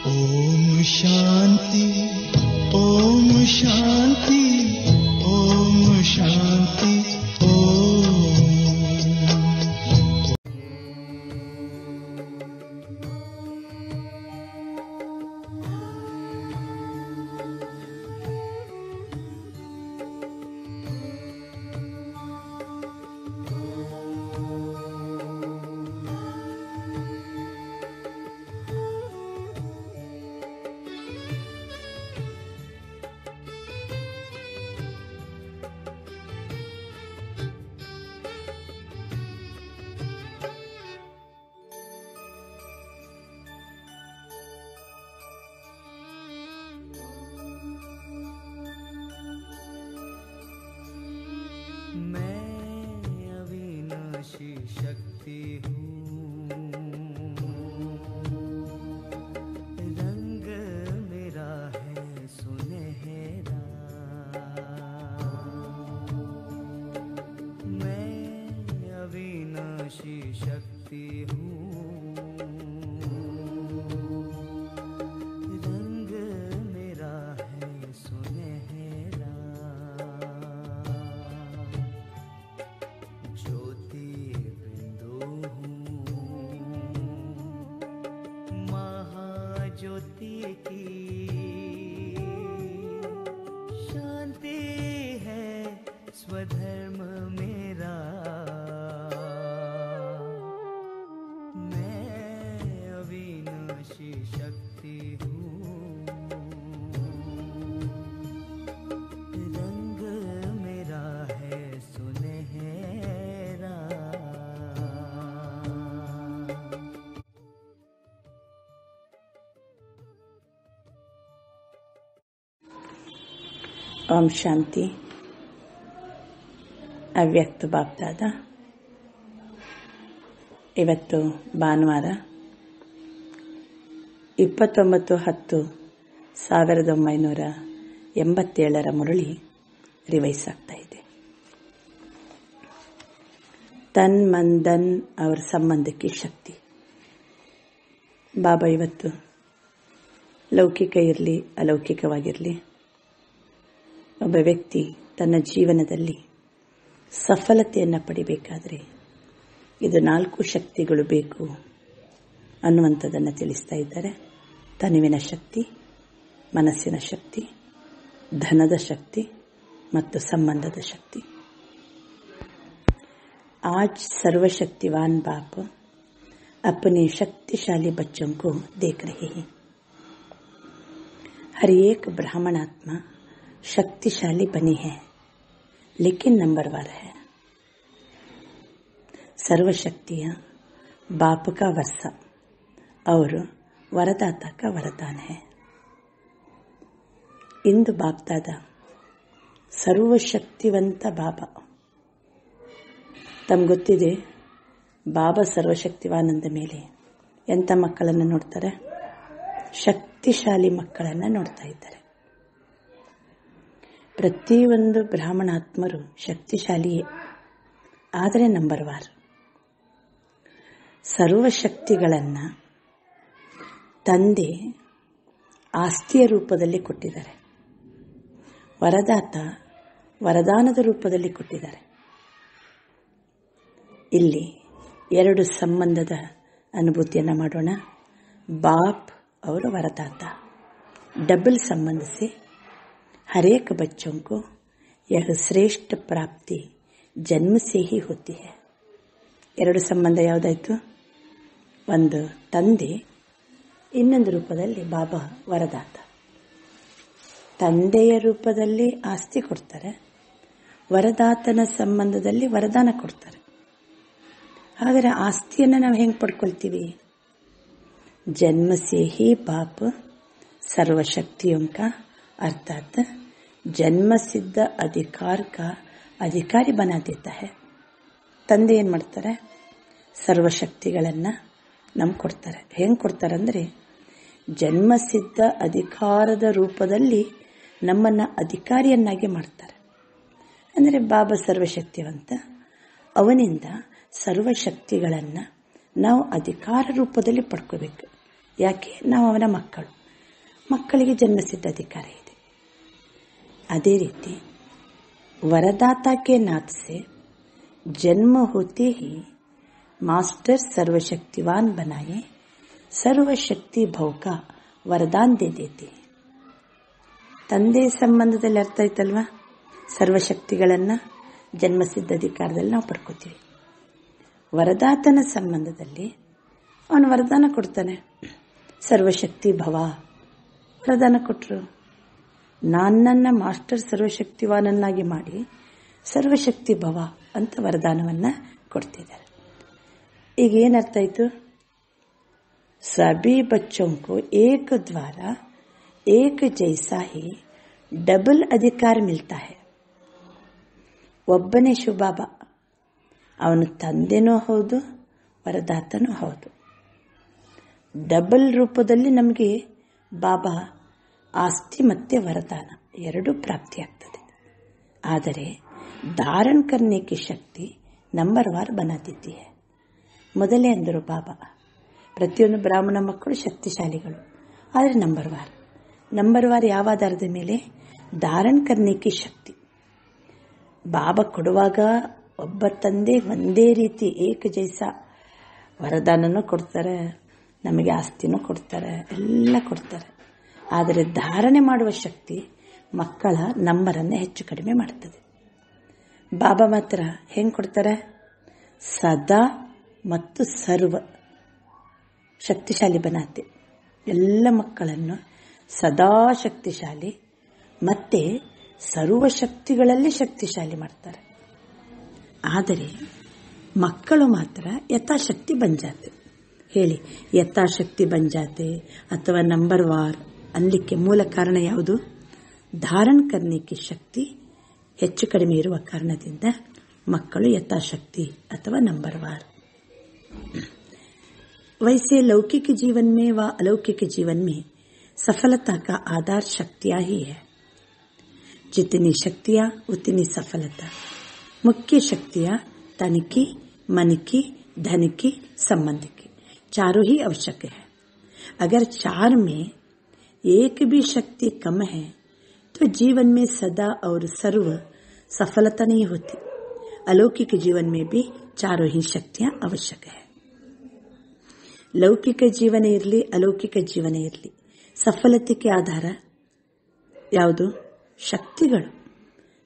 ओम शांति ओम शांति ओम शांति ओम। शक्ति हूँ, रंग मेरा है सुनहरा। मैं अविनाशी शक्ति हूँ, रंग मेरा है सुनहरा। ज्योति ज्योति की शांति है स्वधर्म मेरा। मैं अविनाशी शक्ति हूँ, रंग मेरा है सुनहरा। ಓಂ ಶಾಂತಿ. ಅವ್ಯಕ್ತ ಬಾಪ್ದಾದ. ಇವತ್ತು ಭಾನುವಾರ 29/10/1987 ಮುರಳಿ ರಿವೈಸ್ ಆಗ್ತಾ ಇದೆ. ತನ್ ಮನ್ ಧನ್ ಅವರ ಸಂಬಂಧಕ್ಕೆ ಶಕ್ತಿ. ಬಾಬಾ ಇವತ್ತು ಲೌಕಿಕ ಇರಲಿ ಅಲೌಕಿಕವಾಗಿರಲಿ, ಒಬ್ಬ ವ್ಯಕ್ತಿ ತನ್ನ ಜೀವನದಲ್ಲಿ ಸಫಲತೆಯನ್ನು ಪಡಿಬೇಕಾದರೆ ಇದು 4 ಶಕ್ತಿಗಳು ಬೇಕು ಅನ್ನುವಂಥದ್ದನ್ನು ತಿಳಿಸ್ತಾ ಇದ್ದಾರೆ. ತನುವಿನ ಶಕ್ತಿ, ಮನಸ್ಸಿನ ಶಕ್ತಿ, ಧನದ ಶಕ್ತಿ ಮತ್ತು ಸಂಬಂಧದ ಶಕ್ತಿ. आज सर्वशक्तिवान बाप अपने शक्तिशाली बच्चों को देख रहे हैं. हर एक ब्राह्मण आत्मा शक्तिशाली बनी है, लेकिन नंबरवार है. सर्व शक्तियाँ बाप का वर्षा और वरदाता का वरदान है. इंदु बापदादा ಸರ್ವಶಕ್ತಿವಂತ ಬಾಬಾ. ತಮ್ಗೆ ಗೊತ್ತಿದೆ, ಬಾಬಾ ಸರ್ವಶಕ್ತಿವಾನಂದ ಮೇಲೆ ಎಂಥ ಮಕ್ಕಳನ್ನು ನೋಡ್ತಾರೆ? ಶಕ್ತಿಶಾಲಿ ಮಕ್ಕಳನ್ನು ನೋಡ್ತಾ ಇದ್ದಾರೆ. ಪ್ರತಿಯೊಂದು ಬ್ರಾಹ್ಮಣಾತ್ಮರು ಶಕ್ತಿಶಾಲಿಯೇ, ಆದರೆ ನಂಬರ್ವಾರ್. ಸರ್ವಶಕ್ತಿಗಳನ್ನು ತಂದೆ ಆಸ್ತಿಯ ರೂಪದಲ್ಲಿ ಕೊಟ್ಟಿದ್ದಾರೆ, ವರದಾತ ವರದಾನದ ರೂಪದಲ್ಲಿ ಕೊಟ್ಟಿದ್ದಾರೆ. ಇಲ್ಲಿ 2 ಸಂಬಂಧದ ಅನುಭೂತಿಯನ್ನು ಮಾಡೋಣ. बाप और वरदाता डबल संबंध से हर एक बच्चों को यह श्रेष्ठ प्राप्ति जन्म से ही होती है. 2 ಸಂಬಂಧ ಯಾವುದಾಯಿತು? ಒಂದು ತಂದೆ, ಇನ್ನೊಂದು ರೂಪದಲ್ಲಿ ಬಾಬಾ ವರದಾತ. ತಂದೆಯ ರೂಪದಲ್ಲಿ ಆಸ್ತಿ ಕೊಡ್ತಾರೆ, ವರದಾತನ ಸಂಬಂಧದಲ್ಲಿ ವರದಾನ ಕೊಡ್ತಾರೆ. ಹಾಗಾದರೆ ಆಸ್ತಿಯನ್ನು ನಾವು ಹೆಂಗೆ ಪಡ್ಕೊಳ್ತೀವಿ? जन्म से ही बाप सर्वशक्तियों का अर्थात जन्म सिद्ध अधिकार का अधिकारी बना देता है. ತಂದೆ ಏನು ಮಾಡ್ತಾರೆ? ಸರ್ವಶಕ್ತಿಗಳನ್ನು ನಮ್ಗೆ ಕೊಡ್ತಾರೆ. ಹೆಂಗೆ ಕೊಡ್ತಾರೆ ಅಂದರೆ, ಜನ್ಮಸಿದ್ಧ ಅಧಿಕಾರದ ರೂಪದಲ್ಲಿ ನಮ್ಮನ್ನು ಅಧಿಕಾರಿಯನ್ನಾಗಿ ಮಾಡ್ತಾರೆ. ಅಂದರೆ ಬಾಬಾ ಸರ್ವಶಕ್ತಿವಂತ, ಅವನಿಂದ ಸರ್ವಶಕ್ತಿಗಳನ್ನು ನಾವು ಅಧಿಕಾರ ರೂಪದಲ್ಲಿ ಪಡ್ಕೋಬೇಕು. ಯಾಕೆ? ನಾವು ಅವನ ಮಕ್ಕಳು. ಮಕ್ಕಳಿಗೆ ಜನ್ಮಸಿದ್ಧ ಅಧಿಕಾರ ಇದೆ. ಅದೇ ರೀತಿ वरदाता के नाथ से जन्म होते ही मास्टर सर्वशक्तिवान बनाए सर्वशक्ति भव का वरदान दे देते. ತಂದೆ ಸಂಬಂಧದಲ್ಲಿ ಅರ್ಥ ಆಯ್ತಲ್ವಾ? ಸರ್ವಶಕ್ತಿಗಳನ್ನ ಜನ್ಮಸಿದ್ಧ ಅಧಿಕಾರದಲ್ಲಿ ನಾವು ಪಡ್ಕೋತೀವಿ. ವರದಾತನ ಸಂಬಂಧದಲ್ಲಿ ಅವನು ವರದಾನ ಕೊಡ್ತಾನೆ. ಸರ್ವಶಕ್ತಿ ಭವ ವರದಾನ ಕೊಟ್ಟರು. ನನ್ನನ್ನು ಮಾಸ್ಟರ್ ಸರ್ವಶಕ್ತಿವಾನನ್ನಾಗಿ ಮಾಡಿ ಸರ್ವಶಕ್ತಿ ಭವ ಅಂತ ವರದಾನವನ್ನು ಕೊಡ್ತಿದ್ದಾರೆ. ಈಗ ಏನರ್ಥ ಆಯಿತು? सभी बच्चों को एक द्वारा एक जैसा ही डबल अधिकार मिलता है. ಒಬ್ಬನೇ ಶಿವಬಾಬ, ಅವನು ತಂದೆನೂ ಹೌದು, ವರದಾತನೂ ಹೌದು. ಡಬಲ್ ರೂಪದಲ್ಲಿ ನಮಗೆ ಬಾಬಾ ಆಸ್ತಿ ಮತ್ತು ವರದಾನ ಎರಡೂ ಪ್ರಾಪ್ತಿಯಾಗ್ತದೆ. ಆದರೆ ಧಾರಣ ಕರ್ನೆಗೆ ಶಕ್ತಿ ನಂಬರ್ ವಾರ್ ಬನಾ ದೇತಿ ಹೈ. ಮೊದಲೇ ಅಂದರು ಬಾಬಾ, ಪ್ರತಿಯೊಂದು ಬ್ರಾಹ್ಮಣ ಮಕ್ಕಳು ಶಕ್ತಿಶಾಲಿಗಳು, ಆದರೆ ನಂಬರ್ ವಾರ್ ಯಾವ ಆಧಾರದ ಮೇಲೆ? ಧಾರಣ ಕರ್ನೆಗೆ ಶಕ್ತಿ. ಬಾಬಾ ಕೊಡುವಾಗ ಒಬ್ಬ ತಂದೆ ಒಂದೇ ರೀತಿ ಏಕ ಜೈಸ ವರದಾನನೂ ಕೊಡ್ತಾರೆ, ನಮಗೆ ಆಸ್ತಿನೂ ಕೊಡ್ತಾರೆ, ಎಲ್ಲ ಕೊಡ್ತಾರೆ. ಆದರೆ ಧಾರಣೆ ಮಾಡುವ ಶಕ್ತಿ ಮಕ್ಕಳ ನಂಬರನ್ನು ಹೆಚ್ಚು ಕಡಿಮೆ ಮಾಡ್ತದೆ. ಬಾಬಾ ಮಾತ್ರ ಹೆಂಗೆ ಕೊಡ್ತಾರೆ? ಸದಾ ಮತ್ತು ಸರ್ವ ಶಕ್ತಿಶಾಲಿ ಬನಾತೆ. ಎಲ್ಲ ಮಕ್ಕಳನ್ನು ಸದಾ ಶಕ್ತಿಶಾಲಿ ಮತ್ತೆ ಸರ್ವ ಶಕ್ತಿಗಳಲ್ಲಿ ಶಕ್ತಿಶಾಲಿ ಮಾಡ್ತಾರೆ. ಆದರೆ ಮಕ್ಕಳು ಮಾತ್ರ ಯಥಾಶಕ್ತಿ ಬಂಜಾತೆ. ಹೇಳಿ, ಯಥಾಶಕ್ತಿ ಬಂಜಾತೆ ಅಥವಾ ನಂಬರ್ ವಾರ್ ಅನ್ಲಿಕ್ಕೆ ಮೂಲ ಕಾರಣ ಯಾವುದು? ಧಾರಣ ಕರ್ನೆಗೆ ಶಕ್ತಿ ಹೆಚ್ಚು ಕಡಿಮೆ ಇರುವ ಕಾರಣದಿಂದ ಮಕ್ಕಳು ಯಥಾಶಕ್ತಿ ಅಥವಾ ನಂಬರ್ वार। वैसे लौकिक जीवन में व अलौकिक जीवन में सफलता का आधार शक्तियां ही है। जितनी शक्तियां उतनी सफलता। मुख्य शक्तियां तन की, मन की, धन की, संबंध की, चारों ही आवश्यक है। अगर चार में एक भी शक्ति कम है तो जीवन में सदा और सर्व सफलता नहीं होती। अलौकिक जीवन में भी चारों ही शक्तियां आवश्यक है। लौकिक जीवन इरली अलौकिक जीवन इरली सफलತೆಗೆ ಆಧಾರ ಯಾವುದು? ಶಕ್ತಿಗಳು.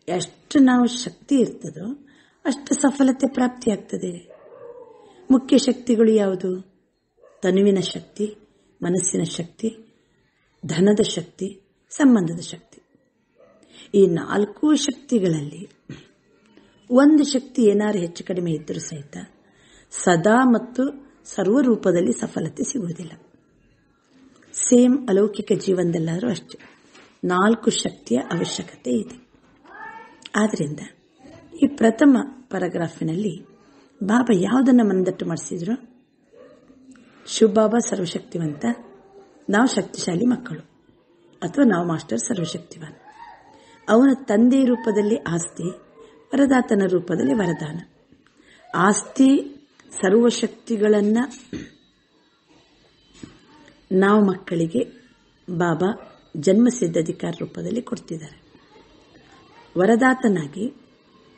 ಎಷ್ಟು ನಾವು ಶಕ್ತಿ ಇರ್ತದೋ ಅಷ್ಟು ಸಫಲತೆ ಪ್ರಾಪ್ತಿಯಾಗ್ತದೆ। ಮುಖ್ಯ ಶಕ್ತಿಗಳು ಯಾವುದು? ತನುವಿನ ಶಕ್ತಿ, ಮನಸ್ಸಿನ ಶಕ್ತಿ, ಧನದ ಶಕ್ತಿ, ಸಂಬಂಧದ ಶಕ್ತಿ। ಈ ನಾಲ್ಕು ಶಕ್ತಿಗಳಲ್ಲಿ ಒಂದು ಶಕ್ತಿ ಏನಾರು ಹೆಚ್ಚು ಕಡಿಮೆ ಇದ್ದರೂ ಸಹಿತ ಸದಾ ಮತ್ತು ಸರ್ವರೂಪದಲ್ಲಿ ಸಫಲತೆ ಸಿಗುವುದಿಲ್ಲ। ಸೇಮ್ ಅಲೌಕಿಕ ಜೀವನದಲ್ಲಾದರೂ ಅಷ್ಟೇ ನಾಲ್ಕು ಶಕ್ತಿಯ ಅವಶ್ಯಕತೆ ಇದೆ। ಆದ್ದರಿಂದ ಈ ಪ್ರಥಮ ಪ್ಯಾರಾಗ್ರಾಫಿನಲ್ಲಿ ಬಾಬಾ ಯಾವುದನ್ನು ಮನದಟ್ಟು ಮಾಡಿಸಿದ್ರು? ಶಿವಬಾಬಾ ಸರ್ವಶಕ್ತಿವಂತ, ನಾವು ಶಕ್ತಿಶಾಲಿ ಮಕ್ಕಳು, ಅಥವಾ ನಾವು ಮಾಸ್ಟರ್ ಸರ್ವಶಕ್ತಿವಾನ್। ಅವನ ತಂದೆ ರೂಪದಲ್ಲಿ ಆಸ್ತಿ, ವರದಾತನ ರೂಪದಲ್ಲಿ ವರದಾನ। ಆಸ್ತಿ ಸರ್ವಶಕ್ತಿಗಳನ್ನು ನಾವು ಮಕ್ಕಳಿಗೆ ಬಾಬಾ ಜನ್ಮಸಿದ್ಧ ಅಧಿಕಾರ ರೂಪದಲ್ಲಿ ಕೊಡ್ತಿದ್ದಾರೆ। ವರದಾತನಾಗಿ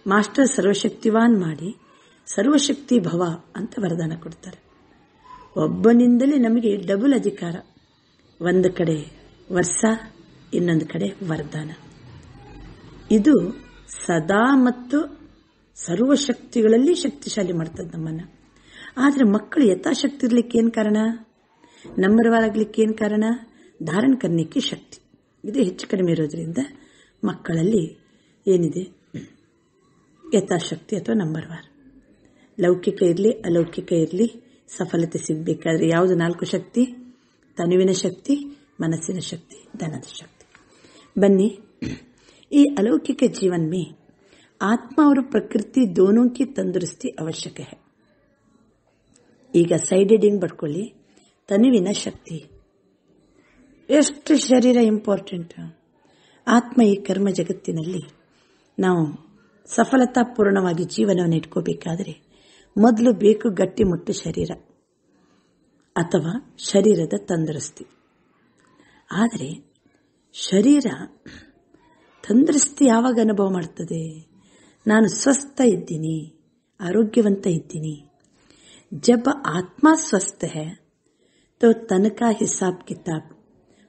ಮಾಸ್ಟರ್ ಸರ್ವಶಕ್ತಿವಾನ್ ಮಾಡಿ ಸರ್ವಶಕ್ತಿ ಭವ ಅಂತ ವರದಾನ ಕೊಡ್ತಾರೆ। ಒಬ್ಬನಿಂದಲೇ ನಮಗೆ ಡಬಲ್ ಅಧಿಕಾರ, ಒಂದು ಕಡೆ ವರ್ಷ, ಇನ್ನೊಂದು ಕಡೆ ವರದಾನ। ಇದು ಸದಾ ಮತ್ತು ಸರ್ವಶಕ್ತಿಗಳಲ್ಲಿ ಶಕ್ತಿಶಾಲಿ ಮಾಡ್ತದೆ ನಮ್ಮನ್ನು। ಆದರೆ ಮಕ್ಕಳು ಯಥಾಶಕ್ತಿ ಇರಲಿಕ್ಕೆ ಏನು ಕಾರಣ? ನಂಬರ್ ವಾರ್ ಆಗಲಿಕ್ಕೆ ಏನು ಕಾರಣ? ಧಾರಣ ಕರ್ನಿಕ್ಕೆ ಶಕ್ತಿ ಇದು ಹೆಚ್ಚು ಕಡಿಮೆ ಇರೋದ್ರಿಂದ ಮಕ್ಕಳಲ್ಲಿ ಏನಿದೆ? ಯಥಾಶಕ್ತಿ ಅಥವಾ ನಂಬರ್ ವಾರ್। ಲೌಕಿಕ ಇರಲಿ ಅಲೌಕಿಕ ಇರಲಿ ಸಫಲತೆ ಸಿಗಬೇಕಾದ್ರೆ ಯಾವುದು ನಾಲ್ಕು ಶಕ್ತಿ? ತನುವಿನ ಶಕ್ತಿ, ಮನಸ್ಸಿನ ಶಕ್ತಿ, ಧನದ ಶಕ್ತಿ। ಬನ್ನಿ, ಈ अलौकिक जीवन में आत्मा और प्रकृति दोनों की तंदुरुस्ती आवश्यक है। ಈಗ ಸೈಡ್ ಹೆಡಿಂಗ್ ಬರ್ಕೊಳ್ಳಿ, ತನುವಿನ ಶಕ್ತಿ। ಎಷ್ಟು ಶರೀರ ಇಂಪಾರ್ಟೆಂಟ್? ಆತ್ಮ ಈ ಕರ್ಮ ಜಗತ್ತಿನಲ್ಲಿ ನಾವು ಸಫಲತಾಪೂರ್ಣವಾಗಿ ಜೀವನವನ್ನು ಇಟ್ಕೋಬೇಕಾದರೆ ಮೊದಲು ಬೇಕು ಗಟ್ಟಿಮುಟ್ಟು ಶರೀರ। ಅಥವಾ ಶರೀರದ ತಂದರುಸ್ತಿ. ಆದರೆ ಶರೀರ ತಂದರುಸ್ತಿ ಯಾವಾಗ ಅನುಭವ ಮಾಡ್ತದೆ? ನಾನು ಸ್ವಸ್ಥ ಇದ್ದೀನಿ, ಆರೋಗ್ಯವಂತ ಇದ್ದೀನಿ. जब आत्मा स्वस्थ है तो तन का हिसाब किताब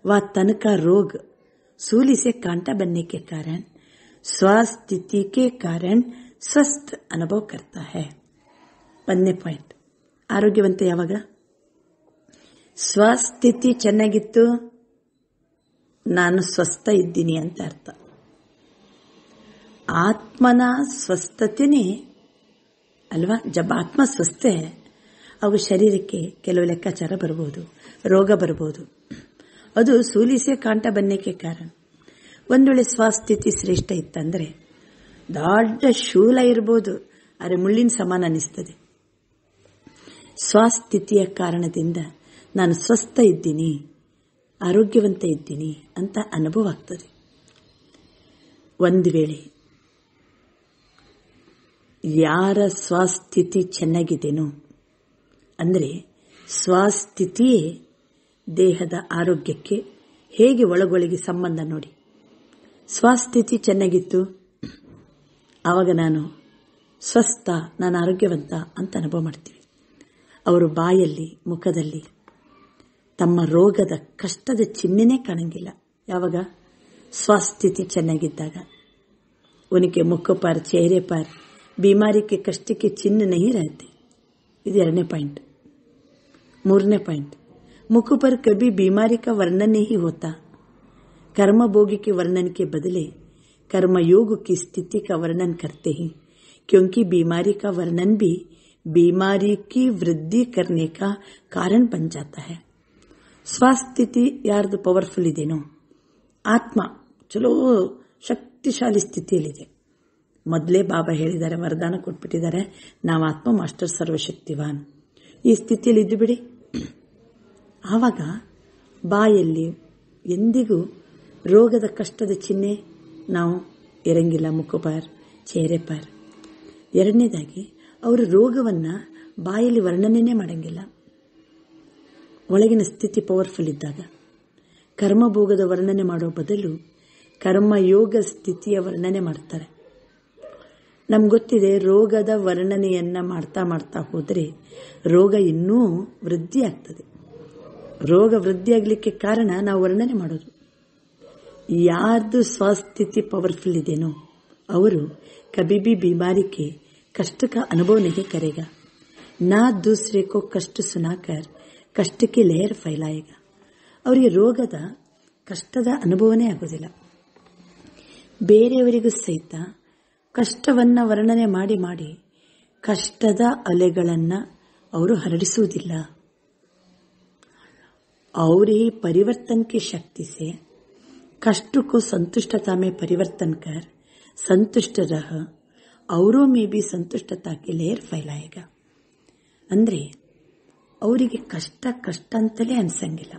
व तन का रोग सूली से कांटा बनने के कारण स्वास्थ्य के कारण स्वस्थ अनुभव करता है. 1ನೇ ಪಾಯಿಂಟ್, ಆರೋಗ್ಯವಂತ ಯಾವಾಗ? ಸ್ವಸ್ಥಿತಿ ಚೆನ್ನಾಗಿತ್ತು, ನಾನು ಸ್ವಸ್ಥ ಇದ್ದೀನಿ ಅಂತ ಅರ್ಥ. ಆತ್ಮನ ಸ್ವಸ್ಥತೆನೇ ಅಲ್ವಾ? ಜಬ್ ಆತ್ಮ ಸ್ವಸ್ಥ ಅವು ಶರೀರಕ್ಕೆ ಕೆಲವು ಲೆಕ್ಕಾಚಾರ ಬರ್ಬೋದು, ರೋಗ ಬರ್ಬೋದು. ಅದು ಸೂಲಿಸೆ ಕಾಂಟ ಬನ್ನಕ್ಕೆ ಕಾರಣ. ಒಂದು ವೇಳೆ ಸ್ವಸ್ಥಿತಿ ಶ್ರೇಷ್ಠ ಇತ್ತಂದ್ರೆ ದೊಡ್ಡ ಶೂಲ ಇರ್ಬೋದು, ಆದರೆ ಮುಳ್ಳಿನ ಸಮಾನ ಅನಿಸ್ತದೆ. ಸ್ವಸ್ಥಿತಿಯ ಕಾರಣದಿಂದ ನಾನು ಸ್ವಸ್ಥ ಇದ್ದೀನಿ, ಆರೋಗ್ಯವಂತ ಇದ್ದೀನಿ ಅಂತ ಅನುಭವ ಆಗ್ತದೆ. ಒಂದು ವೇಳೆ ಯಾರ ಸ್ವಸ್ಥಿತಿ ಚೆನ್ನಾಗಿದೆನೋ ಅಂದರೆ ಸ್ವಸ್ಥಿತಿಯೇ ದೇಹದ ಆರೋಗ್ಯಕ್ಕೆ ಹೇಗೆ ಒಳಗೊಳಗೆ ಸಂಬಂಧ ನೋಡಿ. ಸ್ವಸ್ಥಿತಿ ಚೆನ್ನಾಗಿತ್ತು, ಆವಾಗ ನಾನು ಸ್ವಸ್ಥ, ನಾನು ಆರೋಗ್ಯವಂತ ಅಂತ ಅನುಭವ ಮಾಡ್ತೀವಿ. ಅವರು ಬಾಯಲ್ಲಿ, ಮುಖದಲ್ಲಿ ತಮ್ಮ ರೋಗದ ಕಷ್ಟದ ಚಿಹ್ನೆನೇ ಕಾಣಂಗಿಲ್ಲ. ಯಾವಾಗ? ಸ್ವಸ್ಥಿತಿ ಚೆನ್ನಾಗಿದ್ದಾಗ. ಉನಕೆ ಮುಖ पर चेहरे पर बीमारी के कष्ट के चिन्ह नहीं रहते. ಇದು 2ನೇ ಪಾಯಿಂಟ್. 3ನೇ ಪಾಯಿಂಟ್, मुख पर कभी बीमारी का वर्णन नहीं होता. कर्मभोगी के वर्णन के बदले कर्मयोग की स्थिति का वर्णन करते हैं, क्योंकि बीमारी का वर्णन भी बीमारी की वृद्धि करने का कारण बन जाता है. ಸ್ವಸ್ಥಿತಿ ಯಾರ್ದು ಪವರ್ಫುಲ್ ಇದೆನೋ, ಆತ್ಮ ಚಲೋ ಶಕ್ತಿಶಾಲಿ ಸ್ಥಿತಿಯಲ್ಲಿದೆ. ಮೊದಲೇ ಬಾಬಾ ಹೇಳಿದ್ದಾರೆ, ವರದಾನ ಕೊಟ್ಬಿಟ್ಟಿದ್ದಾರೆ, ನಾವು ಆತ್ಮ ಮಾಸ್ಟರ್ ಸರ್ವಶಕ್ತಿವಾನ್. ಈ ಸ್ಥಿತಿಯಲ್ಲಿ ಇದ್ದು ಬಿಡಿ. ಆವಾಗ ಬಾಯಲ್ಲಿ ಎಂದಿಗೂ ರೋಗದ ಕಷ್ಟದ ಚಿಹ್ನೆ ನಾವು ಇರಂಗಿಲ್ಲ, ಮುಖಪಾರ್ ಚೇರೆ ಪಾರ್. 2ನೇದಾಗಿ ಅವರು ರೋಗವನ್ನು ಬಾಯಲ್ಲಿ ವರ್ಣನೆ ಮಾಡಂಗಿಲ್ಲ. ಒಳಗಿನ ಸ್ಥಿತಿ ಪವರ್ಫುಲ್ ಇದ್ದಾಗ ಕರ್ಮಭೋಗದ ವರ್ಣನೆ ಮಾಡೋ ಬದಲು ಕರ್ಮಯೋಗ ಸ್ಥಿತಿಯ ವರ್ಣನೆ ಮಾಡ್ತಾರೆ. ನಮ್ಗೆ ಗೊತ್ತಿದೆ, ರೋಗದ ವರ್ಣನೆಯನ್ನ ಮಾಡ್ತಾ ಮಾಡ್ತಾ ಹೋದರೆ ರೋಗ ಇನ್ನೂ ವೃದ್ಧಿ ಆಗ್ತದೆ. ರೋಗ ವೃದ್ಧಿ ಆಗಲಿಕ್ಕೆ ಕಾರಣ ನಾವು ವರ್ಣನೆ ಮಾಡೋದು. ಯಾರ್ದು ಸ್ವಸ್ಥಿತಿ ಪವರ್ಫುಲ್ ಇದೆನೋ ಅವರು ಕभी भी बीमारी के कष्ट का अनुभव नहीं करेगा, ना दूसरे को कष्ट सुनाकर कष्ट की लहर फैलाएगा. ಅವರಿಗೆ ರೋಗದ ಕಷ್ಟದ ಅನುಭವನೇ ಆಗೋದಿಲ್ಲ. ಬೇರೆಯವರಿಗೂ ಸಹಿತ ಕಷ್ಟವನ್ನ ವರ್ಣನೆ ಮಾಡಿ ಮಾಡಿ ಕಷ್ಟದ ಅಲೆಗಳನ್ನು ಅವರು ಹರಡಿಸುವುದಿಲ್ಲ. और ही परिवर्तन की शक्ति से कष्ट को संतुष्टता में परिवर्तन कर संतुष्ट रह औरों में भी संतुष्टता की लहर फैलाएगा. ಅಂದ್ರೆ ಅವರಿಗೆ ಕಷ್ಟ ಕಷ್ಟ ಅಂತಲೇ ಅನ್ಸಂಗಿಲ್ಲ.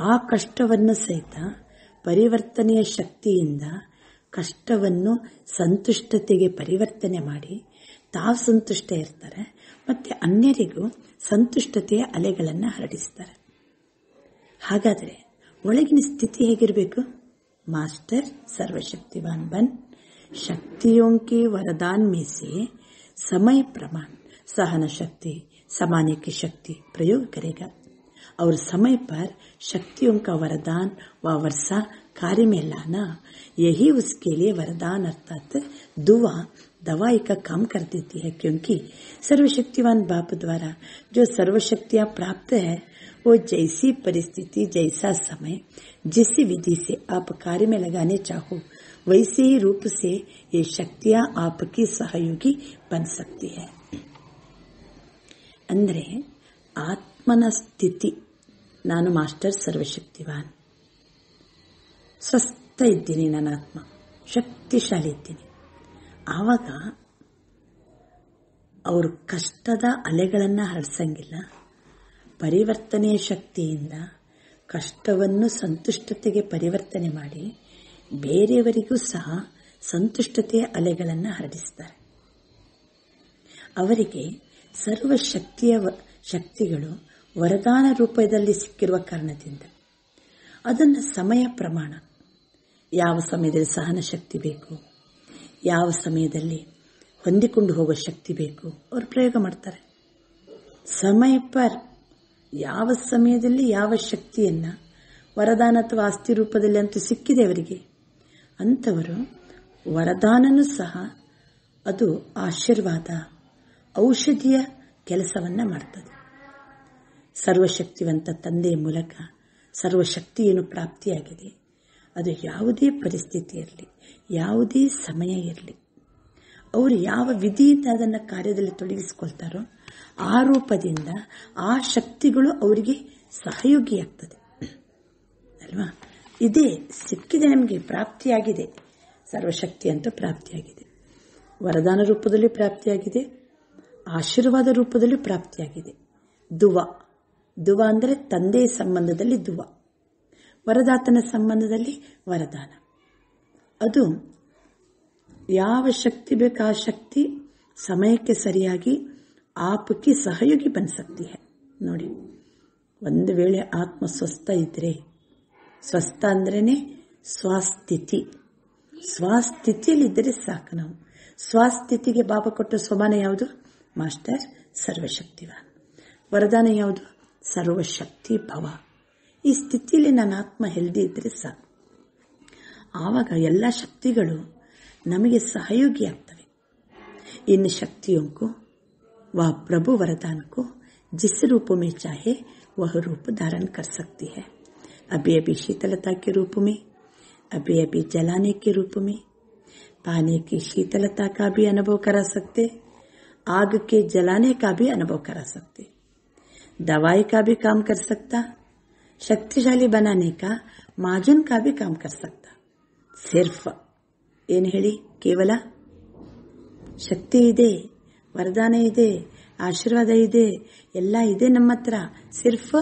ಆ ಕಷ್ಟವನ್ನು ಸಹಿತ ಪರಿವರ್ತನೆಯ ಶಕ್ತಿಯಿಂದ ಕಷ್ಟವನ್ನು ಸಂತುಷ್ಟತೆಗೆ ಪರಿವರ್ತನೆ ಮಾಡಿ ತಾವು ಸಂತುಷ್ಟ ಇರ್ತಾರೆ, ಮತ್ತೆ ಅನ್ಯರಿಗೂ ಸಂತುಷ್ಟತೆಯ ಅಲೆಗಳನ್ನು ಹರಡಿಸ್ತಾರೆ. ಹಾಗಾದರೆ ಒಳಗಿನ ಸ್ಥಿತಿ ಹೇಗಿರಬೇಕು? ಮಾಸ್ಟರ್ ಸರ್ವಶಕ್ತಿವಾನ್ ಬನ್ शक्तियों के वरदान में से समय प्रमाण सहन शक्ति समाने की शक्ति प्रयोग करेगा और समय पर शक्तियों का वरदान व वर्षा कार्य में लाना, यही उसके लिए वरदान अर्थात दुआ दवाई का काम कर देती है. क्योंकि सर्वशक्तिवान बाप द्वारा जो सर्वशक्तियां प्राप्त है वो जैसी परिस्थिति जैसा समय जिस विधि से आप कार्य में लगाने चाहो वैसे ही रूप से ये शक्तियां आपकी सहयोगी बन सकती है. ಅಂದ್ರೆ ಆತ್ಮನ ಸ್ಥಿತಿ, ನಾನು ಮಾಸ್ಟರ್ ಸರ್ವಶಕ್ತಿವಾನ್, ಸ್ವಸ್ಥ ಇದ್ದೀನಿ, ನನ್ನ ಆತ್ಮ ಶಕ್ತಿಶಾಲಿ ಇದ್ದೀನಿ. ಆವಾಗ ಅವರು ಕಷ್ಟದ ಅಲೆಗಳನ್ನು ಹರಡ್ಸಂಗಿಲ್ಲ. ಪರಿವರ್ತನೆಯ ಶಕ್ತಿಯಿಂದ ಕಷ್ಟವನ್ನು ಸಂತುಷ್ಟತೆಗೆ ಪರಿವರ್ತನೆ ಮಾಡಿ ಬೇರೆಯವರಿಗೂ ಸಹ ಸಂತುಷ್ಟತೆಯ ಅಲೆಗಳನ್ನು ಹರಡಿಸ್ತಾರೆ. ಅವರಿಗೆ ಸರ್ವ ಶಕ್ತಿಗಳು ವರದಾನ ರೂಪದಲ್ಲಿ ಸಿಕ್ಕಿರುವ ಕಾರಣದಿಂದ ಅದನ್ನು ಸಮಯ ಪ್ರಮಾಣ, ಯಾವ ಸಮಯದಲ್ಲಿ ಸಹನ ಶಕ್ತಿ ಬೇಕು, ಯಾವ ಸಮಯದಲ್ಲಿ ಹೊಂದಿಕೊಂಡು ಹೋಗೋ ಶಕ್ತಿ ಬೇಕು, ಅವರು ಪ್ರಯೋಗ ಮಾಡ್ತಾರೆ. ಸಮಯ ಪರ್ ಯಾವ ಸಮಯದಲ್ಲಿ ಯಾವ ಶಕ್ತಿಯನ್ನು ವರದಾನ ಅಥವಾ ಆಸ್ತಿ ರೂಪದಲ್ಲಿ ಅಂತೂ ಸಿಕ್ಕಿದೆ ಅವರಿಗೆ, ಅಂಥವರು ವರದಾನನೂ ಸಹ ಅದು ಆಶೀರ್ವಾದ, ಔಷಧಿಯ ಕೆಲಸವನ್ನು ಮಾಡ್ತದೆ. ಸರ್ವಶಕ್ತಿವಂತ ತಂದೆಯ ಮೂಲಕ ಸರ್ವಶಕ್ತಿ ಏನು ಪ್ರಾಪ್ತಿಯಾಗಿದೆ, ಅದು ಯಾವುದೇ ಪರಿಸ್ಥಿತಿ ಇರಲಿ, ಯಾವುದೇ ಸಮಯ ಇರಲಿ, ಅವರು ಯಾವ ವಿಧಿಯಿಂದ ಅದನ್ನು ಕಾರ್ಯದಲ್ಲಿ ತೊಡಗಿಸಿಕೊಳ್ತಾರೋ ಆ ರೂಪದಿಂದ ಆ ಶಕ್ತಿಗಳು ಅವರಿಗೆ ಸಹಯೋಗಿಯಾಗ್ತದೆ ಅಲ್ವಾ. ಇದೇ ಸಿಕ್ಕಿದೆ, ನಮಗೆ ಪ್ರಾಪ್ತಿಯಾಗಿದೆ. ಸರ್ವಶಕ್ತಿ ಅಂತ ಪ್ರಾಪ್ತಿಯಾಗಿದೆ, ವರದಾನ ರೂಪದಲ್ಲಿ ಪ್ರಾಪ್ತಿಯಾಗಿದೆ, ಆಶೀರ್ವಾದ ರೂಪದಲ್ಲಿ ಪ್ರಾಪ್ತಿಯಾಗಿದೆ. ದುವ ಅಂದರೆ ತಂದೆಯ ಸಂಬಂಧದಲ್ಲಿ ದುವ, ವರದಾತನ ಸಂಬಂಧದಲ್ಲಿ ವರದಾನ. ಅದು ಯಾವ ಶಕ್ತಿ ಬೇಕು ಆ ಶಕ್ತಿ ಸಮಯಕ್ಕೆ ಸರಿಯಾಗಿ ಆಪಕ್ಕೆ ಸಹಯೋಗಿ ಬನ್ ಸಕ್ತಿ ಹೈ. ನೋಡಿ, ಒಂದು ವೇಳೆ ಆತ್ಮ ಸ್ವಸ್ಥ ಇದ್ರೆ, ಸ್ವಸ್ಥ ಅಂದ್ರೇನೆ ಸ್ವಸ್ಥಿತಿ, ಸ್ವಸ್ಥಿತಿಯಲ್ಲಿದ್ದರೆ ಸಾಕು. ನಾವು ಸ್ವಸ್ಥಿತಿಗೆ ಬಾಬಾ ಕೊಟ್ಟ ಸ್ವಮಾನ ಯಾವುದು? ಮಾಸ್ಟರ್ ಸರ್ವಶಕ್ತಿವಾನ್. ವರದಾನ ಯಾವುದು? ಸರ್ವಶಕ್ತಿ ಭವ. ಈ ಸ್ಥಿತಿಯಲ್ಲಿ ನನ್ನ ಆತ್ಮ ಹೆಲ್ದಿ ಇದ್ದರೆ ಸಾಕು. ಆವಾಗ ಎಲ್ಲ ಶಕ್ತಿಗಳು ನಮಗೆ ಸಹಯೋಗಿ ಆಗ್ತವೆ. इन शक्तियों को वह प्रभु वरदान को जिस रूप में चाहे वह रूप धारण कर सकती है. अभी अभी शीतलता के रूप में, अभी अभी जलाने के रूप में, पानी की शीतलता का भी अनुभव करा सकते, आग के जलाने का भी अनुभव करा सकते, दवाई का भी काम कर सकता, शक्तिशाली बनाने का मार्जन का भी काम कर सकता. सिर्फ ಏನು ಹೇಳಿ? ಕೇವಲ ಶಕ್ತಿ ಇದೆ, ವರದಾನ ಇದೆ, ಆಶೀರ್ವಾದ ಇದೆ, ಎಲ್ಲ ಇದೆ ನಮ್ಮ ಹತ್ರ. ಸಿರ್ಫ್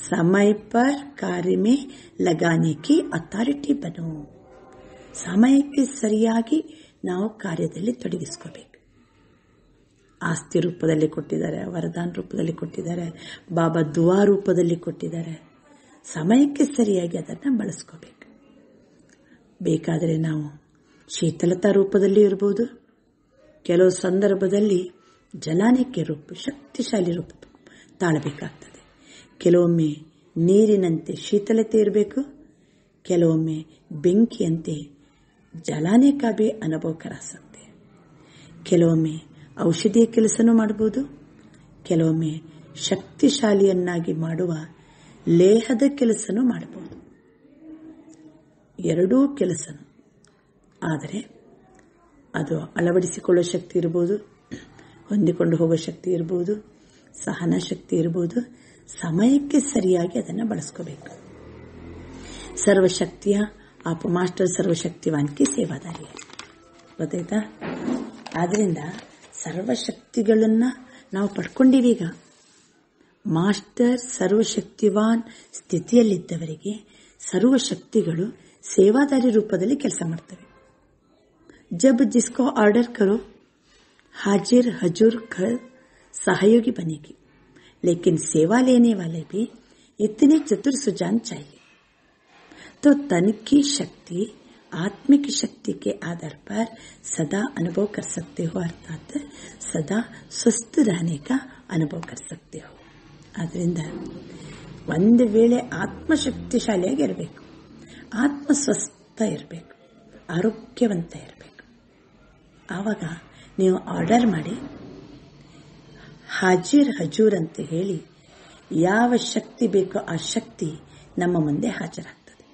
ಸಮಯ ಪರ್ ಕಾರ್ಯ ಮೇ ಲಗಾನೆ ಕಿ ಅಥಾರಿಟಿ ಬನೋ. ಸಮಯಕ್ಕೆ ಸರಿಯಾಗಿ ನಾವು ಕಾರ್ಯದಲ್ಲಿ ತೊಡಗಿಸ್ಕೋಬೇಕು. ಆಸ್ತಿ ರೂಪದಲ್ಲಿ ಕೊಟ್ಟಿದ್ದಾರೆ, ವರದಾನ ರೂಪದಲ್ಲಿ ಕೊಟ್ಟಿದ್ದಾರೆ, ಬಾಬಾ ದುವಾ ರೂಪದಲ್ಲಿ ಕೊಟ್ಟಿದ್ದಾರೆ. ಸಮಯಕ್ಕೆ ಸರಿಯಾಗಿ ಅದನ್ನು ಬಳಸ್ಕೋಬೇಕು. ಬೇಕಾದರೆ ನಾವು ಶೀತಲತಾ ರೂಪದಲ್ಲಿ ಇರಬಹುದು, ಕೆಲವು ಸಂದರ್ಭದಲ್ಲಿ ಜಲಾನಿಕೆ ರೂಪ, ಶಕ್ತಿಶಾಲಿ ರೂಪ ತಾಳಬೇಕಾಗ್ತದೆ. ಕೆಲವೊಮ್ಮೆ ನೀರಿನಂತೆ ಶೀತಲತೆ ಇರಬೇಕು, ಕೆಲವೊಮ್ಮೆ ಬೆಂಕಿಯಂತೆ ಜಲಾನೆ ಕಾ ಭಿ ಅನುಭವ ಕರಾ ಸಕ್ತೆ. ಕೆಲವೊಮ್ಮೆ ಔಷಧಿಯ ಕೆಲಸನೂ ಮಾಡಬಹುದು, ಕೆಲವೊಮ್ಮೆ ಶಕ್ತಿಶಾಲಿಯನ್ನಾಗಿ ಮಾಡುವ ಲೇಹದ ಕೆಲಸನೂ ಮಾಡಬಹುದು. ಎರಡೂ ಕೆಲಸನು. ಆದರೆ ಅದು ಅಳವಡಿಸಿಕೊಳ್ಳೋ ಶಕ್ತಿ ಇರಬಹುದು, ಹೊಂದಿಕೊಂಡು ಹೋಗೋ ಶಕ್ತಿ ಇರಬಹುದು, ಸಹನ ಶಕ್ತಿ ಇರಬಹುದು. ಸಮಯಕ್ಕೆ ಸರಿಯಾಗಿ ಅದನ್ನು ಬಳಸ್ಕೋಬೇಕು. ಸರ್ವಶಕ್ತಿಯ ಆಪ ಮಾಸ್ಟರ್ ಸರ್ವಶಕ್ತಿವಾನ್ಕಿ ಸೇವಾದಾರಿ ಗೊತ್ತಾಯ್ತಾ? ಆದ್ರಿಂದ ಸರ್ವಶಕ್ತಿಗಳನ್ನ ನಾವು ಪಡ್ಕೊಂಡಿವೀಗ. ಮಾಸ್ಟರ್ ಸರ್ವಶಕ್ತಿವಾನ್ ಸ್ಥಿತಿಯಲ್ಲಿದ್ದವರಿಗೆ ಸರ್ವಶಕ್ತಿಗಳು ಸೇವಾದಾರಿ ರೂಪದಲ್ಲಿ ಕೆಲಸ ಮಾಡ್ತವೆ. जब जिसको ऑर्डर करो हाजिर हजूर कर सहयोगी बनेगी. लेकिन सेवा लेने वाले भी इतने चतुर सुजान चाहिए. तो तन की शक्ति आत्मिक शक्ति के आधार पर सदा अनुभव कर सकते हो, अर्थात सदा स्वस्थ रहने का अनुभव कर सकते हो. आद्रिंद ಒಂದು ವೇಳೆ ಆತ್ಮಶಕ್ತಿಶಾಲಿಯಾಗಿರಬೇಕು, ಆತ್ಮ ಸ್ವಸ್ಥ ಇರಬೇಕು, ಆರೋಗ್ಯವಂತ ಇರಬೇಕು. ಆವಾಗ ನೀವು ಆರ್ಡರ್ ಮಾಡಿ ಹಾಜಿರ್ ಹಜೂರ್ ಅಂತ ಹೇಳಿ ಯಾವ ಶಕ್ತಿ ಬೇಕೋ ಆ ಶಕ್ತಿ ನಮ್ಮ ಮುಂದೆ ಹಾಜರಾಗ್ತದೆ.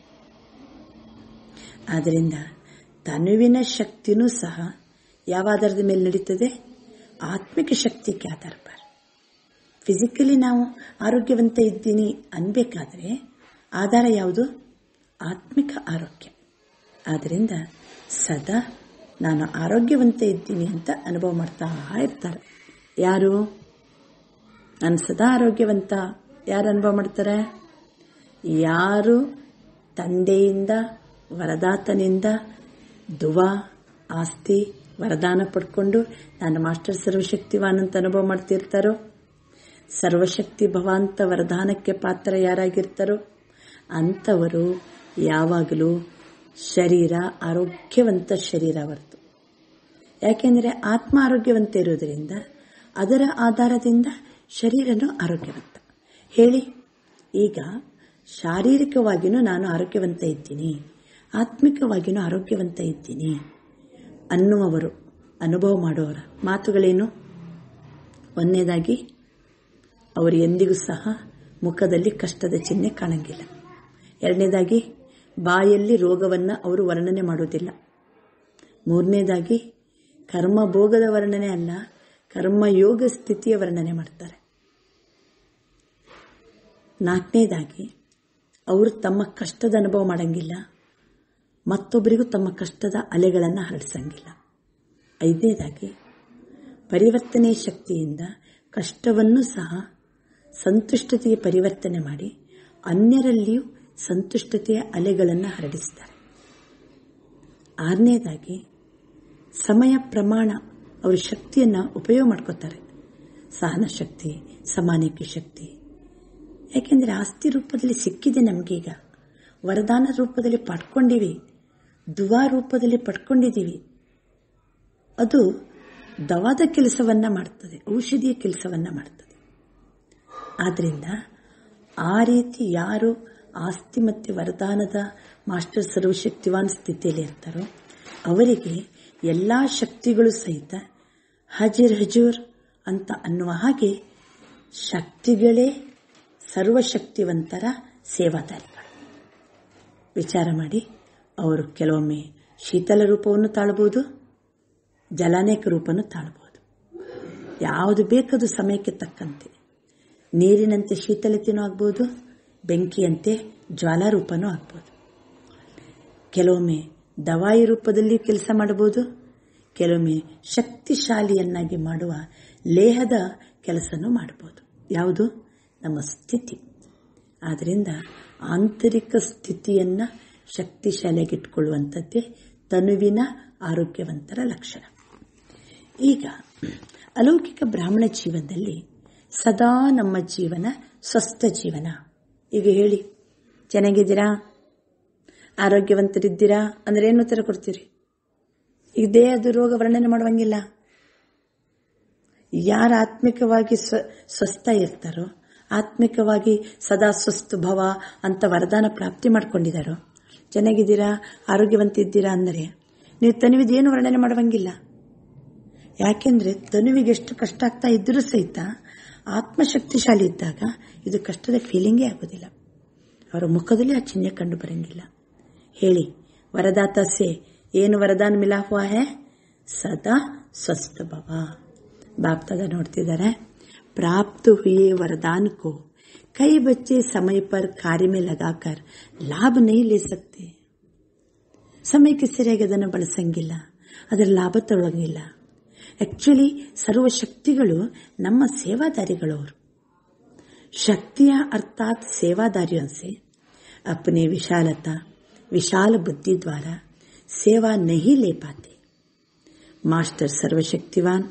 ಆದ್ದರಿಂದ ತನುವಿನ ಶಕ್ತಿನೂ ಸಹ ಯಾವ ಆಧಾರದ ಮೇಲೆ ನಡೀತದೆ? ಆತ್ಮಿಕ ಶಕ್ತಿಗೆ ಆಧಾರ. ಫಿಸಿಕಲಿ ನಾವು ಆರೋಗ್ಯವಂತ ಇದ್ದೀನಿ ಅನ್ಬೇಕಾದ್ರೆ ಆಧಾರ ಯಾವುದು? ಆತ್ಮಿಕ ಆರೋಗ್ಯ. ಆದ್ದರಿಂದ ಸದಾ ನಾನು ಆರೋಗ್ಯವಂತ ಇದ್ದೀನಿ ಅಂತ ಅನುಭವ ಮಾಡ್ತಾ ಇರ್ತಾರೆ. ಯಾರು? ನಾನು ಸದಾ ಆರೋಗ್ಯವಂತ ಯಾರು ಅನುಭವ ಮಾಡ್ತಾರೆ? ಯಾರು ತಂದೆಯಿಂದ ವರದಾತನಿಂದ ದುವಾ ಆಸ್ತಿ ವರದಾನ ಪಡ್ಕೊಂಡು ನಾನು ಮಾಸ್ಟರ್ ಸರ್ವಶಕ್ತಿವಾನ್ ಅಂತ ಅನುಭವ ಮಾಡ್ತಿರ್ತಾರೋ, ಸರ್ವಶಕ್ತಿ ಭವಾಂತ ವರದಾನಕ್ಕೆ ಪಾತ್ರ ಯಾರಾಗಿರ್ತಾರೋ ಅಂಥವರು ಯಾವಾಗಲೂ ಶರೀರ ಆರೋಗ್ಯವಂತ ಶರೀರ ಹೊರತು. ಯಾಕೆಂದರೆ ಆತ್ಮ ಆರೋಗ್ಯವಂತ ಇರೋದರಿಂದ ಅದರ ಆಧಾರದಿಂದ ಶರೀರನೂ ಆರೋಗ್ಯವಂತ. ಹೇಳಿ, ಈಗ ಶಾರೀರಿಕವಾಗಿಯೂ ನಾನು ಆರೋಗ್ಯವಂತ ಇದ್ದೀನಿ, ಆತ್ಮಿಕವಾಗಿಯೂ ಆರೋಗ್ಯವಂತ ಇದ್ದೀನಿ ಅನ್ನುವವರು, ಅನುಭವ ಮಾಡುವವರ ಮಾತುಗಳೇನು? ಒಂದನೇದಾಗಿ, ಅವರು ಎಂದಿಗೂ ಸಹ ಮುಖದಲ್ಲಿ ಕಷ್ಟದ ಚಿಹ್ನೆ ಕಾಣಂಗಿಲ್ಲ. ಎರಡನೇದಾಗಿ, ಬಾಯಲ್ಲಿ ರೋಗವನ್ನು ಅವರು ವರ್ಣನೆ ಮಾಡುವುದಿಲ್ಲ. ಮೂರನೇದಾಗಿ, ಕರ್ಮಭೋಗದ ವರ್ಣನೆ ಅಲ್ಲ, ಕರ್ಮಯೋಗ ಸ್ಥಿತಿಯ ವರ್ಣನೆ ಮಾಡ್ತಾರೆ. ನಾಲ್ಕನೇದಾಗಿ, ಅವರು ತಮ್ಮ ಕಷ್ಟದ ಅನುಭವ ಮಾಡಂಗಿಲ್ಲ, ಮತ್ತೊಬ್ಬರಿಗೂ ತಮ್ಮ ಕಷ್ಟದ ಅಲೆಗಳನ್ನು ಹರಡಿಸಂಗಿಲ್ಲ. ಐದನೇದಾಗಿ, ಪರಿವರ್ತನೆ ಶಕ್ತಿಯಿಂದ ಕಷ್ಟವನ್ನು ಸಹ ಸಂತುಷ್ಟತೆಗೆ ಪರಿವರ್ತನೆ ಮಾಡಿ ಅನ್ಯರಲ್ಲಿಯೂ ಸಂತುಷ್ಟತೆಯ ಅಲೆಗಳನ್ನು ಹರಡಿಸ್ತಾರೆ. ಆರನೇದಾಗಿ, ಸಮಯ ಪ್ರಮಾಣ ಅವರು ಶಕ್ತಿಯನ್ನು ಉಪಯೋಗ ಮಾಡ್ಕೋತಾರೆ. ಸಹನ ಶಕ್ತಿ, ಸಮಾನಕ್ಕೆ ಶಕ್ತಿ. ಯಾಕೆಂದರೆ ಆಸ್ತಿ ರೂಪದಲ್ಲಿ ಸಿಕ್ಕಿದೆ ನಮಗೀಗ, ವರದಾನ ರೂಪದಲ್ಲಿ ಪಡ್ಕೊಂಡಿವಿ, ದುವಾ ರೂಪದಲ್ಲಿ ಪಡ್ಕೊಂಡಿದ್ದೀವಿ. ಅದು ದವಾದ ಕೆಲಸವನ್ನ ಮಾಡ್ತದೆ, ಔಷಧಿಯ ಕೆಲಸವನ್ನ ಮಾಡ್ತದೆ. ಆದ್ದರಿಂದ ಆ ರೀತಿ ಯಾರು ಆಸ್ತಿ ಮತ್ತು ವರದಾನದ ಮಾಸ್ಟರ್ ಸರ್ವಶಕ್ತಿವಾನ್ ಸ್ಥಿತಿಯಲ್ಲಿ ಇರ್ತಾರೋ ಅವರಿಗೆ ಎಲ್ಲ ಶಕ್ತಿಗಳು ಸಹಿತ ಹಜೀರ್ ಹಜೂರ್ ಅಂತ ಅನ್ನುವ ಹಾಗೆ ಶಕ್ತಿಗಳೇ ಸರ್ವಶಕ್ತಿವಂತರ ಸೇವಾದಾರಿಗಳು. ವಿಚಾರ ಮಾಡಿ, ಅವರು ಕೆಲವೊಮ್ಮೆ ಶೀತಲ ರೂಪವನ್ನು ತಾಳಬಹುದು, ಜಲಾನೇಕ ರೂಪವನ್ನು ತಾಳಬಹುದು. ಯಾವುದು ಬೇಕದು ಸಮಯಕ್ಕೆ ತಕ್ಕಂತೆ. ನೀರಿನಂತೆ ಶೀತಲತೆಯೂ ಆಗ್ಬೋದು, ಬೆಂಕಿಯಂತೆ ಜ್ವಾಲಾರೂಪನೂ ಆಗ್ಬೋದು. ಕೆಲವೊಮ್ಮೆ ದವಾಯಿ ರೂಪದಲ್ಲಿ ಕೆಲಸ ಮಾಡಬಹುದು, ಕೆಲವೊಮ್ಮೆ ಶಕ್ತಿಶಾಲಿಯನ್ನಾಗಿ ಮಾಡುವ ಲೇಹದ ಕೆಲಸನೂ ಮಾಡಬಹುದು. ಯಾವುದು? ನಮ್ಮ ಸ್ಥಿತಿ. ಆದ್ದರಿಂದ ಆಂತರಿಕ ಸ್ಥಿತಿಯನ್ನು ಶಕ್ತಿಶಾಲಿಯಾಗಿಟ್ಕೊಳ್ಳುವಂಥದ್ದೇ ತನುವಿನ ಆರೋಗ್ಯವಂತರ ಲಕ್ಷಣ. ಈಗ ಅಲೌಕಿಕ ಬ್ರಾಹ್ಮಣ ಜೀವನದಲ್ಲಿ ಸದಾ ನಮ್ಮ ಜೀವನ ಸ್ವಸ್ಥ ಜೀವನ. ಈಗ ಹೇಳಿ, ಚೆನ್ನಾಗಿದ್ದೀರಾ, ಆರೋಗ್ಯವಂತರಿದ್ದೀರಾ ಅಂದರೆ ಏನು ಉತ್ತರ ಕೊಡ್ತೀರಿ? ಈಗ ದೇಹದ ರೋಗ ವರ್ಣನೆ ಮಾಡುವಂಗಿಲ್ಲ. ಯಾರು ಆತ್ಮಿಕವಾಗಿ ಸ್ವಸ್ಥ ಇರ್ತಾರೋ, ಆತ್ಮಿಕವಾಗಿ ಸದಾ ಸ್ವಸ್ಥ ಭವ ಅಂತ ವರದಾನ ಪ್ರಾಪ್ತಿ ಮಾಡ್ಕೊಂಡಿದ್ದಾರೋ, ಚೆನ್ನಾಗಿದ್ದೀರಾ, ಆರೋಗ್ಯವಂತಿದ್ದೀರಾ ಅಂದರೆ ನೀವು ತನುವಿದೇನು ವರ್ಣನೆ ಮಾಡುವಂಗಿಲ್ಲ. ಯಾಕೆಂದರೆ ತನುವಿಗೆ ಎಷ್ಟು ಕಷ್ಟ ಆಗ್ತಾ ಇದ್ದರೂ ಸಹಿತ ಆತ್ಮಶಕ್ತಿಶಾಲಿ ಇದ್ದಾಗ ಇದು ಕಷ್ಟದ ಫೀಲಿಂಗೇ ಆಗೋದಿಲ್ಲ. ಅವರ ಮುಖದಲ್ಲಿ ಆ ಚಿಹ್ನೆ ಕಂಡು ಬರಂಗಿಲ್ಲ. ಹೇಳಿ, ವರದಾತ ಸೆ ಏನು ವರದಾನ ಮಿಲಾ ಹುವಾ ಹೈ? ಸದಾ ಸ್ವಸ್ಥ ಭವ. ಬಾಪ್ತಾದ ನೋಡ್ತಿದ್ದಾರೆ, ಪ್ರಾಪ್ತ ಹುಯೇ ವರದಾನ ಕೋ ಕೈ ಬಚ್ಚೆ ಸಮಯ ಪರ್ ಕಾರ್ಯ ಮೇ ಲಗಾಕರ್ ಲಾಭ ನೈ ಲೇ ಸಕ್ತೆ. ಸಮಯಕ್ಕೆ ಸರಿಯಾಗಿ ಅದನ್ನು ಬಳಸಂಗಿಲ್ಲ, ಅದರ ಲಾಭ ತಗೊಳ್ಳಂಗಿಲ್ಲ. ಆಕ್ಚುಲಿ ಸರ್ವಶಕ್ತಿಗಳು ನಮ್ಮ ಸೇವಾದಾರಿಗಳವರು. ಶಕ್ತಿಯ ಅರ್ಥಾತ್ ಸೇವಾದಾರಿयों से अपने विशालता विशाल बुद्धि द्वारा सेवा नहीं ले पाते. मास्टर सर्वशक्तिवान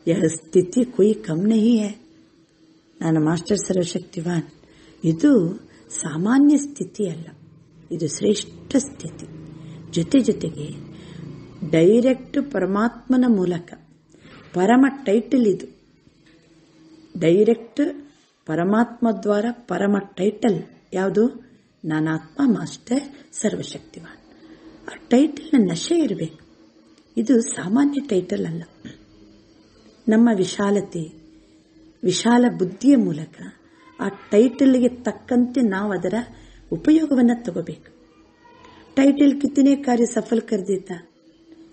यह स्थिति कोई कम नहीं है. ನಾನು ಮಾಸ್ಟರ್ ಸರ್ವಶಕ್ತಿವಾನ್, ಇದು ಸಾಮಾನ್ಯ ಸ್ಥಿತಿ ಅಲ್ಲ, ಇದು ಶ್ರೇಷ್ಠ ಸ್ಥಿತಿ. ಜೊತೆಗೆ ಡೈರೆಕ್ಟ್ ಪರಮಾತ್ಮನ ಮೂಲಕ ಪರಮ ಟೈಟಲ್ ಇದು. ಡೈರೆಕ್ಟ್ ಪರಮಾತ್ಮ ದ್ವಾರ ಪರಮ ಟೈಟಲ್ ಯಾವುದು? ನಾನಾತ್ಮ ಮಾಸ್ಟರ್ ಸರ್ವಶಕ್ತಿವಾನ್. ಆ ಟೈಟಲ್ನ ನಶೆ ಇರಬೇಕು. ಇದು ಸಾಮಾನ್ಯ ಟೈಟಲ್ ಅಲ್ಲ. ನಮ್ಮ ವಿಶಾಲತೆ, ವಿಶಾಲ ಬುದ್ಧಿಯ ಮೂಲಕ ಆ ಟೈಟಲ್ಗೆ ತಕ್ಕಂತೆ ನಾವು ಅದರ ಉಪಯೋಗವನ್ನು ತಗೋಬೇಕು. ಟೈಟಲ್ ಕಿತ್ತನೆ ಕಾರ್ಯ ಸಫಲ ಕರ್ದಿತ್ತ,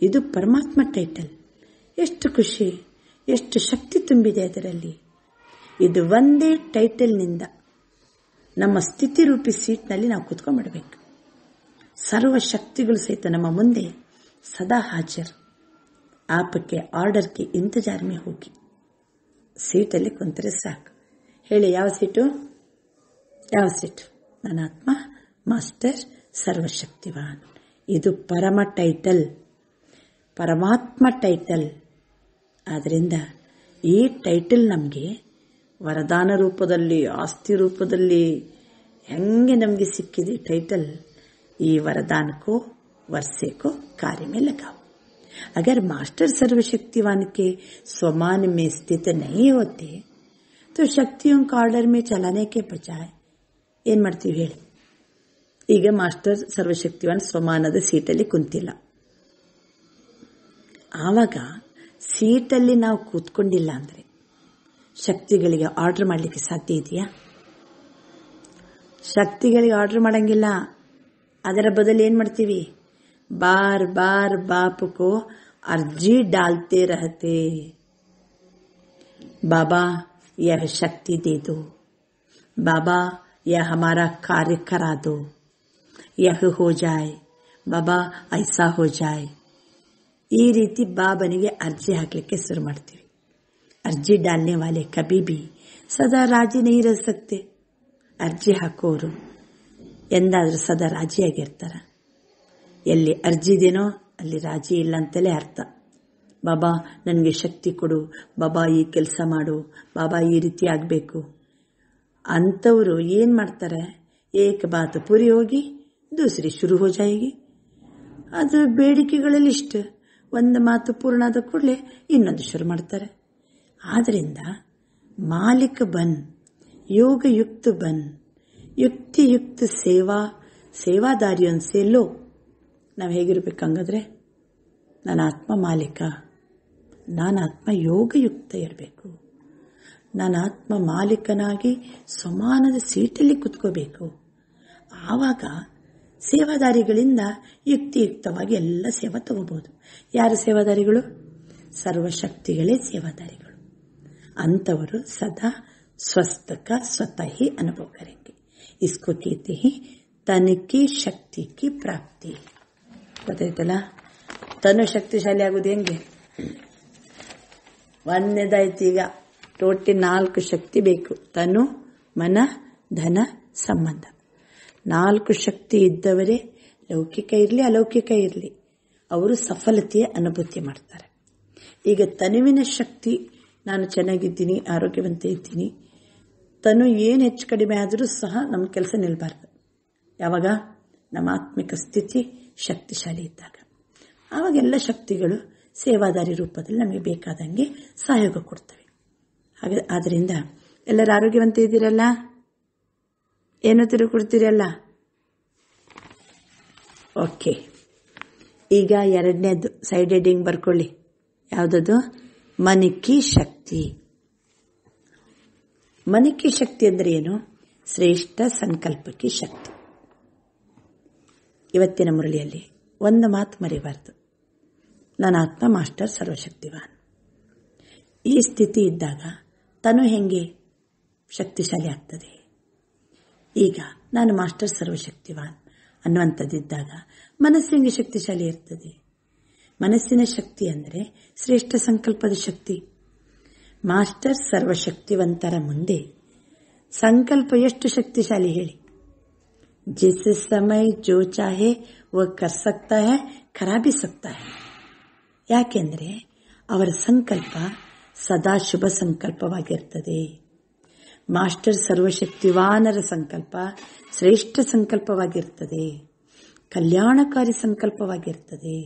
ಇದು ಪರಮಾತ್ಮ ಟೈಟಲ್. ಎಷ್ಟು ಖುಷಿ, ಎಷ್ಟು ಶಕ್ತಿ ತುಂಬಿದೆ ಅದರಲ್ಲಿ. ಇದು ಒಂದೇ ಟೈಟಲ್ನಿಂದ ನಮ್ಮ ಸ್ಥಿತಿ ರೂಪಿ ಸೀಟ್ನಲ್ಲಿ ನಾವು ಕೂತ್ಕೊಂಡ್ಬಿಡ್ಬೇಕು. ಸರ್ವಶಕ್ತಿಗಳು ಸಹಿತ ನಮ್ಮ ಮುಂದೆ ಸದಾ ಹಾಜರ್. ಆಪಕ್ಕೆ ಆರ್ಡರ್ಗೆ ಇಂತಜಾರ್ ಮೇ ಹೋಗಿ ಸೀಟಲ್ಲಿ ಕುಂತರೆ ಸಾಕು. ಹೇಳಿ, ಯಾವ ಸೀಟು? ಯಾವ ಸೀಟು? ನಾನಾತ್ಮ ಮಾಸ್ಟರ್ ಸರ್ವಶಕ್ತಿವಾನ್. ಇದು ಪರಮ ಟೈಟಲ್, ಪರಮಾತ್ಮ ಟೈಟಲ್. ಆದ್ದರಿಂದ ಈ ಟೈಟಲ್ ನಮಗೆ ವರದಾನ ರೂಪದಲ್ಲಿ, ಆಸ್ತಿ ರೂಪದಲ್ಲಿ ಹೆಂಗೆ ನಮಗೆ ಸಿಕ್ಕಿದೆ ಟೈಟಲ್, ಈ वरदान को वर्षे को कार्य में लगाओ। अगर मास्टर सर्वशक्तिवान के स्वमान में स्थित नहीं होते तो शक्तियों का ऑर्डर में चलाने के बजाय ಏನ್ ಮಾಡ್ತೀವಿ ಹೇಳಿ? ಈಗ ಮಾಸ್ಟರ್ ಸರ್ವಶಕ್ತಿವಾನ್ ಸ್ವಮಾನದ ಸೀಟಲ್ಲಿ ಕುಂತಿಲ್ಲ, ಆವಾಗ ಸೀಟಲ್ಲಿ ನಾವು ಕೂತ್ಕೊಂಡಿಲ್ಲ ಅಂದ್ರೆ ಶಕ್ತಿಗಳಿಗೆ ಆರ್ಡರ್ ಮಾಡಲಿಕ್ಕೆ ಸಾಧ್ಯ ಇದೆಯಾ? ಶಕ್ತಿಗಳಿಗೆ ಆರ್ಡರ್ ಮಾಡಂಗಿಲ್ಲ. ಅದರ ಬದಲು ಏನ್ ಮಾಡ್ತೀವಿ? ಬಾರ್ ಬಾರ್ बाप को अर्जी डालते रहते, बाबा यह शक्ति दे दो, बाबा यह हमारा कार्य करा दो, यह हो जाए, बाबा ऐसा हो जाए. ಈ ರೀತಿ ಬಾಬನಿಗೆ ಅರ್ಜಿ ಹಾಕಲಿಕ್ಕೆ ಶುರು ಮಾಡ್ತೀವಿ. ಅರ್ಜಿ डालने वाले कभी भी सदा राजी नहीं रह सकते. ಅರ್ಜಿ ಹಾಕೋರು ಎಂದಾದ್ರೂ ಸದಾ ರಾಜಿಯಾಗಿರ್ತಾರ? ಎಲ್ಲಿ ಅರ್ಜಿ ಇದೆನೋ ಅಲ್ಲಿ ರಾಜಿ ಇಲ್ಲ ಅಂತಲೇ ಅರ್ಥ. ಬಾಬಾ ನನಗೆ ಶಕ್ತಿ ಕೊಡು, ಬಾಬಾ ಈ ಕೆಲಸ ಮಾಡು, ಬಾಬಾ ಈ ರೀತಿ ಆಗಬೇಕು ಅಂಥವ್ರು ಏನು ಮಾಡ್ತಾರೆ? ಏಕ ಬಾತ್ ಪೂರಿ ಹೋಗಿ ದೂಸರಿ ಶುರು ಹೋ ಜಾಯಿಗಿ. ಅದು ಬೇಡಿಕೆಗಳಲ್ಲಿ ಇಷ್ಟು, ಒಂದು ಮಾತು ಪೂರ್ಣ ಆದ ಕೂಡಲೇ ಇನ್ನೊಂದು ಶುರು ಮಾಡ್ತಾರೆ. ಆದ್ರಿಂದ ಮಾಲಿಕ ಬನ್, ಯೋಗಯುಕ್ತ ಬನ್, ಯುಕ್ತಿಯುಕ್ತ ಸೇವಾದಾರಿಯೊಂದು ಲೋ. ನಾವು ಹೇಗಿರ್ಬೇಕು ಹಂಗಾದ್ರೆ? ನನ್ನ ಆತ್ಮ ಮಾಲೀಕ, ನಾನು ಆತ್ಮ ಯೋಗಯುಕ್ತ ಇರಬೇಕು. ನಾನು ಆತ್ಮ ಮಾಲೀಕನಾಗಿ ಸಮಾನದ ಸೀಟಲ್ಲಿ ಕುತ್ಕೋಬೇಕು. ಆವಾಗ ಸೇವಾದಾರಿಗಳಿಂದ ಯುಕ್ತಿಯುಕ್ತವಾಗಿ ಎಲ್ಲ ಸೇವಾ ತಗೋಬಹುದು. ಯಾರು ಸೇವಾದಾರಿಗಳು? ಸರ್ವಶಕ್ತಿಗಳೇ ಸೇವಾದಾರಿಗಳು. ಅಂಥವರು ಸದಾ ಸ್ವಸ್ಥಕ ಸ್ವತಃ ही अनुभव करेंगे. इसको कहते हैं तन की शक्ति की प्राप्ति. ಗೊತ್ತಾಯ್ತಲ್ಲ? ತನು ಶಕ್ತಿಶಾಲಿ ಆಗುವುದು ಹೆಂಗೆ? ಒಂದನೇದಾಯ್ತು. ಈಗ ಟೋಟಿ 4 ಶಕ್ತಿ ಬೇಕು: ತನು, ಮನ, ಧನ, ಸಂಬಂಧ. 4 ಶಕ್ತಿ ಇದ್ದವರೇ ಲೌಕಿಕ ಇರಲಿ ಅಲೌಕಿಕ ಇರಲಿ ಅವರು ಸಫಲತೆಯ ಅನುಭೂತಿ ಮಾಡ್ತಾರೆ. ಈಗ ತನುವಿನ ಶಕ್ತಿ, ನಾನು ಚೆನ್ನಾಗಿದ್ದೀನಿ, ಆರೋಗ್ಯವಂತ ಇದ್ದೀನಿ. ತನು ಏನು ಹೆಚ್ಚು ಕಡಿಮೆ ಆದರೂ ಸಹ ನಮ್ಮ ಕೆಲಸ ನಿಲ್ಬಾರ್ದು. ಯಾವಾಗ? ನಮ್ಮ ಆತ್ಮಿಕ ಸ್ಥಿತಿ ಶಕ್ತಿಶಾಲಿ ಇದ್ದಾಗ. ಆವಾಗೆಲ್ಲ ಶಕ್ತಿಗಳು ಸೇವಾದಾರಿ ರೂಪದಲ್ಲಿ ನಮಗೆ ಬೇಕಾದಂಗೆ ಸಹಯೋಗ ಕೊಡ್ತವೆ. ಹಾಗೆ ಆದ್ದರಿಂದ ಎಲ್ಲರೂ ಆರೋಗ್ಯವಂತ ಇದ್ದೀರಲ್ಲ? ಏನು ತಿರುಕೊಡ್ತೀರಲ್ಲ? ಓಕೆ. ಈಗ ಎರಡನೇದು ಸೈಡ್ ಹೆಡಿಂಗ್ ಬರ್ಕೊಳ್ಳಿ. ಯಾವುದದು? ಮನಕಿ ಶಕ್ತಿ. ಮನಕಿ ಶಕ್ತಿ ಅಂದ್ರೆ ಏನು? ಶ್ರೇಷ್ಠ ಸಂಕಲ್ಪಕ್ಕೆ ಶಕ್ತಿ. ಇವತ್ತಿನ ಮುರಳಿಯಲ್ಲಿ ಒಂದು ಮಾತು ಮರಿಬಾರ್ದು: ನನ್ನ ಆತ್ಮ ಮಾಸ್ಟರ್ ಸರ್ವಶಕ್ತಿವಾನ್. ಈ ಸ್ಥಿತಿ ಇದ್ದಾಗ ತನು ಹೆಂಗೆ ಶಕ್ತಿಶಾಲಿ ಆಗ್ತದೆ? ಈಗ ನಾನು ಮಾಸ್ಟರ್ ಸರ್ವಶಕ್ತಿವಾನ್ ಅನ್ನುವಂಥದ್ದಿದ್ದಾಗ ಮನಸ್ಸು ಹೆಂಗೆ ಶಕ್ತಿಶಾಲಿ ಇರ್ತದೆ? ಮನಸ್ಸಿನ ಶಕ್ತಿ ಅಂದರೆ ಶ್ರೇಷ್ಠ ಸಂಕಲ್ಪದ ಶಕ್ತಿ. ಮಾಸ್ಟರ್ ಸರ್ವಶಕ್ತಿವಂತರ ಮುಂದೆ ಸಂಕಲ್ಪ ಎಷ್ಟು ಶಕ್ತಿಶಾಲಿ ಹೇಳಿ? जिस समय जो चाहे वो कर सकता है, करा भी सकता है. ಯಾಕೆಂದ್ರೆ ಅವರ ಸಂಕಲ್ಪ ಸದಾ ಶುಭ ಸಂಕಲ್ಪವಾಗಿರ್ತದೆ. ಮಾಸ್ಟರ್ ಸರ್ವಶಕ್ತಿವಾನರ ಸಂಕಲ್ಪ ಶ್ರೇಷ್ಠ ಸಂಕಲ್ಪವಾಗಿರ್ತದೆ, ಕಲ್ಯಾಣಕಾರಿ ಸಂಕಲ್ಪವಾಗಿರ್ತದೆ.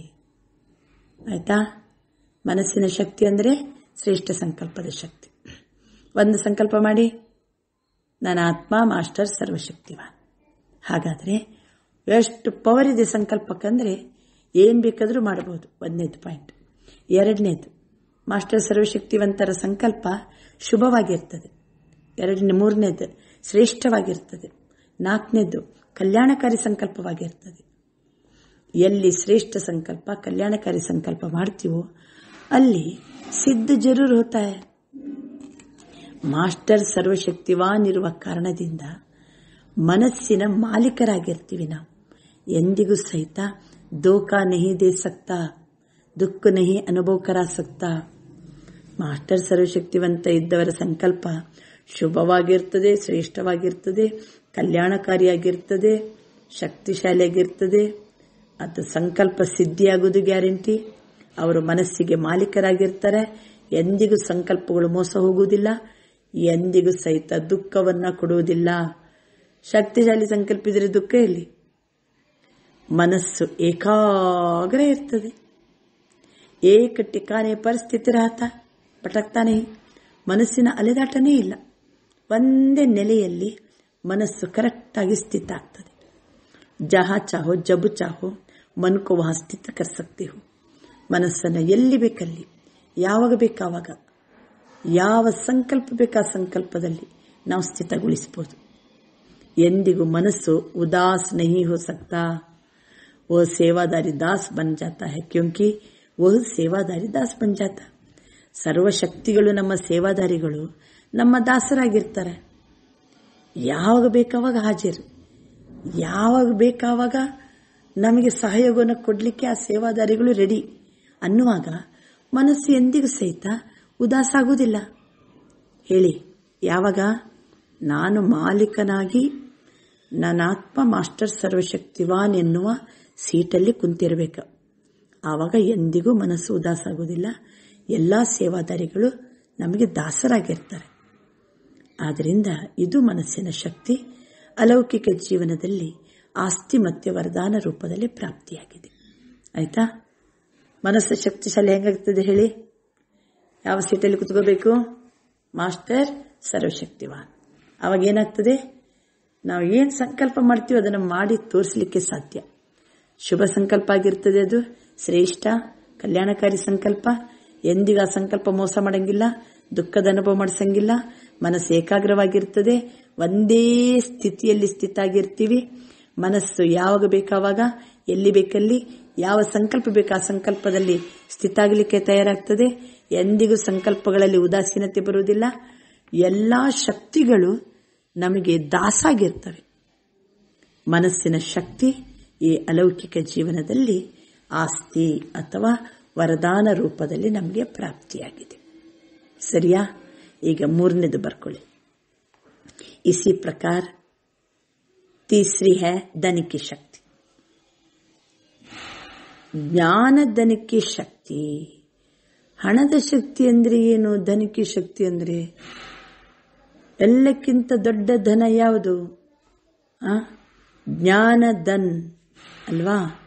ಆಯ್ತಾ? ಮನಸ್ಸಿನ ಶಕ್ತಿ ಅಂದರೆ ಶ್ರೇಷ್ಠ ಸಂಕಲ್ಪದ ಶಕ್ತಿ. ಒಂದು ಸಂಕಲ್ಪ ಮಾಡಿ, ನನ್ನ ಆತ್ಮ ಮಾಸ್ಟರ್ ಸರ್ವಶಕ್ತಿವಾನ್. ಹಾಗಾದರೆ ಎಷ್ಟು ಪವರ್ ಇದೆ ಸಂಕಲ್ಪಕ್ಕಂದ್ರೆ ಏನು ಬೇಕಾದರೂ ಮಾಡಬಹುದು. ಒಂದನೇದು ಪಾಯಿಂಟ್. ಎರಡನೇದು, ಮಾಸ್ಟರ್ ಸರ್ವಶಕ್ತಿವಂತರ ಸಂಕಲ್ಪ ಶುಭವಾಗಿರ್ತದೆ. ಮೂರನೇದು ಶ್ರೇಷ್ಠವಾಗಿರ್ತದೆ. ನಾಲ್ಕನೇದು ಕಲ್ಯಾಣಕಾರಿ ಸಂಕಲ್ಪವಾಗಿರ್ತದೆ. ಎಲ್ಲಿ ಶ್ರೇಷ್ಠ ಸಂಕಲ್ಪ ಕಲ್ಯಾಣಕಾರಿ ಸಂಕಲ್ಪ ಮಾಡ್ತೀವೋ ಅಲ್ಲಿ ಸಿದ್ಧ ಜರೂರ್ ಹೋತಾ ಹೈ. ಮಾಸ್ಟರ್ ಸರ್ವಶಕ್ತಿವಾನ್ ಇರುವ ಕಾರಣದಿಂದ ಮನಸ್ಸಿನ ಮಾಲೀಕರಾಗಿರ್ತೀವಿ ನಾವು. ಎಂದಿಗೂ ಸಹಿತ ಧೋಖಾ ನಹಿ ದೇ ಸಕ್ತಾ, ದುಃಖ ನಹಿ ಅನುಭವ ಕರಾ ಸಕ್ತಾ. ಮಾಸ್ಟರ್ ಸರ್ವಶಕ್ತಿವಂತ ಇದ್ದವರ ಸಂಕಲ್ಪ ಶುಭವಾಗಿರ್ತದೆ, ಶ್ರೇಷ್ಠವಾಗಿರ್ತದೆ, ಕಲ್ಯಾಣಕಾರಿಯಾಗಿರ್ತದೆ, ಶಕ್ತಿಶಾಲಿಯಾಗಿರ್ತದೆ. ಅದು ಸಂಕಲ್ಪ ಸಿದ್ಧಿಯಾಗುವುದು ಗ್ಯಾರಂಟಿ. ಅವರು ಮನಸ್ಸಿಗೆ ಮಾಲೀಕರಾಗಿರ್ತಾರೆ. ಎಂದಿಗೂ ಸಂಕಲ್ಪಗಳು ಮೋಸ ಹೋಗುವುದಿಲ್ಲ. ಎಂದಿಗೂ ಸಹಿತ ದುಃಖವನ್ನ ಕೊಡುವುದಿಲ್ಲ. ಶಕ್ತಿಶಾಲಿ ಸಂಕಲ್ಪ ಇದ್ರೆ ದುಃಖ ಎಲ್ಲಿ? ಮನಸ್ಸು ಏಕಾಗ್ರ ಇರ್ತದೆ. ಏಕ ಠಿಕಾನೆ ಪರಿಸ್ಥಿತಿ ರಹತಾ ಭಟಕ್ತಾನೆ. ಮನಸ್ಸಿನ ಅಲೆದಾಟನೇ ಇಲ್ಲ. ಒಂದೇ ನೆಲೆಯಲ್ಲಿ ಮನಸ್ಸು ಕರೆಕ್ಟಾಗಿ ಸ್ಥಿತ ಆಗ್ತದೆ. ಜಹಾ ಚಾಹೋ ಜಬ್ ಚಾಹೋ ಮನ್ ಕೋ ವಹಾ ಸ್ಥಿತ ಕರ್ ಸಕ್ತೆ ಹೋ. ಮನಸ್ಸನ್ನು ಎಲ್ಲಿ ಬೇಕಲ್ಲಿ, ಯಾವಾಗ ಬೇಕಾವಾಗ, ಯಾವ ಸಂಕಲ್ಪ ಬೇಕಾ ಸಂಕಲ್ಪದಲ್ಲಿ ನಾವು ಸ್ಥಿತಗೊಳಿಸಬಹುದು. ಎಂದಿಗೂ ಮನಸ್ಸು ಉದಾಸ್ ನಹಿ ಹೋ ಸಕ್ತಾ. वो सेवादारी दास बन जाता है क्योंकि वो सेवादारी दास बन जाता. ಸರ್ವಶಕ್ತಿಗಳು ನಮ್ಮ ಸೇವಾದಾರಿಗಳು, ನಮ್ಮ ದಾಸರಾಗಿರ್ತಾರೆ. ಯಾವಾಗ ಬೇಕಾವಾಗ ಹಾಜರು, ಯಾವಾಗ ಬೇಕಾವಾಗ ನಮಗೆ ಸಹಯೋಗವನ್ನು ಕೊಡಲಿಕ್ಕೆ ಆ ಸೇವಾದಾರಿಗಳು ರೆಡಿ ಅನ್ನುವಾಗ ಮನಸ್ಸು ಎಂದಿಗೂ ಸಹಿತ ಉದಾಸ ಆಗುವುದಿಲ್ಲ. ಹೇಳಿ, ಯಾವಾಗ? ನಾನು ಮಾಲೀಕನಾಗಿ ನನ್ನ ಆತ್ಮ ಮಾಸ್ಟರ್ ಸರ್ವಶಕ್ತಿವಾನ್ ಎನ್ನುವ ಸೀಟಲ್ಲಿ ಕುಂತಿರಬೇಕು. ಆವಾಗ ಎಂದಿಗೂ ಮನಸ್ಸು ಉದಾಸ ಆಗುವುದಿಲ್ಲ. ಎಲ್ಲ ಸೇವಾದಾರಿಗಳು ನಮಗೆ ದಾಸರಾಗಿರ್ತಾರೆ. ಆದ್ದರಿಂದ ಇದು ಮನಸ್ಸಿನ ಶಕ್ತಿ ಅಲೌಕಿಕ ಜೀವನದಲ್ಲಿ ಆಸ್ತಿ ಮತ್ತು ವರದಾನ ರೂಪದಲ್ಲಿ ಪ್ರಾಪ್ತಿಯಾಗಿದೆ. ಆಯ್ತಾ? ಮನಸ್ಸು ಶಕ್ತಿಶಾಲಿ ಹೆಂಗಾಗ್ತದೆ ಹೇಳಿ? ಯಾವ ಸೀಟಲ್ಲಿ ಕುತ್ಕೋಬೇಕು? ಮಾಸ್ಟರ್ ಸರ್ವಶಕ್ತಿವಾನ್. ಅವಾಗ ಏನಾಗ್ತದೆ? ನಾವು ಏನು ಸಂಕಲ್ಪ ಮಾಡ್ತೀವೋ ಅದನ್ನು ಮಾಡಿ ತೋರಿಸಲಿಕ್ಕೆ ಸಾಧ್ಯ. ಶುಭ ಸಂಕಲ್ಪ ಆಗಿರ್ತದೆ. ಅದು ಶ್ರೇಷ್ಠ ಕಲ್ಯಾಣಕಾರಿ ಸಂಕಲ್ಪ. ಎಂದಿಗೂ ಆ ಸಂಕಲ್ಪ ಮೋಸ ಮಾಡಂಗಿಲ್ಲ, ದುಃಖದ ಅನುಭವ ಮಾಡಿಸಂಗಿಲ್ಲ. ಮನಸ್ಸು ಏಕಾಗ್ರವಾಗಿರ್ತದೆ. ಒಂದೇ ಸ್ಥಿತಿಯಲ್ಲಿ ಸ್ಥಿತ ಆಗಿರ್ತೀವಿ. ಮನಸ್ಸು ಯಾವಾಗ ಬೇಕಾವಾಗ, ಎಲ್ಲಿ ಬೇಕಲ್ಲಿ, ಯಾವ ಸಂಕಲ್ಪ ಬೇಕು ಆ ಸಂಕಲ್ಪದಲ್ಲಿ ಸ್ಥಿತ ಆಗಲಿಕ್ಕೆ ತಯಾರಾಗ್ತದೆ. ಎಂದಿಗೂ ಸಂಕಲ್ಪಗಳಲ್ಲಿ ಉದಾಸೀನತೆ ಬರುವುದಿಲ್ಲ. ಎಲ್ಲ ಶಕ್ತಿಗಳು ನಮಗೆ ದಾಸಾಗಿರ್ತವೆ. ಮನಸ್ಸಿನ ಶಕ್ತಿ ಈ ಅಲೌಕಿಕ ಜೀವನದಲ್ಲಿ ಆಸ್ತಿ ಅಥವಾ ವರದಾನ ರೂಪದಲ್ಲಿ ನಮಗೆ ಪ್ರಾಪ್ತಿಯಾಗಿದೆ. ಸರಿಯಾ? ಈಗ ಮೂರನೇದು ಬರ್ಕೊಳ್ಳಿ. ಇಸಿ ಪ್ರಕಾರ ತೀಸರಿ ಹೈ ಧನ ಕಿ ಶಕ್ತಿ. ಜ್ಞಾನ ಕಿ ಶಕ್ತಿ. ಹಣದ ಶಕ್ತಿ ಅಂದ್ರೆ ಏನು? ಧನಕಿ ಶಕ್ತಿ ಅಂದ್ರೆ ಎಲ್ಲಕ್ಕಿಂತ ದೊಡ್ಡ ಧನ ಯಾವುದು? ಜ್ಞಾನಧನ್ ಅಲ್ವಾ?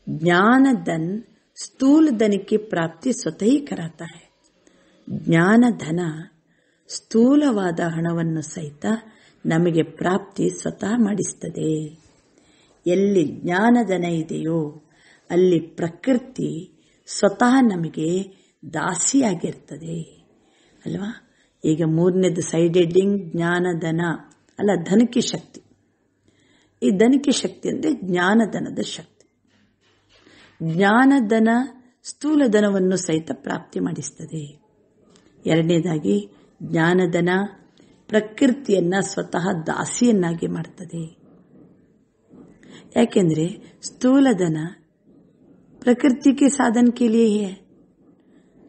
ಜ್ಞಾನಧನ್ ಸ್ಥೂಲ ಧನ की ಪ್ರಾಪ್ತಿ ಸ್ವತಃ कराता है. ಜ್ಞಾನಧನ ಸ್ಥೂಲವಾದ ಹಣವನ್ನು ಸಹಿತ ನಮಗೆ ಪ್ರಾಪ್ತಿ ಸ್ವತಃ ಮಾಡಿಸ್ತದೆ. ಎಲ್ಲಿ ಜ್ಞಾನಧನ ಇದೆಯೋ ಅಲ್ಲಿ ಪ್ರಕೃತಿ ಸ್ವತಃ ನಮಗೆ ದಾಸಿಯಾಗಿರ್ತದೆ ಅಲ್ವಾ? ಈಗ ಮೂರನೇದು ಸೈಡ್ ಹೆಡ್ಡಿಂಗ್ ಜ್ಞಾನಧನ ಅಲ್ಲ, ಧನಕಿ ಶಕ್ತಿ. ಈ ಧನಕಿ ಶಕ್ತಿ ಅಂದ್ರೆ ಜ್ಞಾನಧನದ ಶಕ್ತಿ. ಜ್ಞಾನಧನ ಸ್ಥೂಲ ಧನವನ್ನು ಸಹಿತ ಪ್ರಾಪ್ತಿ ಮಾಡಿಸ್ತದೆ. ಎರಡನೇದಾಗಿ ಜ್ಞಾನಧನ ಪ್ರಕೃತಿಯನ್ನ ಸ್ವತಃ ದಾಸಿಯನ್ನಾಗಿ ಮಾಡ್ತದೆ. ಯಾಕೆಂದ್ರೆ ಸ್ಥೂಲ ಧನ प्रकृति के साधन के लिए ही है.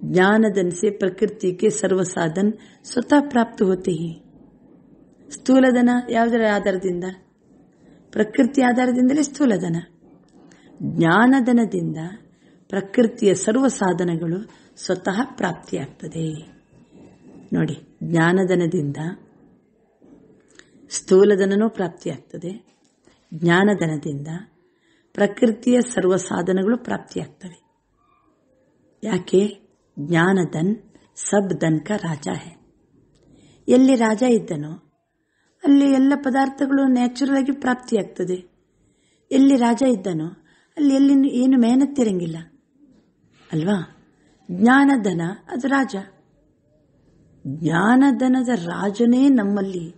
ज्ञानधन से प्रकृति के सर्व साधन स्वतः प्राप्त होते ही. ಸ್ಥೂಲಧನ ಯಾವುದರ ಆಧಾರದಿಂದ? ಪ್ರಕೃತಿ ಆಧಾರದಿಂದಲೇ ಸ್ಥೂಲಧನ. ಜ್ಞಾನಧನದಿಂದ ಪ್ರಕೃತಿಯ ಸರ್ವ ಸಾಧನಗಳು ಸ್ವತಃ ಪ್ರಾಪ್ತಿಯಾಗ್ತದೆ. ನೋಡಿ, ಜ್ಞಾನಧನದಿಂದ ಸ್ಥೂಲಧನನೂ ಪ್ರಾಪ್ತಿಯಾಗ್ತದೆ. ಜ್ಞಾನಧನದಿಂದ ಪ್ರಕೃತಿಯ ಸರ್ವ ಸಾಧನಗಳು ಪ್ರಾಪ್ತಿಯಾಗ್ತವೆ. ಯಾಕೆ? ಜ್ಞಾನಧನ್ ಸಬ್ ಧನ್ ಕಾ ರಾಜ ಹೈ. ಎಲ್ಲಿ ರಾಜ ಇದ್ದನೋ ಅಲ್ಲಿ ಎಲ್ಲ ಪದಾರ್ಥಗಳು ನ್ಯಾಚುರಲ್ ಆಗಿ ಪ್ರಾಪ್ತಿಯಾಗ್ತದೆ. ಎಲ್ಲಿ ರಾಜ ಇದ್ದನೋ ಅಲ್ಲಿ ಏನು ಮೆಹನತ್ತಿರಂಗಿಲ್ಲ ಅಲ್ವಾ? ಜ್ಞಾನಧನ ಅದು ರಾಜ. ಜ್ಞಾನಧನದ ರಾಜನೇ ನಮ್ಮಲ್ಲಿ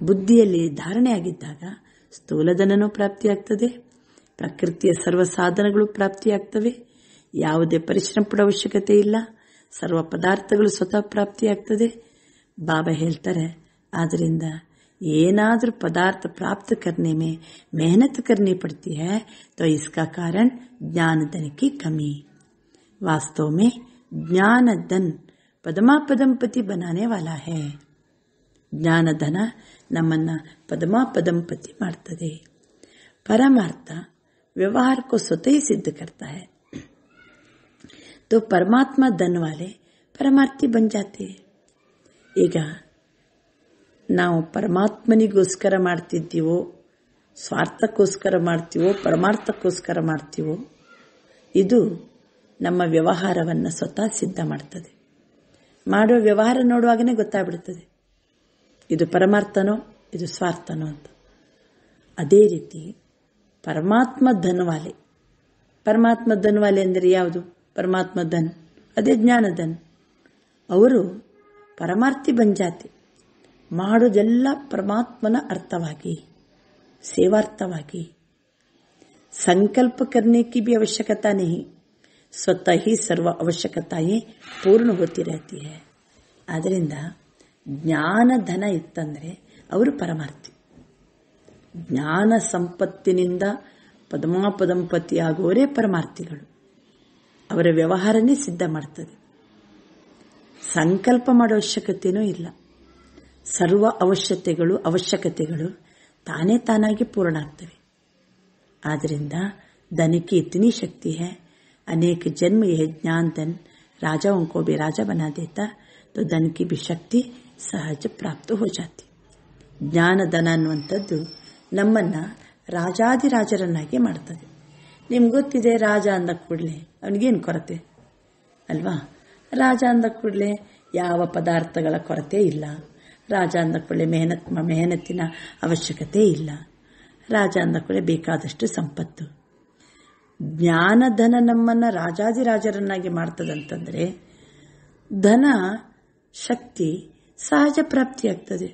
ಬುದ್ಧಿಯಲ್ಲಿ ಧಾರಣೆ ಆಗಿದ್ದಾಗ ಸ್ಥೂಲಧನನೂ ಪ್ರಾಪ್ತಿಯಾಗ್ತದೆ, ಪ್ರಕೃತಿಯ ಸರ್ವ ಸಾಧನಗಳು ಪ್ರಾಪ್ತಿಯಾಗ್ತವೆ. ಯಾವುದೇ ಪರಿಶ್ರಮ ಪಡೋ ಅವಶ್ಯಕತೆ ಇಲ್ಲ. ಸರ್ವ ಪದಾರ್ಥಗಳು ಸ್ವತಃ ಪ್ರಾಪ್ತಿಯಾಗ್ತದೆ. ಬಾಬಾ ಹೇಳ್ತಾರೆ, ಆದ್ದರಿಂದ ಏನಾದರೂ ಪದಾರ್ಥ ಪ್ರಾಪ್ತ करने में मेहनत करनी पड़ती है तो इसका कारण ज्ञानधन की कमी. वास्तव में ज्ञानधन पदमापदंपति बनाने वाला है. ಜ್ಞಾನಧನ ನಮ್ಮನ್ನ ಪದಮಾಪದಂಪತಿ ಮಾಡ್ತದೆ. परमार्थ व्यवहार को स्वतः ही सिद्ध करता है. तो परमात्मा धन वाले परमार्थी बन जाते हैं. ಈಗ ನಾವು ಪರಮಾತ್ಮನಿಗೋಸ್ಕರ ಮಾಡ್ತಿದ್ದೀವೋ, ಸ್ವಾರ್ಥಕ್ಕೋಸ್ಕರ ಮಾಡ್ತೀವೋ, ಪರಮಾರ್ಥಕ್ಕೋಸ್ಕರ ಮಾಡ್ತೀವೋ, ಇದು ನಮ್ಮ ವ್ಯವಹಾರವನ್ನು ಸ್ವತಃ ಸಿದ್ಧ ಮಾಡ್ತದೆ. ಮಾಡೋ ವ್ಯವಹಾರ ನೋಡುವಾಗನೇ ಗೊತ್ತಾಗ್ಬಿಡ್ತದೆ ಇದು ಪರಮಾರ್ಥನೋ ಇದು ಸ್ವಾರ್ಥನೋ ಅಂತ. ಅದೇ ರೀತಿ ಪರಮಾತ್ಮ ಧನ್ವಾಲೆ. ಪರಮಾತ್ಮ ಧನ್ವಾಲೆ ಅಂದರೆ ಯಾವುದು? ಪರಮಾತ್ಮ ಧನ್, ಅದೇ ಜ್ಞಾನಧನ್. ಅವರು ಪರಮಾರ್ಥಿ ಬಂಜಾತಿ, ಮಾಡೋದೆಲ್ಲ ಪರಮಾತ್ಮನ ಅರ್ಥವಾಗಿ, ಸೇವಾರ್ಥವಾಗಿ. संकल्प करने की भी आवश्यकता नहीं, स्वतः ही सर्व आवश्यकताएं पूर्ण होती रहती है. ಆದ್ದರಿಂದ ಜ್ಞಾನ ಧನ ಇತ್ತಂದ್ರೆ ಅವರು ಪರಮಾರ್ಥಿ. ಜ್ಞಾನ ಸಂಪತ್ತಿನಿಂದ ಪದ್ಮಾಪದಂಪತಿಯಾಗುವವರೇ ಪರಮಾರ್ಥಿಗಳು. ಅವರ ವ್ಯವಹಾರನೇ ಸಿದ್ಧ ಮಾಡ್ತದೆ. ಸಂಕಲ್ಪ ಮಾಡೋ ಅವಶ್ಯಕತೆಯೂ ಇಲ್ಲ. ಸರ್ವ ಅವಶ್ಯಕತೆಗಳು ತಾನೇ ತಾನಾಗಿ ಪೂರ್ಣ ಆಗ್ತವೆ. ಆದ್ದರಿಂದ धन की इतनी शक्ति है, अनेक जन्म यह ज्ञान धन राजाओं को भी राजा बना देता, तो धन की भी शक्ति सहज प्राप्त हो जाती. ಜ್ಞಾನ ಧನ ಅನ್ನುವಂಥದ್ದು ನಮ್ಮನ್ನ ರಾಜಾದಿರಾಜರನ್ನಾಗಿ ಮಾಡ್ತದೆ. ನಿಮ್ಗೆ ಗೊತ್ತಿದೆ, ರಾಜ ಅಂದ ಕೂಡಲೇ ಅವನಿಗೇನು ಕೊರತೆ ಅಲ್ವಾ? ರಾಜ ಅಂದ ಕೂಡಲೇ ಯಾವ ಪದಾರ್ಥಗಳ ಕೊರತೆ ಇಲ್ಲ. ರಾಜ ಅಂದ ಕೂಡಲೇ ಮೆಹನತ್ತಿನ ಅವಶ್ಯಕತೆ ಇಲ್ಲ. ರಾಜ ಅಂದ ಕೂಡಲೇ ಬೇಕಾದಷ್ಟು ಸಂಪತ್ತು. ಜ್ಞಾನ ಧನ ನಮ್ಮನ್ನ ರಾಜಾದಿರಾಜರನ್ನಾಗಿ ಮಾಡ್ತದಂತಂದ್ರೆ ಧನ ಶಕ್ತಿ ಸಹಜ ಪ್ರಾಪ್ತಿಯಾಗ್ತದೆ.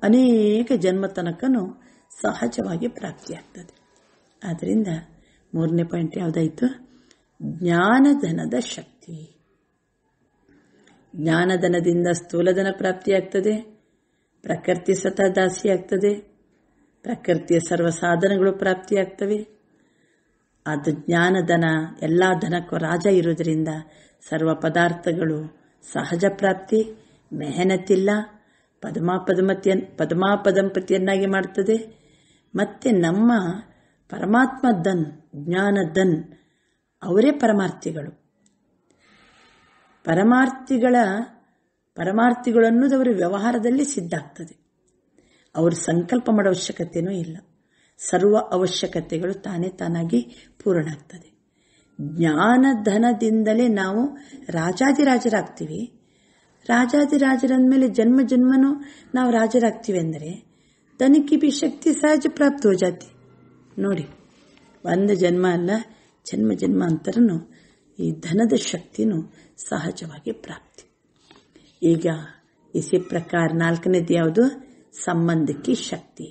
ಅನೇಕ ಜನ್ಮ ತನಕನೂ ಸಹಜವಾಗಿ ಪ್ರಾಪ್ತಿಯಾಗ್ತದೆ. ಆದ್ದರಿಂದ 3ನೇ ಪಾಯಿಂಟ್ ಯಾವುದಾಯಿತು? ಜ್ಞಾನಧನದ ಶಕ್ತಿ. ಜ್ಞಾನಧನದಿಂದ ಸ್ಥೂಲಧನ ಪ್ರಾಪ್ತಿಯಾಗ್ತದೆ. ಪ್ರಕೃತಿ ಸ್ವತಃ ದಾಸಿಯಾಗ್ತದೆ. ಪ್ರಕೃತಿಯ ಸರ್ವ ಸಾಧನಗಳು ಪ್ರಾಪ್ತಿಯಾಗ್ತವೆ. ಅದು ಜ್ಞಾನಧನ ಎಲ್ಲ ಧನಕ್ಕೂ ರಾಜ ಇರುವುದರಿಂದ ಸರ್ವ ಪದಾರ್ಥಗಳು ಸಹಜ ಪ್ರಾಪ್ತಿ, ಮೆಹನತಿಲ್ಲ, ಪದ್ಮಾಪದಂಪತಿಯನ್ನಾಗಿ ಮಾಡ್ತದೆ. ಮತ್ತೆ ನಮ್ಮ ಪರಮಾತ್ಮ ಧನ್, ಜ್ಞಾನ ಧನ್ ಅವರೇ ಪರಮಾರ್ಥಿಗಳು. ಪರಮಾರ್ಥಿಗಳು ಅನ್ನೋದು ಅವರ ವ್ಯವಹಾರದಲ್ಲಿ ಸಿದ್ಧ ಆಗ್ತದೆ. ಅವರು ಸಂಕಲ್ಪ ಮಾಡೋ ಅವಶ್ಯಕತೆಯೂ ಇಲ್ಲ. ಸರ್ವ ಅವಶ್ಯಕತೆಗಳು ತಾನೇ ತಾನಾಗಿ ಪೂರ್ಣ ಆಗ್ತದೆ. ಜ್ಞಾನಧನದಿಂದಲೇ ನಾವು ರಾಜಾದಿರಾಜರಾಗ್ತೀವಿ. ರಾಜಾದಿರಾಜರಂದ್ಮೇಲೆ ಜನ್ಮ ಜನ್ಮನೂ ನಾವು ರಾಜರಾಗ್ತೀವಿ ಅಂದರೆ ಧನಕ್ಕೆ ಬಿ ಶಕ್ತಿ ಸಹಜ ಪ್ರಾಪ್ತ ಹೋ ಜಾತಿ. ನೋಡಿ, ಒಂದು ಜನ್ಮ ಅಲ್ಲ, ಜನ್ಮ ಜನ್ಮಾಂತರನು ಈ ಧನದ ಶಕ್ತಿನೂ ಸಹಜವಾಗಿ ಪ್ರಾಪ್ತಿ. ಈಗ ಇಸಿ ಪ್ರಕಾರ 4ನೇದು ಯಾವುದು? संबंध की शक्ति.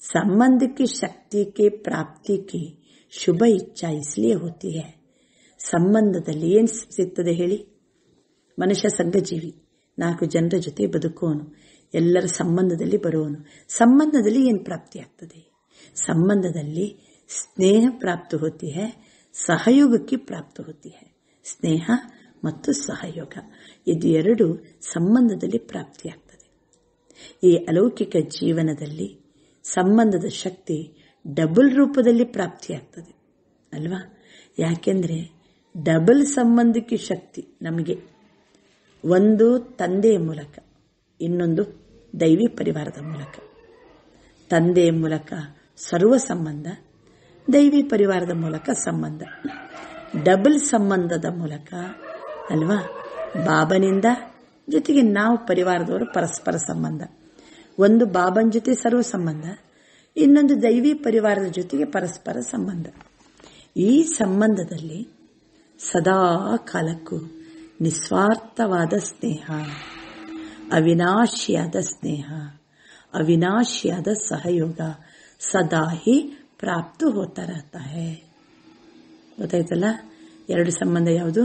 संबंध की शक्ति के प्राप्ति की शुभ इच्छा इसलिए होती है. ಸಂಬಂಧದಲ್ಲಿ ಏನು ಸಿಗ್ತದೆ ಹೇಳಿ? ಮನುಷ್ಯ ಸಂಘಜೀವಿ, 4 ಜನರ ಜೊತೆ ಬದುಕೋನು, ಎಲ್ಲರ ಸಂಬಂಧದಲ್ಲಿ ಬರೋನು. ಸಂಬಂಧದಲ್ಲಿ ಏನು ಪ್ರಾಪ್ತಿ ಆಗ್ತದೆ? ಸಂಬಂಧದಲ್ಲಿ ಸ್ನೇಹ ಪ್ರಾಪ್ತಿ ಹೋತಿ ಹೈ, ಸಹಯೋಗಕ್ಕೆ ಪ್ರಾಪ್ತಿ ಹೋತಿ ಹೈ. ಸ್ನೇಹ ಮತ್ತು ಸಹಯೋಗ ಇದು ಎರಡು ಸಂಬಂಧದಲ್ಲಿ ಪ್ರಾಪ್ತಿಯಾಗ್ತದೆ. ಈ ಅಲೌಕಿಕ ಜೀವನದಲ್ಲಿ ಸಂಬಂಧದ ಶಕ್ತಿ ಡಬಲ್ ರೂಪದಲ್ಲಿ ಪ್ರಾಪ್ತಿಯಾಗ್ತದೆ ಅಲ್ವಾ? ಯಾಕೆಂದ್ರೆ ಡಬಲ್ ಸಂಬಂಧಕ್ಕೆ ಶಕ್ತಿ ನಮಗೆ ಒಂದು ತಂದೆಯ ಮೂಲಕ, ಇನ್ನೊಂದು ದೈವಿ ಪರಿವಾರದ ಮೂಲಕ. ತಂದೆಯ ಮೂಲಕ ಸರ್ವ ಸಂಬಂಧ, ದೈವಿ ಪರಿವಾರದ ಮೂಲಕ ಸಂಬಂಧ. ಡಬಲ್ ಸಂಬಂಧದ ಮೂಲಕ ಅಲ್ವಾ? ಬಾಬನಿಂದ ಜೊತೆಗೆ ನಾವು ಪರಿವಾರದವರು ಪರಸ್ಪರ ಸಂಬಂಧ. ಒಂದು ಬಾಬನ ಜೊತೆ ಸರ್ವ ಸಂಬಂಧ, ಇನ್ನೊಂದು ದೈವಿ ಪರಿವಾರದ ಜೊತೆಗೆ ಪರಸ್ಪರ ಸಂಬಂಧ. ಈ ಸಂಬಂಧದಲ್ಲಿ ಸದಾ ಕಾಲಕ್ಕೂ ನಿಸ್ವಾರ್ಥವಾದ ಸ್ನೇಹ, ಅವಿನಾಶಿಯಾದ ಸ್ನೇಹ, ಅವಿನಾಶಿಯಾದ ಸಹಯೋಗ ಸದಾ ಹಿ ಪ್ರಾಪ್ತ ಹೋತಾ ರಹತಾ ಹೈ. ಗೊತ್ತಾಯ್ತಲ್ಲ? 2 ಸಂಬಂಧ ಯಾವುದು?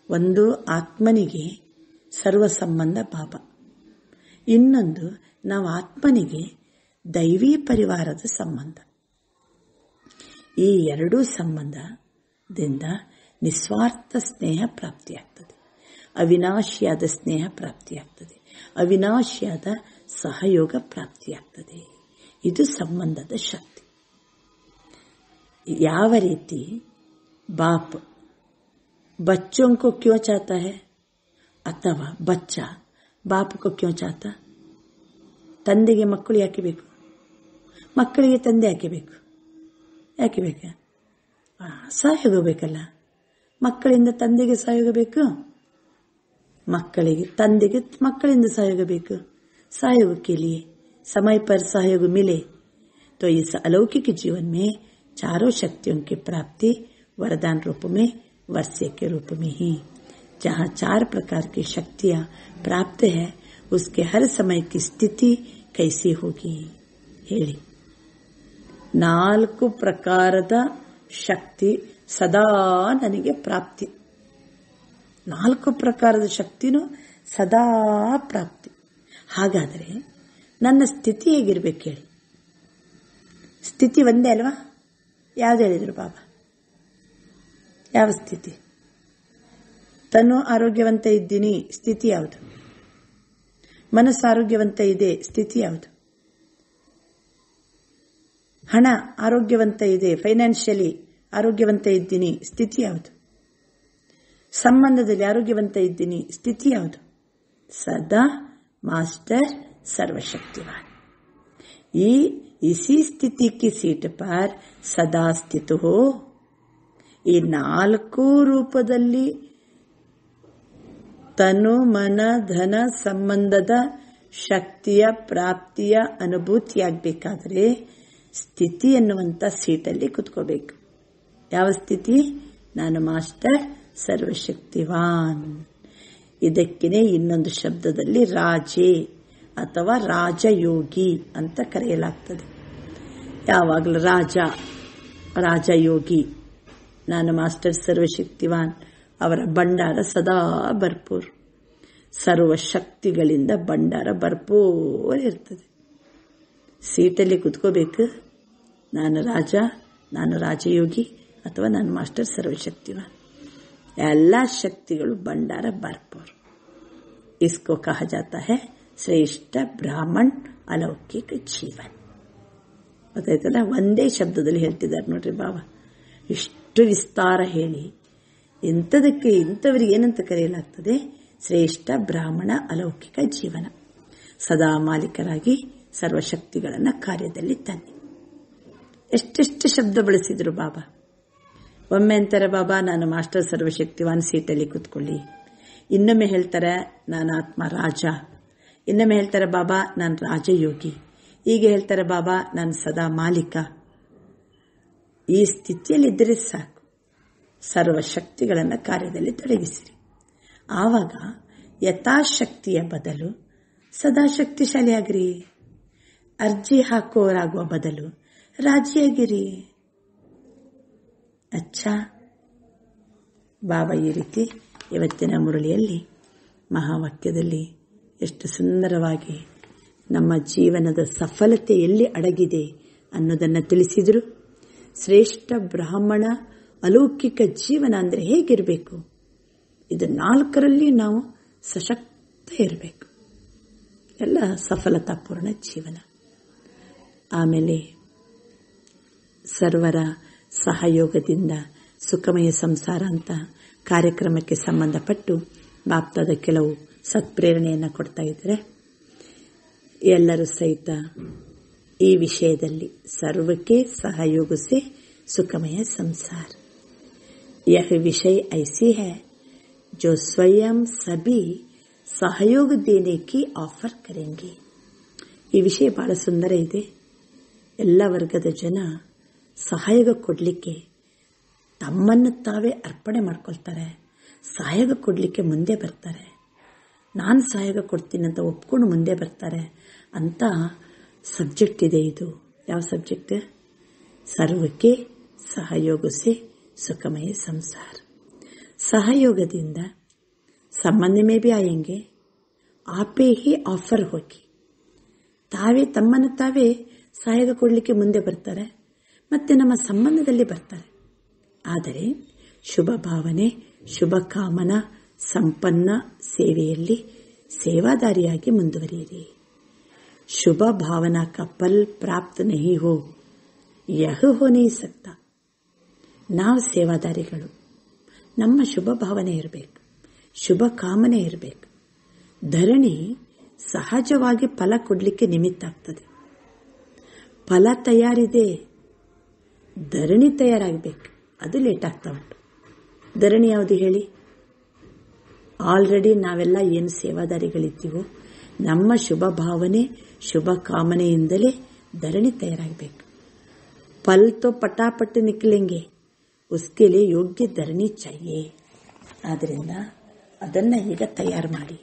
ಒಂದು ಆತ್ಮನಿಗೆ ಸರ್ವ ಸಂಬಂಧ ಬಾಬಾ, ಇನ್ನೊಂದು ನಾವು ಆತ್ಮನಿಗೆ ದೈವಿ ಪರಿವಾರದ ಸಂಬಂಧ. ಈ 2 ಸಂಬಂಧದಿಂದ ನಿಸ್ವಾರ್ಥ ಸ್ನೇಹ ಪ್ರಾಪ್ತಿಯಾಗ್ತದೆ, ಅವಿನಾಶಿಯಾದ ಸ್ನೇಹ ಪ್ರಾಪ್ತಿಯಾಗ್ತದೆ, ಅವಿನಾಶಿಯಾದ ಸಹಯೋಗ ಪ್ರಾಪ್ತಿಯಾಗ್ತದೆ. ಇದು ಸಂಬಂಧದ ಶಕ್ತಿ. ಯಾವ ರೀತಿ ಬಾಪ್ बच्चों को क्यों चाहता है, अथवा बच्चा बाप को क्यों चाहता? ತಂದೆಗೆ ಮಕ್ಕಳು ಯಾಕೆ ಬೇಕು? ಮಕ್ಕಳಿಗೆ ತಂದೆ ಯಾಕೆ ಬೇಕು? ಯಾಕೆ ಬೇಕಾ? ಸಹಯೋಗ ಬೇಕಲ್ಲ. ಮಕ್ಕಳಿಂದ ತಂದೆಗೆ ಸಹಯೋಗ ಬೇಕು, ತಂದೆಗೆ मक्कलिंद सहयोग ಬೇಕು. सहयोग के लिए समय पर सहयोग मिले तो इस अलौकिक जीवन में चारों शक्तियों की प्राप्ति वरदान रूप में, वर्षे के रूप में ही। जहाँ 4 प्रकार की शक्तियाँ प्राप्त है उसके हर समय की स्थिति कैसी होगी ಹೇಳಿ. 4 ಪ್ರಕಾರದ ಶಕ್ತಿ ಸದಾ ನನಗೆ ಪ್ರಾಪ್ತಿ. 4 ಪ್ರಕಾರದ ಶಕ್ತಿನೂ ಸದಾ ಪ್ರಾಪ್ತಿ. ಹಾಗಾದರೆ ನನ್ನ ಸ್ಥಿತಿ ಹೇಗಿರ್ಬೇಕು ಹೇಳಿ? ಸ್ಥಿತಿ ಒಂದೇ ಅಲ್ವಾ? ಯಾವ್ದು ಹೇಳಿದ್ರು ಬಾಬಾ? ಯಾವ ಸ್ಥಿತಿ? ತನು ಆರೋಗ್ಯವಂತ ಇದ್ದೀನಿ, ಸ್ಥಿತಿ ಯಾವುದು? ಮನಸ್ಸು ಆರೋಗ್ಯವಂತ ಇದೆ, ಸ್ಥಿತಿ ಯಾವುದು? ಹಣ ಆರೋಗ್ಯವಂತ ಇದೆ, ಫೈನಾನ್ಷಿಯಲಿ ಆರೋಗ್ಯವಂತ ಇದ್ದೀನಿ, ಸ್ಥಿತಿ ಯಾವುದು? ಸಂಬಂಧದಲ್ಲಿ ಆರೋಗ್ಯವಂತ ಇದ್ದೀನಿ, ಸ್ಥಿತಿ ಯಾವುದು? ಸದಾ मास्टर सर्वशक्तिवान। इसी स्थिति की सीट पर सदा स्थित हो। ಈ 4 ರೂಪದಲ್ಲಿ ತನು ಮನ ಧನ ಸಂಬಂಧದ ಶಕ್ತಿಯ ಪ್ರಾಪ್ತಿಯ ಅನುಭೂತಿಯಾಗಬೇಕಾದರೆ ಸ್ಥಿತಿ ಎನ್ನುವಂತ ಸೀಟಲ್ಲಿ ಕುತ್ಕೋಬೇಕು. ಯಾವ ಸ್ಥಿತಿ? ನಾನು ಮಾಸ್ಟರ್ ಸರ್ವಶಕ್ತಿವಾನ್. ಇದಕ್ಕಿನೇ ಇನ್ನೊಂದು ಶಬ್ದದಲ್ಲಿ ರಾಜೆ ಅಥವಾ ರಾಜಯೋಗಿ ಅಂತ ಕರೆಯಲಾಗ್ತದೆ. ಯಾವಾಗಲೂ ರಾಜಯೋಗಿ. ನಾನು ಮಾಸ್ಟರ್ ಸರ್ವಶಕ್ತಿವಾನ್. ಅವರ ಭಂಡಾರ ಸದಾ ಭರ್ಪೂರ್. ಸರ್ವಶಕ್ತಿಗಳಿಂದ ಭಂಡಾರ ಭರ್ಪೂರ್ ಇರ್ತದೆ. ಸೀಟಲ್ಲಿ ಕುತ್ಕೋಬೇಕು. ನಾನು ರಾಜ, ನಾನು ರಾಜಯೋಗಿ ಅಥವಾ ನಾನು ಮಾಸ್ಟರ್ ಸರ್ವಶಕ್ತಿವಾನ್. ಎಲ್ಲ ಶಕ್ತಿಗಳು ಭಂಡಾರ ಭರ್ಪೂರ್. इसको कहा जाता है ಶ್ರೇಷ್ಠ ಬ್ರಾಹ್ಮಣ್ ಅಲೌಕಿಕ ಜೀವನ್. ಗೊತ್ತಾಯ್ತಲ್ಲ? ಒಂದೇ ಶಬ್ದದಲ್ಲಿ ಹೇಳ್ತಿದ್ದಾರೆ ನೋಡ್ರಿ ಬಾಬಾ. ಇಷ್ಟು ವಿಸ್ತಾರ ಹೇಳಿ ಇಂಥವರಿಗೆ ಏನಂತ ಕರೆಯಲಾಗ್ತದೆ? ಶ್ರೇಷ್ಠ ಬ್ರಾಹ್ಮಣ ಅಲೌಕಿಕ ಜೀವನ. ಸದಾ ಮಾಲೀಕರಾಗಿ ಸರ್ವಶಕ್ತಿಗಳನ್ನು ಕಾರ್ಯದಲ್ಲಿ ತನ್ನಿ. ಎಷ್ಟೆಷ್ಟು ಶಬ್ದ ಬಳಸಿದ್ರು ಬಾಬಾ. ಒಮ್ಮೆ ಅಂತಾರೆ ಬಾಬಾ ನಾನು ಮಾಸ್ಟರ್ ಸರ್ವಶಕ್ತಿವಾನ್, ಸೀಟಲ್ಲಿ ಕೂತ್ಕೊಳ್ಳಿ. ಇನ್ನೊಮ್ಮೆ ಹೇಳ್ತಾರೆ ನಾನು ಆತ್ಮ ರಾಜ. ಇನ್ನೊಮ್ಮೆ ಹೇಳ್ತಾರೆ ಬಾಬಾ ನಾನು ರಾಜಯೋಗಿ. ಈಗ ಹೇಳ್ತಾರೆ ಬಾಬಾ ನಾನು ಸದಾ ಮಾಲೀಕ. ಈ ಸ್ಥಿತಿಯಲ್ಲಿದ್ದರೆ ಸಾಕು. ಸರ್ವಶಕ್ತಿಗಳನ್ನು ಕಾರ್ಯದಲ್ಲಿ ತೊಡಗಿಸಿರಿ. ಆವಾಗ ಯಥಾಶಕ್ತಿಯ ಬದಲು ಸದಾ ಶಕ್ತಿಶಾಲಿಯಾಗಿರಿ. ಅರ್ಜಿ ಹಾಕುವವರಾಗುವ ಬದಲು ರಾಜಿಯಾಗಿರಿ. ಅಚ್ಚಾ, ಬಾಬಾ ಈ ರೀತಿ ಇವತ್ತಿನ ಮುರಳಿಯಲ್ಲಿ ಮಹಾವಾಕ್ಯದಲ್ಲಿ ಎಷ್ಟು ಸುಂದರವಾಗಿ ನಮ್ಮ ಜೀವನದ ಸಫಲತೆ ಎಲ್ಲಿ ಅಡಗಿದೆ ಅನ್ನೋದನ್ನು ತಿಳಿಸಿದರು. ಶ್ರೇಷ್ಠ ಬ್ರಾಹ್ಮಣ ಅಲೌಕಿಕ ಜೀವನ ಅಂದರೆ ಹೇಗಿರಬೇಕು? ಇದು 4ರಲ್ಲಿ ನಾವು ಸಶಕ್ತ ಇರಬೇಕು. ಎಲ್ಲ ಸಫಲತಾಪೂರ್ಣ ಜೀವನ. ಆಮೇಲೆ ಸರ್ವರ ಸಹಯೋಗದಿಂದ ಸುಖಮಯ ಸಂಸಾರ ಅಂತ ಕಾರ್ಯಕ್ರಮಕ್ಕೆ ಸಂಬಂಧಪಟ್ಟು ಬಾಪ್ತಾದ ಕೆಲವು ಸತ್ಪ್ರೇರಣೆಯನ್ನು ಕೊಡ್ತಾ ಇದ್ದಾರೆ. ಎಲ್ಲರೂ ಸಹಿತ ಈ ವಿಷಯದಲ್ಲಿ ಸರ್ವಕ್ಕೆ सहयोग से सुखमय संसार, यह विषय ऐसी है जो स्वयं सभी सहयोग देने की ऑफर करेंगे. ಈ ವಿಷಯ ಬಹಳ ಸುಂದರ ಇದೆ. ಎಲ್ಲ ವರ್ಗದ ಜನ ಸಹಯೋಗ ಕೊಡಲಿಕ್ಕೆ ತಮ್ಮನ್ನು ತಾವೇ ಅರ್ಪಣೆ ಮಾಡ್ಕೊಳ್ತಾರೆ. ಸಹಯೋಗ ಕೊಡಲಿಕ್ಕೆ ಮುಂದೆ ಬರ್ತಾರೆ. ನಾನು ಸಹಯೋಗ ಕೊಡ್ತೀನಿ ಅಂತ ಒಪ್ಕೊಂಡು ಮುಂದೆ ಬರ್ತಾರೆ ಅಂತ ಸಬ್ಜೆಕ್ಟ್ ಇದೆ. ಇದು ಯಾವ ಸಬ್ಜೆಕ್ಟ್? ಸರ್ವಕ್ಕೆ ಸಹಯೋಗ ಸೆ ಸುಖಮಯ ಸಂಸಾರ. ಸಹಯೋಗದಿಂದ ಸಂಬಂಧ ಮೇ ಬಿ ಆಯಂಗೆ, ಆಪೇ ಹಿ ಆಫರ್ ಹೋಗಿ. ತಾವೇ ತಮ್ಮನ್ನು ತಾವೇ ಸಹಯೋಗ ಕೊಡಲಿಕ್ಕೆ ಮುಂದೆ ಬರ್ತಾರೆ, ಮತ್ತೆ ನಮ್ಮ ಸಂಬಂಧದಲ್ಲಿ ಬರ್ತಾರೆ. ಆದರೆ ಶುಭ ಭಾವನೆ, ಶುಭ ಕಾಮನಾ ಸಂಪನ್ನ ಸೇವೆಯಲ್ಲಿ ಸೇವಾದಾರಿಯಾಗಿ ಮುಂದುವರಿಯಿರಿ. ಶುಭ ಭಾವನಾ का फल प्राप्त नहीं हो, यह हो नहीं सकता. ನಾವು ಸೇವಾದಾರಿಗಳು. ನಮ್ಮ ಶುಭ ಭಾವನೆ ಇರಬೇಕು, ಶುಭ ಕಾಮನೆ ಇರಬೇಕು. ಧರಣಿ ಸಹಜವಾಗಿ ಫಲ ಕೊಡಲಿಕ್ಕೆ ನಿಮಿತ್ತ ಆಗ್ತದೆ. ಫಲ ತಯಾರಿದೆ, ಧರಣಿ ತಯಾರಾಗಬೇಕು, ಅದು ಲೇಟ್ ಆಗ್ತಾ ಉಂಟು. ಧರಣಿ ಯಾವುದು ಹೇಳಿ? ಆಲ್ರೆಡಿ ನಾವೆಲ್ಲ ಏನು ಸೇವಾದಾರಿಗಳಿದ್ದೀವೋ ನಮ್ಮ ಶುಭ ಭಾವನೆ ಶುಭ ಕಾಮನೆಯಿಂದಲೇ ಧರಣಿ ತಯಾರಾಗಬೇಕು. ಫಲ್ ತೋ ಪಟಾಪಟ್ ನಿಕ್ಲೆಂಗೆ, ಉಸ್ಕೆ ಲಿಯೇ ಯೋಗ್ಯ ಧರಣಿ ಚಾಹಿಯೇ. ಆದ್ದರಿಂದ ಅದನ್ನು ಈಗ ತಯಾರು ಮಾಡಿ.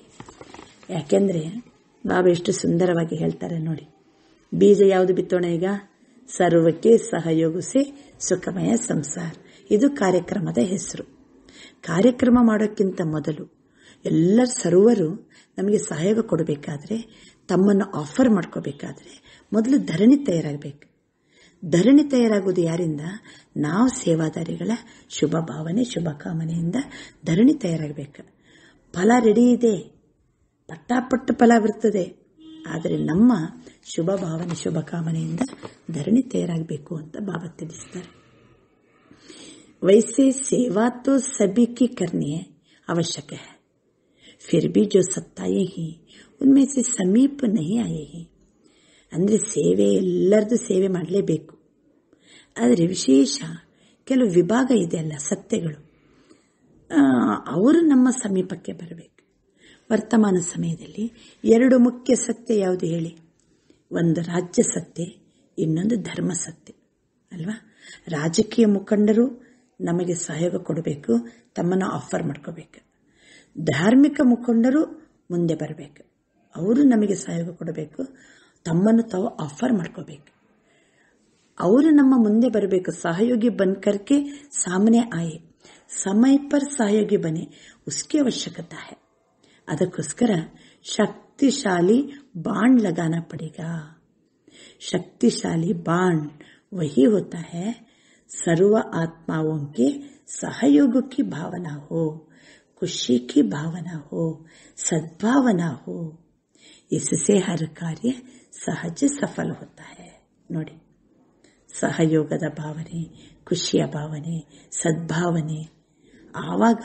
ಯಾಕೆಂದರೆ ಬಾಬಾ ಎಷ್ಟು ಸುಂದರವಾಗಿ ಹೇಳ್ತಾರೆ ನೋಡಿ. ಬೀಜ ಯಾವುದು ಬಿತ್ತೋಣ ಈಗ? ಸರ್ವಕ್ಕೆ ಸಹಯೋಗಿಸಿ ಸುಖಮಯ ಸಂಸಾರ. ಇದು ಕಾರ್ಯಕ್ರಮದ ಹೆಸರು. ಕಾರ್ಯಕ್ರಮ ಮಾಡೋಕ್ಕಿಂತ ಮೊದಲು ಸರ್ವರು ನಮಗೆ ಸಹಯೋಗ ಕೊಡಬೇಕಾದ್ರೆ, ತಮ್ಮನ್ನು ಆಫರ್ ಮಾಡ್ಕೋಬೇಕಾದ್ರೆ ಮೊದಲು ಧರಣಿ ತಯಾರಾಗಬೇಕು. ಧರಣಿ ತಯಾರಾಗೋದು ಯಾರಿಂದ? ನಾವು ಸೇವಾದಾರಿಗಳ ಶುಭ ಭಾವನೆ ಶುಭ ಕಾಮನೆಯಿಂದ ಧರಣಿ ತಯಾರಾಗಬೇಕು. ಫಲ ರೆಡಿ ಇದೆ, ಪಟ್ಟಾಪಟ್ಟು ಫಲ ಬರ್ತದೆ. ಆದರೆ ನಮ್ಮ ಶುಭ ಭಾವನೆ ಶುಭ ಕಾಮನೆಯಿಂದ ಧರಣಿ ತಯಾರಾಗಬೇಕು ಅಂತ ಬಾಬಾ ತಿಳಿಸ್ತಾರೆ. वैसे सेवा तो सभी की करनी है, आवश्यक है. फिर भी जो सत्ताएं हैं उनमें से समीप नहीं आए हैं. ಅಂದರೆ ಸೇವೆ ಎಲ್ಲರದು ಸೇವೆ ಮಾಡಲೇಬೇಕು. ಆದರೆ ವಿಶೇಷ ಕೆಲವು ವಿಭಾಗ ಇದೆಯಲ್ಲ, ಸತ್ಯಗಳು, ಅವರು ನಮ್ಮ ಸಮೀಪಕ್ಕೆ ಬರಬೇಕು. ವರ್ತಮಾನ ಸಮಯದಲ್ಲಿ 2 ಮುಖ್ಯ ಸತ್ಯ ಯಾವುದು ಹೇಳಿ? ಒಂದು ರಾಜ್ಯ ಸತ್ಯ, ಇನ್ನೊಂದು ಧರ್ಮ ಸತ್ಯ ಅಲ್ವಾ? ರಾಜಕೀಯ ಮುಖಂಡರು ನಮಗೆ ಸಹಯೋಗ ಕೊಡಬೇಕು, ತಮ್ಮನ್ನು ಆಫರ್ ಮಾಡ್ಕೋಬೇಕು. ಧಾರ್ಮಿಕ ಮುಖಂಡರು ಮುಂದೆ ಬರಬೇಕು, ಅವರು ನಮಗೆ ಸಹಯೋಗ ಕೊಡಬೇಕು, ತಮ್ಮನ್ನು ತಾವು ಆಫರ್ ಮಾಡ್ಕೋಬೇಕು. ಅವರು ನಮ್ಮ ಮುಂದೆ ಬರಬೇಕು. ಸಹಯೋಗಿ ಬನ್ಕರ್ಕೆ ಸಾಮನೆ ಆಯೆ, ಸಮಯ ಪರ್ ಸಹಯೋಗಿ ಬನೆ, ಉಸ್ಕಿ ಅವಶ್ಯಕತೆ है. ಅದಕ್ಕೋಸ್ಕರ ಶಕ್ತಿಶಾಲಿ ಬಾಂಡ್ लगाना पड़ेगा. शक्तिशाली बाण वही होता है सर्व आत्माओं के सहयोग की भावना हो, खुशी की भावना हो, सद्भावना हो. इससे हर कार्य सहज सफल होता है. ನೋಡಿ, ಸಹಯೋಗದ ಭಾವನೆ, ಖುಷಿಯ ಭಾವನೆ, ಸದ್ಭಾವನೆ, ಆವಾಗ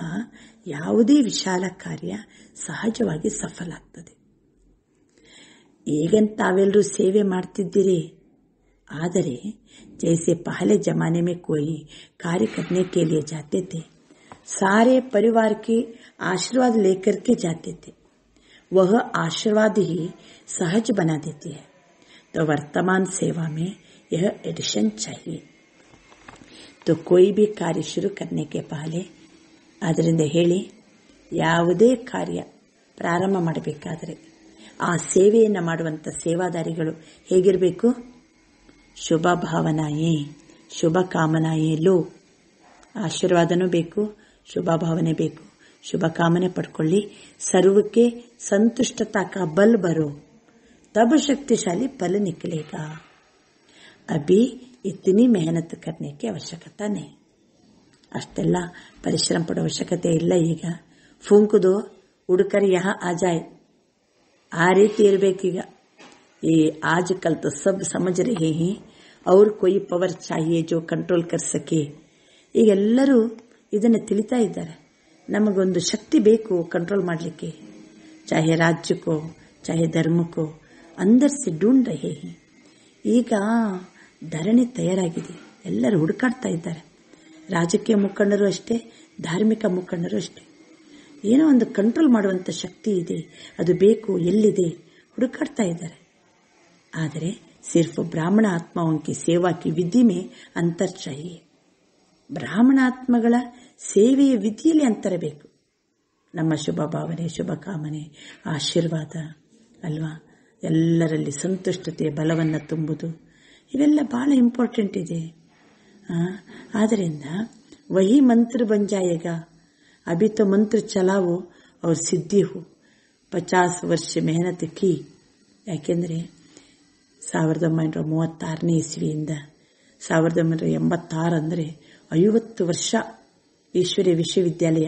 ಯಾವುದೇ ವಿಶಾಲ ಕಾರ್ಯ ಸಹಜವಾಗಿ ಸಫಲ ಆಗ್ತದೆ. ಈಗಂತ ತಾವೆಲ್ಲರೂ ಸೇವೆ ಮಾಡ್ತಿದ್ದೀರಿ, ಆದರೆ जैसे पहले जमाने में कोई कार्य करने के लिए जाते थे, सारे परिवार के आशीर्वाद लेकर के जाते थे, वह आशीर्वाद ही सहज बना देती है. तो वर्तमान सेवा में यह एडिशन चाहिए. तो कोई भी कार्य शुरू करने के पहले, ಅದರಿಂದ ಹೇಳಿ, ಯಾವುದೇ ಕಾರ್ಯ ಪ್ರಾರಂಭ ಮಾಡಬೇಕಾದರೆ ಆ ಸೇವೆಯನ್ನು ಮಾಡುವಂಥ ಸೇವಾದಾರಿಗಳು ಹೇಗಿರಬೇಕು? ಶುಭ ಭಾವನಾಯೇ ಶುಭ ಕಾಮನಾಯೇ ಲೋ. ಆಶೀರ್ವಾದನೂ ಬೇಕು, ಶುಭ ಭಾವನೆ ಬೇಕು, ಶುಭ ಕಾಮನೆ ಪಡ್ಕೊಳ್ಳಿ. ಸರ್ವಕ್ಕೆ ಸಂತುಷ್ಟತಾ ಕಾ ಬಲ್ ಬರೋ, ತಬ್ ಶಕ್ತಿಶಾಲಿ ಫಲ ನಿಕಲೇಗಾ. ಅಭಿ ಇತನಿ ಮೆಹನತ್ ಕರ್ನೆ ಕಿ ಅವಶ್ಯಕತೆ ನಹೀ. ಅಷ್ಟೆಲ್ಲ ಪರಿಶ್ರಮ ಪಡೋ ಅವಶ್ಯಕತೆ ಇಲ್ಲ. ಈಗ ಫೂಂಕುದು ಉಡ್ಕರ್ ಯಹ ಆ ಜಾಯ್, ಆ ರೀತಿ ಇರಬೇಕೀಗ. ये आजकल तो सब समझ रहे हैं और कोई पवर चाहिए जो कंट्रोल कर सके. ಈಗೆಲ್ಲರೂ ಇದನ್ನು ತಿಳಿತಾ ಇದ್ದಾರೆ. ನಮಗೊಂದು ಶಕ್ತಿ ಬೇಕು ಕಂಟ್ರೋಲ್ ಮಾಡಲಿಕ್ಕೆ, ಚಾಹೆ ರಾಜ್ಯಕ್ಕೋ ಚಾಹೆ ಧರ್ಮಕ್ಕೋ, ಅಂದರ್ ಸೆ ಢೂಂಢ್ ರಹೇ ಹೈ. ಈಗ ಧರಣಿ ತಯಾರಾಗಿದೆ, ಎಲ್ಲರೂ ಹುಡುಕಾಡ್ತಾ ಇದ್ದಾರೆ. ರಾಜಕೀಯ ಮುಖಂಡರು ಅಷ್ಟೇ, ಧಾರ್ಮಿಕ ಮುಖಂಡರು ಅಷ್ಟೇ. ಏನೋ ಒಂದು ಕಂಟ್ರೋಲ್ ಮಾಡುವಂಥ ಶಕ್ತಿ ಇದೆ, ಅದು ಬೇಕು, ಎಲ್ಲಿದೆ ಹುಡುಕಾಡ್ತಾ ಇದ್ದಾರೆ. ಆದರೆ ಸಿರ್ಫ್ ಬ್ರಾಹ್ಮಣ ಆತ್ಮಾओं की सेवा की विधि में अंतर चाहिए. ಬ್ರಾಹ್ಮಣ ಆತ್ಮಗಳ ಸೇವೆಯ ವಿಧಿಯಲ್ಲಿ ಅಂತರ ಬೇಕು. ನಮ್ಮ ಶುಭ ಭಾವನೆ ಶುಭ ಕಾಮನೆ ಆಶೀರ್ವಾದ ಅಲ್ವಾ, ಎಲ್ಲರಲ್ಲಿ ಸಂತುಷ್ಟತೆ ಬಲವನ್ನು ತುಂಬುವುದು, ಇವೆಲ್ಲ ಬಹಳ ಇಂಪಾರ್ಟೆಂಟ್ ಇದೆ. ಆದ್ದರಿಂದ ವಹಿ ಮಂತ್ರ ಬನ್ ಜಾಯೇಗಾ. ಅಭಿ ತೋ ಮಂತ್ರ ಚಲಾವೋ ಅವ್ರ ಸಿದ್ಧಿ ಹೋ. 50 ವರ್ಷ ಮೆಹನತ್ ಕಿ. ಯಾಕೆಂದರೆ 1936ನೇ ಇಸ್ವಿಯಿಂದ 1986 ಅಂದರೆ 50 ವರ್ಷ ಈಶ್ವರ್ಯ ವಿಶ್ವವಿದ್ಯಾಲಯ.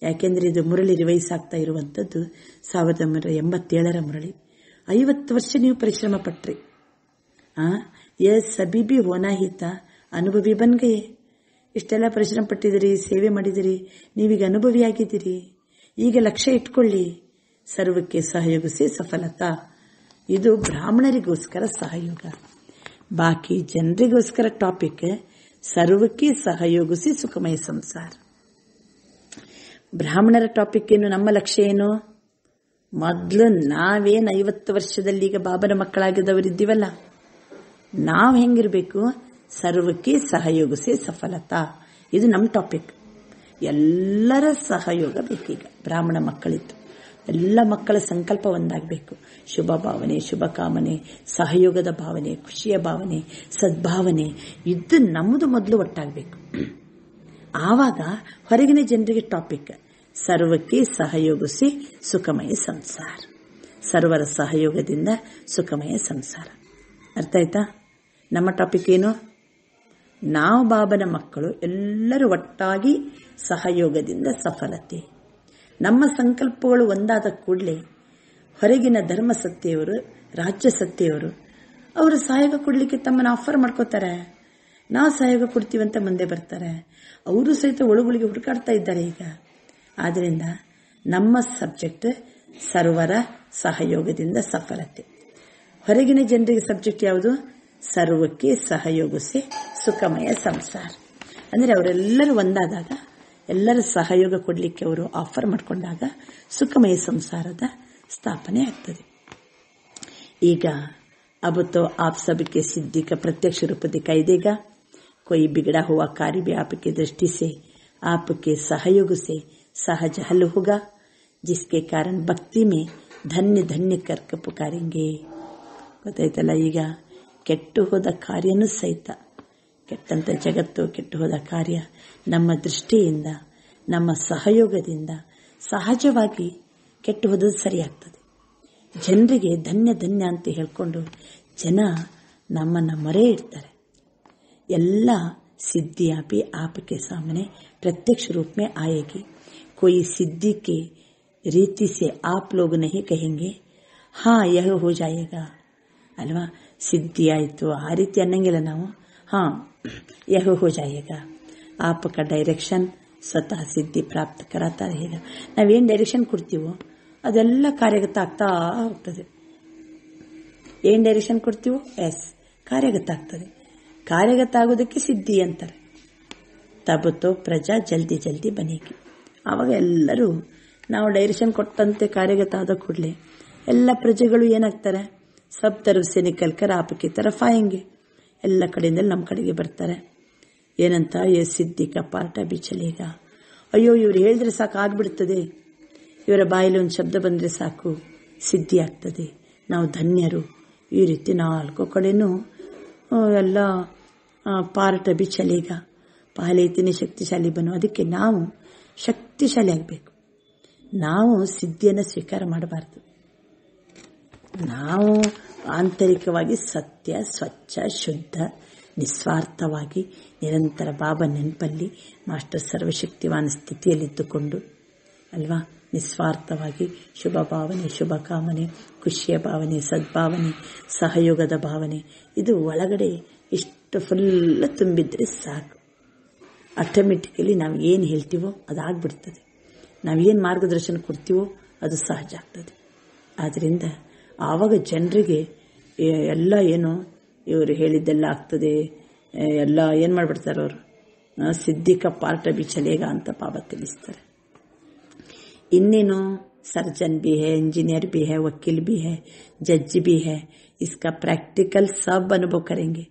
ಯಾಕೆಂದರೆ ಇದು ಮುರಳಿ ರಿವೈಸ್ ಆಗ್ತಾ ಇರುವಂಥದ್ದು 1987ರ ಮುರಳಿ. 50 ವರ್ಷ ನೀವು ಪರಿಶ್ರಮ ಪಟ್ರಿ. ಸಭಿ ಬಿ ಹೋನಾ ಹಿತ ಅನುಭವಿ ಬನ್ ಗಯೇ. ಇಷ್ಟೆಲ್ಲ ಪರಿಶ್ರಮ ಪಟ್ಟಿದ್ದೀರಿ, ಸೇವೆ ಮಾಡಿದಿರಿ, ನೀವೀಗ ಅನುಭವಿಯಾಗಿದ್ದೀರಿ. ಈಗ ಲಕ್ಷ್ಯ ಇಟ್ಕೊಳ್ಳಿ, ಸರ್ವಕ್ಕೆ ಸಹಯೋಗಿಸಿ ಸಫಲತಾ. ಇದು ಬ್ರಾಹ್ಮಣರಿಗೋಸ್ಕರ ಸಹಯೋಗ. ಬಾಕಿ ಜನರಿಗೋಸ್ಕರ ಟಾಪಿಕ್ ಸರ್ವಕ್ಕೆ ಸಹಯೋಗಿಸಿ ಸುಖಮಯ ಸಂಸಾರ. ಬ್ರಾಹ್ಮಣರ ಟಾಪಿಕ್ ಏನು? ನಮ್ಮ ಲಕ್ಷ್ಯ ಏನು? ಮೊದಲು ನಾವೇನು 50 ವರ್ಷದಲ್ಲಿ ಈಗ ಬಾಬನ ಮಕ್ಕಳಾಗಿದ್ದವರಿದ್ದೀವಲ್ಲ, ನಾವು ಹೆಂಗಿರಬೇಕು? ಸರ್ವಕ್ಕೆ ಸಹಯೋಗಿಸಿ ಸಫಲತಾ. ಇದು ನಮ್ಮ ಟಾಪಿಕ್. ಎಲ್ಲರ ಸಹಯೋಗ ಬೇಕೀಗ. ಬ್ರಾಹ್ಮಣ ಮಕ್ಕಳಿತ್ತು ಎಲ್ಲ ಮಕ್ಕಳ ಸಂಕಲ್ಪ ಒಂದಾಗಬೇಕು. ಶುಭ ಭಾವನೆ, ಶುಭ ಕಾಮನೆ, ಸಹಯೋಗದ ಭಾವನೆ, ಖುಷಿಯ ಭಾವನೆ, ಸದ್ಭಾವನೆ ಇದು ನಮ್ಮದು ಮೊದಲು ಒಟ್ಟಾಗಬೇಕು. ಆವಾಗ ಹೊರಗಿನ ಜನರಿಗೆ ಟಾಪಿಕ್ ಸರ್ವಕ್ಕೆ ಸಹಯೋಗಿಸಿ ಸುಖಮಯ ಸಂಸಾರ. ಸರ್ವರ ಸಹಯೋಗದಿಂದ ಸುಖಮಯ ಸಂಸಾರ. ಅರ್ಥ ಆಯ್ತಾ? ನಮ್ಮ ಟಾಪಿಕ್ ಏನು? ನಾವು ಬಾಬನ ಮಕ್ಕಳು ಎಲ್ಲರೂ ಒಟ್ಟಾಗಿ ಸಹಯೋಗದಿಂದ ಸಫಲತೆ. ನಮ್ಮ ಸಂಕಲ್ಪಗಳು ಒಂದಾದ ಕೂಡಲೇ ಹೊರಗಿನ ಧರ್ಮ ಸತ್ಯವರು, ರಾಜ್ಯ ಸತ್ಯವರು ಅವರು ಸಹಯೋಗ ಕೊಡಲಿಕ್ಕೆ ತಮ್ಮನ್ನು ಆಫರ್ ಮಾಡ್ಕೋತಾರೆ. ನಾವು ಸಹಯೋಗ ಕೊಡ್ತೀವಂತ ಮುಂದೆ ಬರ್ತಾರೆ. ಅವರು ಸಹಿತ ಒಳಗೊಳಗೆ ಹುಡುಕಾಡ್ತಾ ಇದ್ದಾರೆ ಈಗ. ಆದ್ದರಿಂದ ನಮ್ಮ ಸಬ್ಜೆಕ್ಟ್ ಸರ್ವರ ಸಹಯೋಗದಿಂದ ಸಫಲತೆ. ಹೊರಗಿನ ಜನರಿಗೆ ಸಬ್ಜೆಕ್ಟ್ ಯಾವುದು? ಸರ್ವಕ್ಕೆ ಸಹಯೋಗಿಸಿ ಸುಖಮಯ ಸಂಸಾರ. ಅಂದರೆ ಅವರೆಲ್ಲರೂ ಒಂದಾದಾಗ, ಎಲ್ಲರ ಸಹಯೋಗ ಕೊಡಲಿಕ್ಕೆ ಅವರು ಆಫರ್ ಮಾಡಿಕೊಂಡಾಗ ಸುಖಮಯ ಸಂಸಾರದ ಸ್ಥಾಪನೆ ಆಗ್ತದೆ. ಈಗ अब तो आप सबके सिद्धि का प्रत्यक्ष रूप दिखाई देगा. कोई बिगड़ा हुआ कार्य भी आपकी दृष्टि से, आपके सहयोग से सहज हल होगा, जिसके कारण भक्ति में धन्य धन्य करके पुकारेंगे. ಗೊತ್ತಾಯ್ತಲ್ಲ? ಈಗ ಕೆಟ್ಟು ಹೋದ ಕಾರ್ಯನೂ ಸಹಿತ, ಕೆಟ್ಟಂತ ಜಗತ್ತು, ಕೆಟ್ಟು ಹೋದ ಕಾರ್ಯ ನಮ್ಮ ದೃಷ್ಟಿಯಿಂದ, ನಮ್ಮ ಸಹಯೋಗದಿಂದ ಸಹಜವಾಗಿ ಕೆಟ್ಟು ಹೋದದ್ದು ಸರಿಯಾಗ್ತದೆ. ಜನರಿಗೆ ಧನ್ಯ ಧನ್ಯ ಅಂತ ಹೇಳ್ಕೊಂಡು ಜನ ನಮ್ಮನ್ನು ಮರೆ ಇಡ್ತಾರೆ. ಎಲ್ಲ सिद्धियां भी आपके सामने प्रत्यक्ष रूप में आएगी. कोई सिद्धि के रीति से आप लोग नहीं कहेंगे हाँ यह हो जाएगा अल्वा. सिद्धि आयतो आ रीति ಅನ್ನಂಗಿಲ್ಲ ನಾವು. हाँ यह हो जाएगा. आपका डायरेक्शन स्वतः सिद्धि प्राप्त कराता रहेगा. ನಾವೇನು ಡೈರೆಕ್ಷನ್ ಕೊಡ್ತೀವೋ ಅದೆಲ್ಲ ಕಾರ್ಯಗತ ಆಗ್ತಾ ಹೋಗ್ತದೆ. ಏನ್ ಡೈರೆಕ್ಷನ್ ಕೊಡ್ತೀವೋ ಕಾರ್ಯಗತ ಆಗ್ತದೆ. ಕಾರ್ಯಗತ ಆಗೋದಕ್ಕೆ ಸಿದ್ಧಿ ಅಂತಾರೆ. ತಬತೋ ಪ್ರಜಾ ಜಲ್ದಿ ಜಲ್ದಿ ಬನೇಗಿ. ಆವಾಗ ಎಲ್ಲರೂ ನಾವು ಡೈರೆಕ್ಷನ್ ಕೊಟ್ಟಂತೆ ಕಾರ್ಯಗತ ಆದ ಕೂಡಲೇ ಎಲ್ಲ ಪ್ರಜೆಗಳು ಏನಾಗ್ತಾರೆ? ಸಬ್ ತರಫ್ ಸೆ ನಿಕಲ್ಕರ್ ಆಪಕ್ಕೆ ತರಫ್ ಆಯಂಗೆ. ಎಲ್ಲ ಕಡೆಯಿಂದ ನಮ್ಮ ಕಡೆಗೆ ಬರ್ತಾರೆ. ಏನಂತ? ಯೇ ಸಿದ್ಧಿ ಕಾ ಪಾರ್ಟ ಬಿ ಚಲೇಗ. ಅಯ್ಯೋ ಇವ್ರು ಹೇಳಿದ್ರೆ ಸಾಕು ಆಗ್ಬಿಡ್ತದೆ, ಇವರ ಬಾಯಲ್ಲಿ ಒಂದು ಶಬ್ದ ಬಂದರೆ ಸಾಕು ಸಿದ್ಧಿ ಆಗ್ತದೆ, ನಾವು ಧನ್ಯರು. ಈ ರೀತಿ 4 ಕಡೆನೂ ಎಲ್ಲ ಪಾರ್ಟ ಬಿ ಚಲೇಗ. ಪಹಲೆ ಇತನೆ ಶಕ್ತಿಶಾಲಿ ಬನ್ನು. ಅದಕ್ಕೆ ನಾವು ಶಕ್ತಿಶಾಲಿ ಆಗಬೇಕು. ನಾವು ಸಿದ್ಧಿಯನ್ನು ಸ್ವೀಕಾರ ಮಾಡಬಾರ್ದು. ನಾವು ಆಂತರಿಕವಾಗಿ ಸತ್ಯ, ಸ್ವಚ್ಛ, ಶುದ್ಧ, ನಿಸ್ವಾರ್ಥವಾಗಿ ನಿರಂತರ ಬಾಬಾ ನೆನಪಲ್ಲಿ ಮಾಸ್ಟರ್ ಸರ್ವಶಕ್ತಿವಾನ ಸ್ಥಿತಿಯಲ್ಲಿದ್ದುಕೊಂಡು ಅಲ್ವಾ, ನಿಸ್ವಾರ್ಥವಾಗಿ ಶುಭ ಭಾವನೆ, ಶುಭ ಕಾಮನೆ, ಖುಷಿಯ ಭಾವನೆ, ಸದ್ಭಾವನೆ, ಸಹಯೋಗದ ಭಾವನೆ ಇದು ಒಳಗಡೆ ಇಷ್ಟು ಫುಲ್ ತುಂಬಿದ್ರೆ ಸಾಕು. ಆಟೋಮೆಟಿಕಲಿ ನಾವು ಏನು ಹೇಳ್ತೀವೋ ಅದಾಗ್ಬಿಡ್ತದೆ. ನಾವೇನು ಮಾರ್ಗದರ್ಶನ ಕೊಡ್ತೀವೋ ಅದು ಸಹಜ ಆಗ್ತದೆ. ಆದ್ದರಿಂದ ಆವಾಗ ಜನರಿಗೆ ಎಲ್ಲ ಏನು ಇವರು ಹೇಳಿದ್ದೆಲ್ಲ ಆಗ್ತದೆ, ಎಲ್ಲ ಏನು ಮಾಡಿಬಿಡ್ತಾರೆ ಅವರು, ಸಿದ್ಧಿಕ ಪಾರ್ಟ ಬಿ ಚಲೇಗ ಅಂತ ಬಾಬಾ ತಿಳಿಸ್ತಾರೆ. ಇನ್ನೇನು सर्जन भी है, इंजीनियर भी है, वकील भी है, जज भी है. इसका प्रैक्टिकल सब अनुभव करेंगे.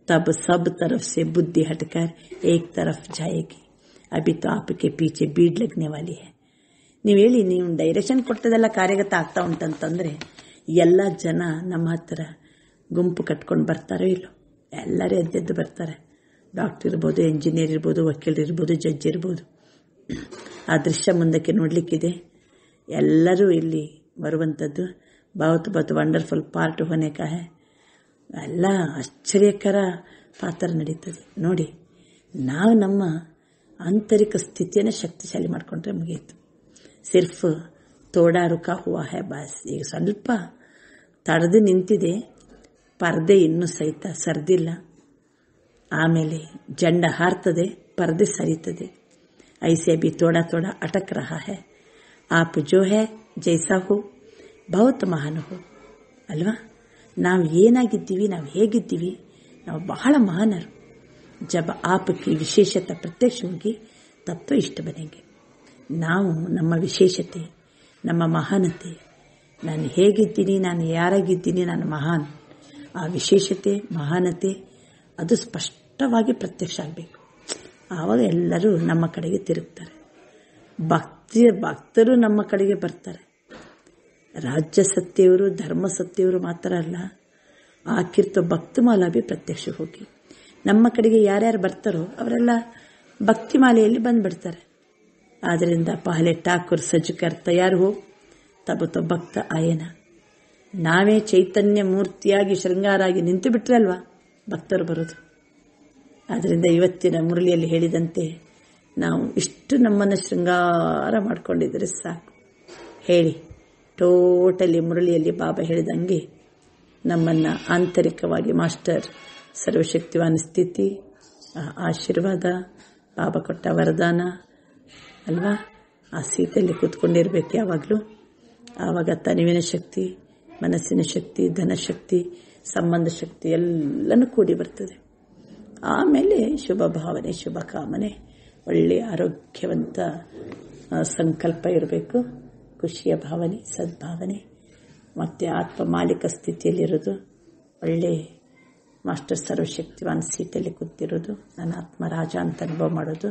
तब सब तरफ से बुद्धि हटकर एक तरफ जाएगी. अभी तो आपके पीछे भीड़ लगने वाली है. ನೀವು ಹೇಳಿ, ನೀವು ಡೈರೆಕ್ಷನ್ ಕೊಟ್ಟದೆಲ್ಲ ಕಾರ್ಯಗತ ಆಗ್ತಾ ಉಂಟಂತಂದ್ರೆ ಎಲ್ಲ ಜನ ನಮ್ಮ ಹತ್ರ ಗುಂಪು ಕಟ್ಕೊಂಡು ಬರ್ತಾರೋ ಇಲ್ಲೋ, ಎಲ್ಲರೂ ಎದ್ದೆದ್ದು ಬರ್ತಾರೆ. ಡಾಕ್ಟರ್ ಇರ್ಬೋದು, ಇಂಜಿನಿಯರ್ ಇರ್ಬೋದು, ವಕೀಲರು ಇರ್ಬೋದು, ಜಡ್ಜ್ ಇರ್ಬೋದು. ಆ ದೃಶ್ಯ ಮುಂದಕ್ಕೆ ನೋಡಲಿಕ್ಕಿದೆ. ಎಲ್ಲರೂ ಇಲ್ಲಿ ಬರುವಂಥದ್ದು ಬಹುತ್ ಬಹುತ್ ವಂಡರ್ಫುಲ್ ಪಾರ್ಟ್ ಹೋನೆ ಕಾ ಹೈ. ಎಲ್ಲ ಆಶ್ಚರ್ಯಕರ ಪಾತ್ರ ನಡೀತದೆ ನೋಡಿ. ನಾವು ನಮ್ಮ ಆಂತರಿಕ ಸ್ಥಿತಿಯನ್ನು ಶಕ್ತಿಶಾಲಿ ಮಾಡಿಕೊಂಡ್ರೆ ಮುಗಿಯಿತು. ಸಿರ್ಫ್ ತೋಡಾ ರುಕಾ ಹುವಾ ಹೈ ಬಾಸ್. ಈಗ ಸ್ವಲ್ಪ ತಡೆದು ನಿಂತಿದೆ, ಪರದೆ ಇನ್ನೂ ಸಹಿತ ಸರಿದಿಲ್ಲ. ಆಮೇಲೆ ಜಂಡ ಹಾರ್ತದೆ, ಪರದೆ ಸರಿತದೆ. ऐसे भी थोड़ा थोड़ा अटक रहा है. आप जो है ಜೈಸಾ ಹೋ ಬಹುತ್ ಮಹಾನ್ ಹೋ ಅಲ್ವಾ. ನಾವು ಏನಾಗಿದ್ದೀವಿ, ನಾವು ಹೇಗಿದ್ದೀವಿ, ನಾವು ಬಹಳ ಮಹಾನರು. ಜಬ್ ಆಪಕಿ ವಿಶೇಷತೆ ಪ್ರತ್ಯಕ್ಷ ಹೋಗಿ ತತ್ವ ಇಷ್ಟ ಬನೆಂಗೆ. ನಾವು ನಮ್ಮ ವಿಶೇಷತೆ, ನಮ್ಮ ಮಹಾನತೆ, ನಾನು ಹೇಗಿದ್ದೀನಿ, ನಾನು ಯಾರಾಗಿದ್ದೀನಿ, ನಾನು ಮಹಾನ್, ಆ ವಿಶೇಷತೆ ಮಹಾನತೆ ಅದು ಸ್ಪಷ್ಟವಾಗಿ ಪ್ರತ್ಯಕ್ಷ ಆಗಬೇಕು. ಆವಾಗ ಎಲ್ಲರೂ ನಮ್ಮ ಕಡೆಗೆ ತಿರುಗ್ತಾರೆ. ಭಕ್ತರು ನಮ್ಮ ಕಡೆಗೆ ಬರ್ತಾರೆ. ರಾಜ್ಯ ಸತ್ಯವರು, ಧರ್ಮ ಸತ್ಯವರು ಮಾತ್ರ ಅಲ್ಲ, ಆಕಿರ್ತ ಭಕ್ತಿಮಾಲ ಭಿ ಪ್ರತ್ಯಕ್ಷ ಹೋಗಿ ನಮ್ಮ ಕಡೆಗೆ ಯಾರ್ಯಾರು ಬರ್ತಾರೋ ಅವರೆಲ್ಲ ಭಕ್ತಿಮಾಲೆಯಲ್ಲಿ ಬಂದ್ಬಿಡ್ತಾರೆ. ಆದ್ದರಿಂದ ಪಹಲೆ ಠಾಕೂರ್ ಸಜ್ಕರ್ ತಯಾರು ಹೋ ತಬ ತೊ ಭಕ್ತ ಆಯನ. ನಾವೇ ಚೈತನ್ಯ ಮೂರ್ತಿಯಾಗಿ ಶೃಂಗಾರಾಗಿ ನಿಂತು ಬಿಟ್ರೆ ಅಲ್ವಾ ಭಕ್ತರು ಬರೋದು. ಆದ್ದರಿಂದ ಇವತ್ತಿನ ಮುರಳಿಯಲ್ಲಿ ಹೇಳಿದಂತೆ ನಾವು ಇಷ್ಟು ನಮ್ಮನ್ನು ಶೃಂಗಾರ ಮಾಡಿಕೊಂಡಿದ್ರೆ ಸಾಕು. ಹೇಳಿ ಟೋಟಲಿ ಮುರಳಿಯಲ್ಲಿ ಬಾಬಾ ಹೇಳಿದಂಗೆ ನಮ್ಮನ್ನು ಆಂತರಿಕವಾಗಿ ಮಾಸ್ಟರ್ ಸರ್ವಶಕ್ತಿವಾನ ಸ್ಥಿತಿ, ಆಶೀರ್ವಾದ, ಬಾಬಾ ಕೊಟ್ಟ ವರದಾನ ಅಲ್ವಾ, ಆ ಸೀತೆಯಲ್ಲಿ ಕೂತ್ಕೊಂಡಿರ್ಬೇಕು ಯಾವಾಗಲೂ. ಆವಾಗ ತನುವಿನ ಶಕ್ತಿ, ಮನಸ್ಸಿನ ಶಕ್ತಿ, ಧನಶಕ್ತಿ, ಸಂಬಂಧ ಶಕ್ತಿ ಎಲ್ಲನೂ ಕೂಡಿ ಬರ್ತದೆ. ಆಮೇಲೆ ಶುಭ ಭಾವನೆ, ಶುಭ ಕಾಮನೆ, ಒಳ್ಳೆಯ ಆರೋಗ್ಯವಂತ ಸಂಕಲ್ಪ ಇರಬೇಕು, ಖುಷಿಯ ಭಾವನೆ, ಸದ್ಭಾವನೆ, ಮತ್ತು ಆತ್ಮ ಮಾಲೀಕ ಸ್ಥಿತಿಯಲ್ಲಿರೋದು, ಒಳ್ಳೆ ಮಾಸ್ಟರ್ ಸರ್ವಶಕ್ತಿವಾನ್ ಸೀಟಲ್ಲಿ ಕೂತಿರೋದು, ನಾನು ಆತ್ಮ ರಾಜ ಅಂತ ಅನುಭವ ಮಾಡೋದು.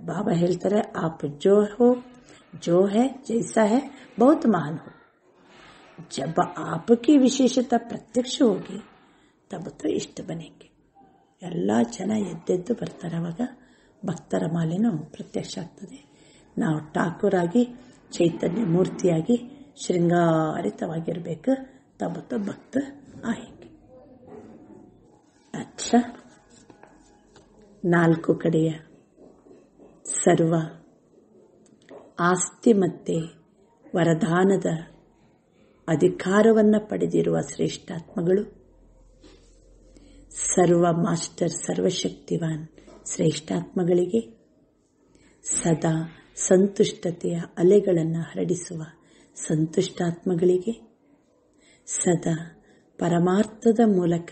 ಬಾಬಾ ಹೇಳ್ತಾರೆ, ಆಪ್ ಜೋ ಹೋ ಜೋ ಹೈ ಜೈಸಾ ಹೈ ಬಹುತ್ ಮಹಾನ್ ಹೋ. ಜಬ್ ಆಪಕಿ ವಿಶೇಷತೆ ಪ್ರತ್ಯಕ್ಷ ಹೋಗಿ ತಬ್ ತೋ ಇಷ್ಟ ಬನೆಂಗೆ. ಎಲ್ಲ ಜನ ಎದ್ದೆದ್ದು ಬರ್ತಾರೆ. ಅವಾಗ ಭಕ್ತರ ಮಾಲೆನೂ ಪ್ರತ್ಯಕ್ಷ ಆಗ್ತದೆ. ನಾವು ಠಾಕೂರಾಗಿ ಚೈತನ್ಯ ಮೂರ್ತಿಯಾಗಿ ಶೃಂಗಾರಿತವಾಗಿರಬೇಕು. ತಬ್ ತೋ ಭಕ್ತ ಆಯಂಗೆ. ಅಚ್ಚ, 4 ಕಡೆಯ ಸರ್ವ ಆಸ್ತಿ ಮತ್ತೆ ವರದಾನದ ಅಧಿಕಾರವನ್ನು ಪಡೆದಿರುವ ಶ್ರೇಷ್ಠಾತ್ಮಗಳು, ಸರ್ವ ಮಾಸ್ಟರ್ ಸರ್ವಶಕ್ತಿವಾನ್ ಶ್ರೇಷ್ಠಾತ್ಮಗಳಿಗೆ ಸದಾ ಸಂತುಷ್ಟತೆಯ ಅಲೆಗಳನ್ನು ಹರಡಿಸುವ ಸಂತುಷ್ಟಾತ್ಮಗಳಿಗೆ, ಸದಾ ಪರಮಾರ್ಥದ ಮೂಲಕ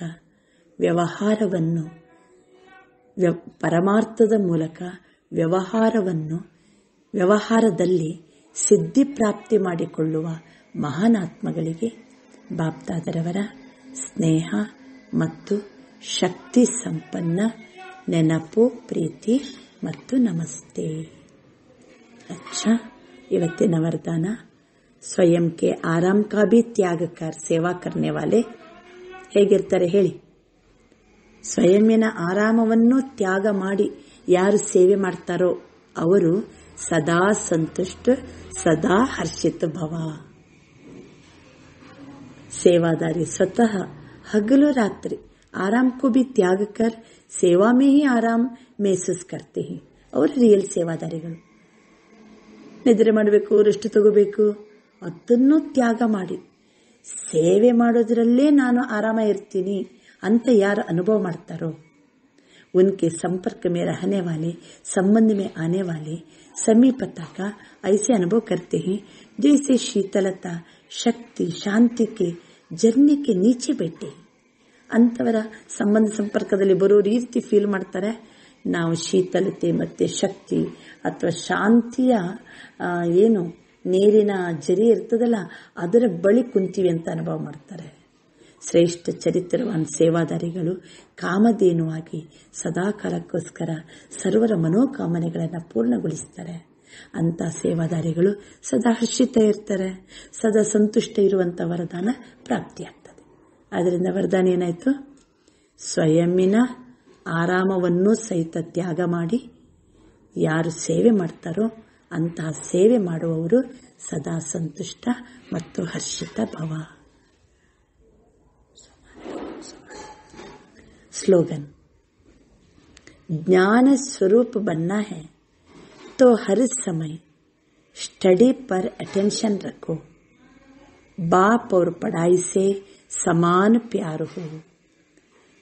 ವ್ಯವಹಾರದಲ್ಲಿ ಸಿದ್ಧಿ ಪ್ರಾಪ್ತಿ ಮಾಡಿಕೊಳ್ಳುವ ಮಹಾನಾತ್ಮಗಳಿಗೆ ಬಾಪ್ದಾದರವರ ಸ್ನೇಹ ಮತ್ತು ಶಕ್ತಿ ಸಂಪನ್ನ ನೆನಪು, ಪ್ರೀತಿ ಮತ್ತು ನಮಸ್ತೆ. अच्छा, ಇವತ್ತಿನ ವರದಾನ, ಸ್ವಯಂ ಕೆ ಆರಾಮ್ ಕಾ ಭಿ ತ್ಯಾಗ ಕರ್ ಸೇವಾ ಕರ್ನೆ ವಾಲೆ ಹೇಗಿರ್ತಾರೆ ಹೇಳಿ. ಸ್ವಯಂನ ಆರಾಮವನ್ನು ತ್ಯಾಗ ಮಾಡಿ ಯಾರು ಸೇವೆ ಮಾಡ್ತಾರೋ ಅವರು ಸದಾ ಸಂತುಷ್ಟ, ಸದಾ ಹರ್ಷಿತ ಭವ. ಸೇವಾದಾರಿ ಸ್ವತಃ ಹಗಲು ರಾತ್ರಿ आराम को भी त्याग कर सेवा में ही आराम महसूस करते हैं. ಅವರು ರಿಯಲ್ ಸೇವಾದಾರಿಗಳು. ನಿದ್ರೆ ಮಾಡಬೇಕು, ರೆಸ್ಟ್ ತಗೋಬೇಕು, ಅದನ್ನು ತ್ಯಾಗ ಮಾಡಿ ಸೇವೆ ಮಾಡೋದ್ರಲ್ಲೇ ನಾನು ಆರಾಮ ಇರ್ತೀನಿ ಅಂತ ಯಾರು ಅನುಭವ ಮಾಡ್ತಾರೋ, उनके संपर्क में रहने वाले, संबंध में आने वाले, समीपता का ऐसे अनुभव करते हैं जैसे शीतलता, शक्ति, शांति के झरने के नीचे बैठे हैं. ಅಂತವರ ಸಂಬಂಧ ಸಂಪರ್ಕದಲ್ಲಿ ಬರೋ ರೀತಿ ಫೀಲ್ ಮಾಡ್ತಾರೆ. ನಾವು ಶೀತಲತೆ ಮತ್ತು ಶಕ್ತಿ ಅಥವಾ ಶಾಂತಿಯ ಏನು ನೀರಿನ ಜರಿ ಇರ್ತದಲ್ಲ ಅದರ ಬಳಿ ಕುಂತೀವಿ ಅಂತ ಅನುಭವ ಮಾಡ್ತಾರೆ. ಶ್ರೇಷ್ಠ ಚರಿತ್ರವಾನ್ ಸೇವಾದಾರಿಗಳು ಕಾಮಧೇನುವಾಗಿ ಸದಾಕಾಲಕ್ಕೋಸ್ಕರ ಸರ್ವರ ಮನೋಕಾಮನೆಗಳನ್ನು ಪೂರ್ಣಗೊಳಿಸ್ತಾರೆ. ಅಂತ ಸೇವಾದಾರಿಗಳು ಸದಾ ಹರ್ಷಿತ ಇರ್ತಾರೆ, ಸದಾ ಸಂತುಷ್ಟ ಇರುವಂಥ ವರದಾನ ಪ್ರಾಪ್ತಿಯಾಗ್ತದೆ. ಆದ್ದರಿಂದ ವರದಾನ ಏನಾಯಿತು? ಸ್ವಯಂನ ಆರಾಮವನ್ನು ಸಹಿತ ತ್ಯಾಗ ಮಾಡಿ ಯಾರು ಸೇವೆ ಮಾಡ್ತಾರೋ ಅಂತಹ ಸೇವೆ ಮಾಡುವವರು ಸದಾ ಸಂತುಷ್ಟ ಮತ್ತು ಹರ್ಷಿತ ಭವ. स्लोगन, ज्ञान स्वरूप बनना है तो हर समय स्टडी पर अटेंशन रखो. बाप और पढ़ाई से समान प्यार हो.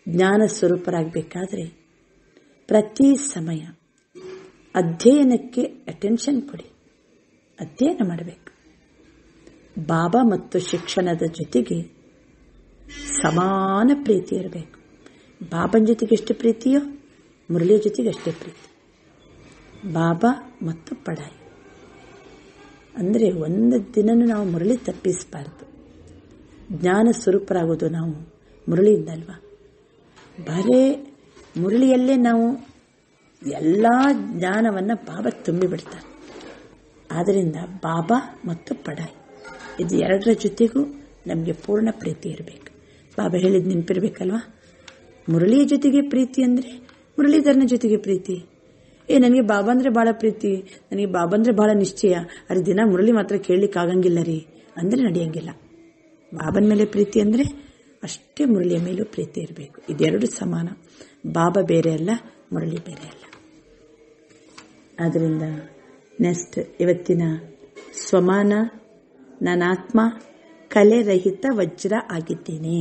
ಜ್ಞಾನ ಸ್ವರೂಪರಾಗಬೇಕಾದ್ರೆ ಪ್ರತಿ ಸಮಯ ಅಧ್ಯಯನಕ್ಕೆ ಅಟೆನ್ಷನ್ ಕೊಡಿ, ಅಧ್ಯಯನ ಮಾಡಬೇಕು. ಬಾಬಾ ಮತ್ತು ಶಿಕ್ಷಣದ ಜೊತೆಗೆ ಸಮಾನ ಪ್ರೀತಿ ಇರಬೇಕು. ಬಾಬನ ಜೊತೆಗೆ ಎಷ್ಟು ಪ್ರೀತಿಯೋ ಮುರಳಿಯ ಜೊತೆಗೆ ಅಷ್ಟೇ ಪ್ರೀತಿ. ಬಾಬಾ ಮತ್ತು ಪಢಾಯಿ ಅಂದರೆ ಒಂದು ದಿನನೂ ನಾವು ಮುರಳಿ ತಪ್ಪಿಸಬಾರ್ದು. ಜ್ಞಾನ ಸ್ವರೂಪರಾಗೋದು ನಾವು ಮುರಳಿಯಿಂದಲ್ವಾ. ಬರೇ ಮುರಳಿಯಲ್ಲೇ ನಾವು ಎಲ್ಲ ಜ್ಞಾನವನ್ನು ಬಾಬಾ ತುಂಬಿಬಿಡ್ತಾರೆ. ಆದ್ದರಿಂದ ಬಾಬಾ ಮತ್ತು ಪಢಾಯಿ ಇದು ಎರಡರ ಜೊತೆಗೂ ನಮಗೆ ಪೂರ್ಣ ಪ್ರೀತಿ ಇರಬೇಕು. ಬಾಬಾ ಹೇಳಿದ ನೆನಪಿರ್ಬೇಕಲ್ವಾ. ಮುರಳಿಯ ಜೊತೆಗೆ ಪ್ರೀತಿ ಅಂದರೆ ಮುರಳೀಧರನ ಜೊತೆಗೆ ಪ್ರೀತಿ. ನನಗೆ ಬಾಬಾ ಅಂದರೆ ಭಾಳ ಪ್ರೀತಿ, ನನಗೆ ಬಾಬಾ ಅಂದರೆ ಭಾಳ ನಿಶ್ಚಯ, ಅರೆ ದಿನ ಮುರಳಿ ಮಾತ್ರ ಕೇಳಲಿಕ್ಕೆ ಆಗಂಗಿಲ್ಲ ರೀ ಅಂದರೆ ನಡೆಯಂಗಿಲ್ಲ. ಬಾಬನ ಮೇಲೆ ಪ್ರೀತಿ ಅಂದರೆ ಅಷ್ಟೇ ಮುರಳಿಯ ಮೇಲೂ ಪ್ರೀತಿ ಇರಬೇಕು. ಇದೆರಡು ಸಮಾನ. ಬಾಬಾ ಬೇರೆ ಅಲ್ಲ, ಮುರಳಿ ಬೇರೆ ಅಲ್ಲ. ಆದ್ದರಿಂದ ನೆಕ್ಸ್ಟ್ ಇವತ್ತಿನ ಸ್ವಮಾನ, ನಾನಾತ್ಮ ಕಲೆರಹಿತ ವಜ್ರ ಆಗಿದ್ದೇನೆ.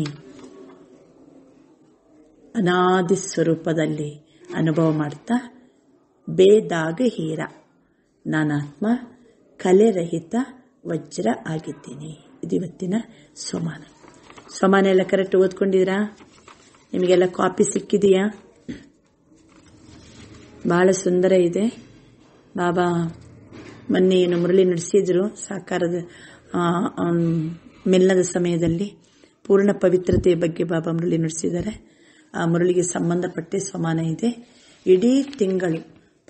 ಅನಾದಿ ಸ್ವರೂಪದಲ್ಲಿ ಅನುಭವ ಮಾಡ್ತಾ ಬೇದಾಗ ಹೀರ, ನಾನಾತ್ಮ ಕಲೆರಹಿತ ವಜ್ರ ಆಗಿದ್ದೀನಿ. ಇದು ಇವತ್ತಿನ ಸ್ವಮಾನ. ಸ್ವಮಾನ ಎಲ್ಲ ಕರೆಕ್ಟ್ ಓದ್ಕೊಂಡಿದ್ದೀರಾ? ನಿಮಗೆಲ್ಲ ಕಾಪಿ ಸಿಕ್ಕಿದೆಯಾ? ಬಹಳ ಸುಂದರ ಇದೆ. ಬಾಬಾ ಮೊನ್ನೆ ಏನು ಮುರಳಿ ನಡೆಸಿದ್ರು ಸಾಕಾರದ ಮಿಲನದ ಸಮಯದಲ್ಲಿ ಪೂರ್ಣ ಪವಿತ್ರತೆಯ ಬಗ್ಗೆ ಬಾಬಾ ಮುರಳಿ ನಡೆಸಿದ್ದಾರೆ. ಆ ಮುರಳಿಗೆ ಸಂಬಂಧಪಟ್ಟ ಸ್ವಮಾನ ಇದೆ. ಇಡೀ ತಿಂಗಳು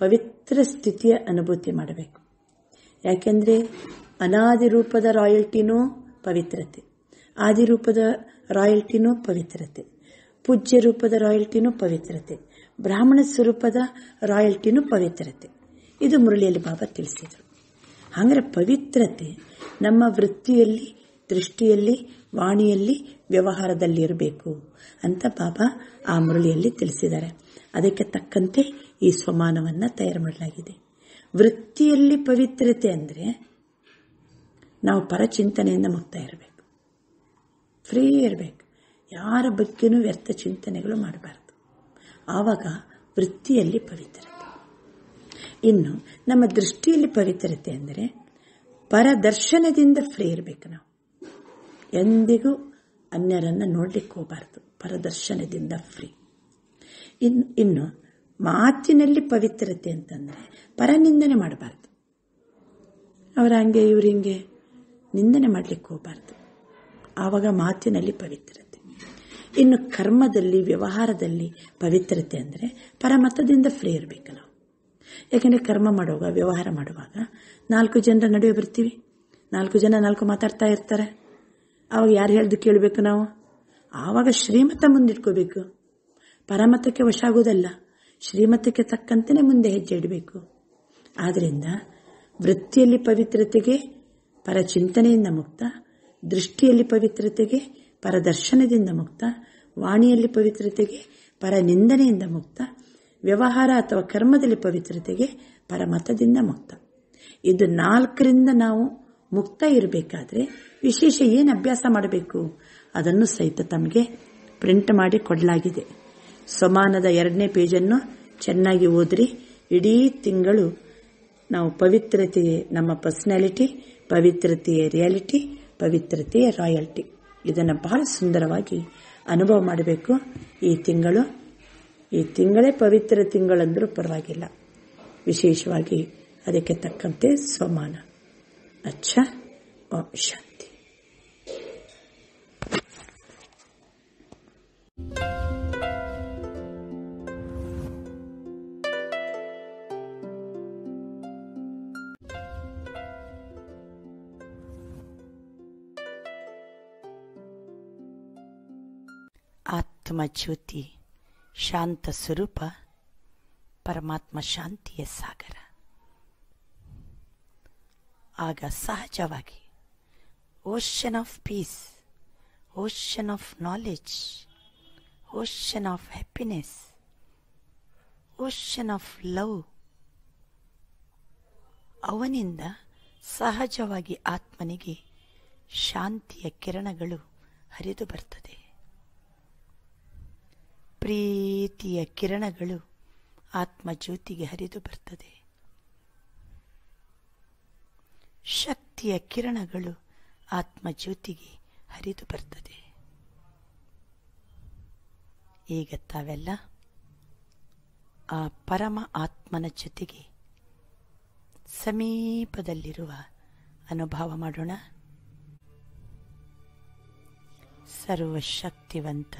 ಪವಿತ್ರ ಸ್ಥಿತಿಯ ಅನುಭೂತಿ ಮಾಡಬೇಕು. ಯಾಕೆಂದರೆ ಅನಾದಿ ರೂಪದ ರಾಯಲ್ಟಿನೂ ಪವಿತ್ರತೆ, ಆದಿ ರೂಪದ ರಾಯಲ್ಟಿನೂ ಪವಿತ್ರತೆ, ಪೂಜ್ಯ ರೂಪದ ರಾಯಲ್ಟಿನೂ ಪವಿತ್ರತೆ, ಬ್ರಾಹ್ಮಣ ಸ್ವರೂಪದ ರಾಯಲ್ಟಿನೂ ಪವಿತ್ರತೆ. ಇದು ಮುರಳಿಯಲ್ಲಿ ಬಾಬಾ ತಿಳಿಸಿದರು. ಹಾಗಾದರೆ ಪವಿತ್ರತೆ ನಮ್ಮ ವೃತ್ತಿಯಲ್ಲಿ, ದೃಷ್ಟಿಯಲ್ಲಿ, ವಾಣಿಯಲ್ಲಿ, ವ್ಯವಹಾರದಲ್ಲಿ ಇರಬೇಕು ಅಂತ ಬಾಬಾ ಆ ಮುರಳಿಯಲ್ಲಿ ತಿಳಿಸಿದ್ದಾರೆ. ಅದಕ್ಕೆ ತಕ್ಕಂತೆ ಈ ಸ್ವಮಾನವನ್ನು ತಯಾರು ಮಾಡಲಾಗಿದೆ. ವೃತ್ತಿಯಲ್ಲಿ ಪವಿತ್ರತೆ ಅಂದರೆ ನಾವು ಪರಚಿಂತನೆಯಿಂದ ಮುಕ್ತ ಇರಬೇಕು, ಫ್ರೀ ಇರಬೇಕು, ಯಾರ ಬಗ್ಗೆನೂ ವ್ಯರ್ಥ ಚಿಂತನೆಗಳು ಮಾಡಬಾರ್ದು. ಆವಾಗ ವೃತ್ತಿಯಲ್ಲಿ ಪವಿತ್ರತೆ. ಇನ್ನು ನಮ್ಮ ದೃಷ್ಟಿಯಲ್ಲಿ ಪವಿತ್ರತೆ ಅಂದರೆ ಪರದರ್ಶನದಿಂದ ಫ್ರೀ ಇರಬೇಕು. ನಾವು ಎಂದಿಗೂ ಅನ್ಯರನ್ನು ನೋಡ್ಲಿಕ್ಕೆ ಹೋಗಬಾರ್ದು, ಪರದರ್ಶನದಿಂದ ಫ್ರೀ. ಇನ್ನು ಮಾತಿನಲ್ಲಿ ಪವಿತ್ರತೆ ಅಂತಂದರೆ ಪರನಿಂದನೆ ಮಾಡಬಾರ್ದು. ಅವರ ಹಂಗೆ ಇವ್ರ ಹಿಂಗೆ ನಿಂದನೆ ಮಾಡಲಿಕ್ಕೆ ಹೋಗಬಾರ್ದು. ಆವಾಗ ಮಾತಿನಲ್ಲಿ ಪವಿತ್ರತೆ. ಇನ್ನು ಕರ್ಮದಲ್ಲಿ, ವ್ಯವಹಾರದಲ್ಲಿ ಪವಿತ್ರತೆ ಅಂದರೆ ಪರಮತದಿಂದ ಫ್ರೀ ಇರಬೇಕು ನಾವು. ಯಾಕೆಂದರೆ ಕರ್ಮ ಮಾಡುವಾಗ, ವ್ಯವಹಾರ ಮಾಡುವಾಗ 4 ಜನರ ನಡುವೆ ಬರ್ತೀವಿ. 4 ಜನ 4 ಮಾತಾಡ್ತಾ ಇರ್ತಾರೆ. ಆವಾಗ ಯಾರು ಹೇಳ್ದು ಕೇಳಬೇಕು ನಾವು? ಆವಾಗ ಶ್ರೀಮತ ಮುಂದಿಟ್ಕೋಬೇಕು. ಪರಮತಕ್ಕೆ ವಶ ಆಗೋದಲ್ಲ, ಶ್ರೀಮತಕ್ಕೆ ತಕ್ಕಂತೆಯೇ ಮುಂದೆ ಹೆಜ್ಜೆ ಇಡಬೇಕು. ಆದ್ದರಿಂದ ವೃತ್ತಿಯಲ್ಲಿ ಪವಿತ್ರತೆಗೆ ಪರಚಿಂತನೆಯಿಂದ ಮುಕ್ತ, ದೃಷ್ಟಿಯಲ್ಲಿ ಪವಿತ್ರತೆಗೆ ಪರದರ್ಶನದಿಂದ ಮುಕ್ತ, ವಾಣಿಯಲ್ಲಿ ಪವಿತ್ರತೆಗೆ ಪರನಿಂದನೆಯಿಂದ ಮುಕ್ತ, ವ್ಯವಹಾರ ಅಥವಾ ಕರ್ಮದಲ್ಲಿ ಪವಿತ್ರತೆಗೆ ಪರಮತದಿಂದ ಮುಕ್ತ. ಇದು 4ರಿಂದ ನಾವು ಮುಕ್ತ ಇರಬೇಕಾದ್ರೆ ವಿಶೇಷ ಏನು ಅಭ್ಯಾಸ ಮಾಡಬೇಕು ಅದನ್ನು ಸಹಿತ ತಮಗೆ ಪ್ರಿಂಟ್ ಮಾಡಿ ಕೊಡಲಾಗಿದೆ. ಸ್ವಮಾನದ 2ನೇ ಪೇಜನ್ನು ಚೆನ್ನಾಗಿ ಓದ್ರಿ. ಇಡೀ ತಿಂಗಳು ನಾವು ಪವಿತ್ರತೆಯೇ ನಮ್ಮ ಪರ್ಸನಾಲಿಟಿ, ಪವಿತ್ರತೆಯೇ ರಿಯಾಲಿಟಿ, ಪವಿತ್ರತೆಯೇ ರಾಯಲ್ಟಿ, ಇದನ್ನು ಬಹಳ ಸುಂದರವಾಗಿ ಅನುಭವ ಮಾಡಬೇಕು. ಈ ತಿಂಗಳೇ ಪವಿತ್ರ ತಿಂಗಳಂದ್ರೂ ಪರವಾಗಿಲ್ಲ. ವಿಶೇಷವಾಗಿ ಅದಕ್ಕೆ ತಕ್ಕಂತೆ ಸ್ವಮಾನ. ಅಚ್ಚಾ, ಓಂ ಶಾಂತಿ. ಆತ್ಮಜ್ಯೋತಿ ಶಾಂತ ಸ್ವರೂಪ, ಪರಮಾತ್ಮ ಶಾಂತಿಯ ಸಾಗರ. ಆಗ ಸಹಜವಾಗಿ ocean of piece, ocean of knowledge, ocean of happiness, ocean of love, ಅವನಿಂದ ಸಹಜವಾಗಿ ಆತ್ಮನಿಗೆ ಶಾಂತಿಯ ಕಿರಣಗಳು ಹರಿದು ಬರ್ತದೆ. ಪ್ರೀತಿಯ ಕಿರಣಗಳು ಆತ್ಮಜ್ಯೋತಿಗೆ ಹರಿದು ಬರ್ತದೆ. ಶಕ್ತಿಯ ಕಿರಣಗಳು ಆತ್ಮಜ್ಯೋತಿಗೆ ಹರಿದು ಬರ್ತದೆ. ಈಗ ತಾವೆಲ್ಲ ಆ ಪರಮ ಆತ್ಮನ ಜೊತೆಗೆ ಸಮೀಪದಲ್ಲಿರುವ ಅನುಭವ ಮಾಡೋಣ. ಸರ್ವಶಕ್ತಿವಂತ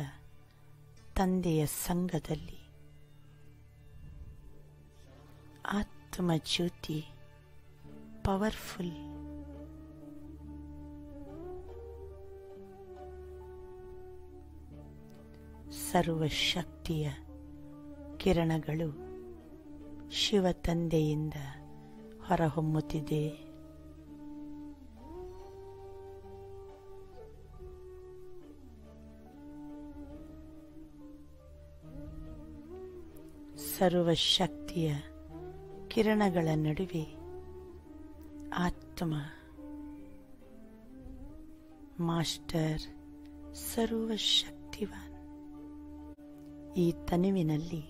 ತಂದೆಯ ಸಂಘದಲ್ಲಿ ಆತ್ಮಜ್ಯೋತಿ ಪವರ್ಫುಲ್. ಸರ್ವಶಕ್ತಿಯ ಕಿರಣಗಳು ಶಿವ ತಂದೆಯಿಂದ ಹೊರಹೊಮ್ಮುತ್ತಿದೆ. ಸರ್ವಶಕ್ತಿಯ ಕಿರಣಗಳ ನಡುವೆ ಆತ್ಮ ಮಾಸ್ಟರ್ ಸರ್ವಶಕ್ತಿವಾನ್. ಈ ತನುವಿನಲ್ಲಿ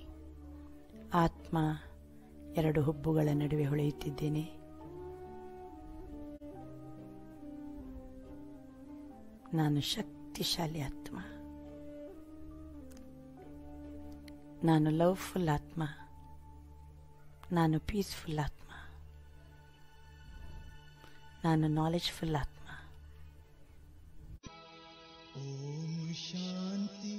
ಆತ್ಮ ಎರಡು ಹುಬ್ಬುಗಳ ನಡುವೆ ಹೊಳೆಯುತ್ತಿದ್ದೇನೆ. ನಾನು ಶಕ್ತಿಶಾಲಿ ಆತ್ಮ, ನಾನು ಲವ್ಫುಲ್ ಆತ್ಮ, ನಾನು ಪೀಸ್ಫುಲ್ ಆತ್ಮ, ನಾನು ನಾಲೆಜ್ಫುಲ್ ಆತ್ಮ. ಓಂ ಶಾಂತಿ.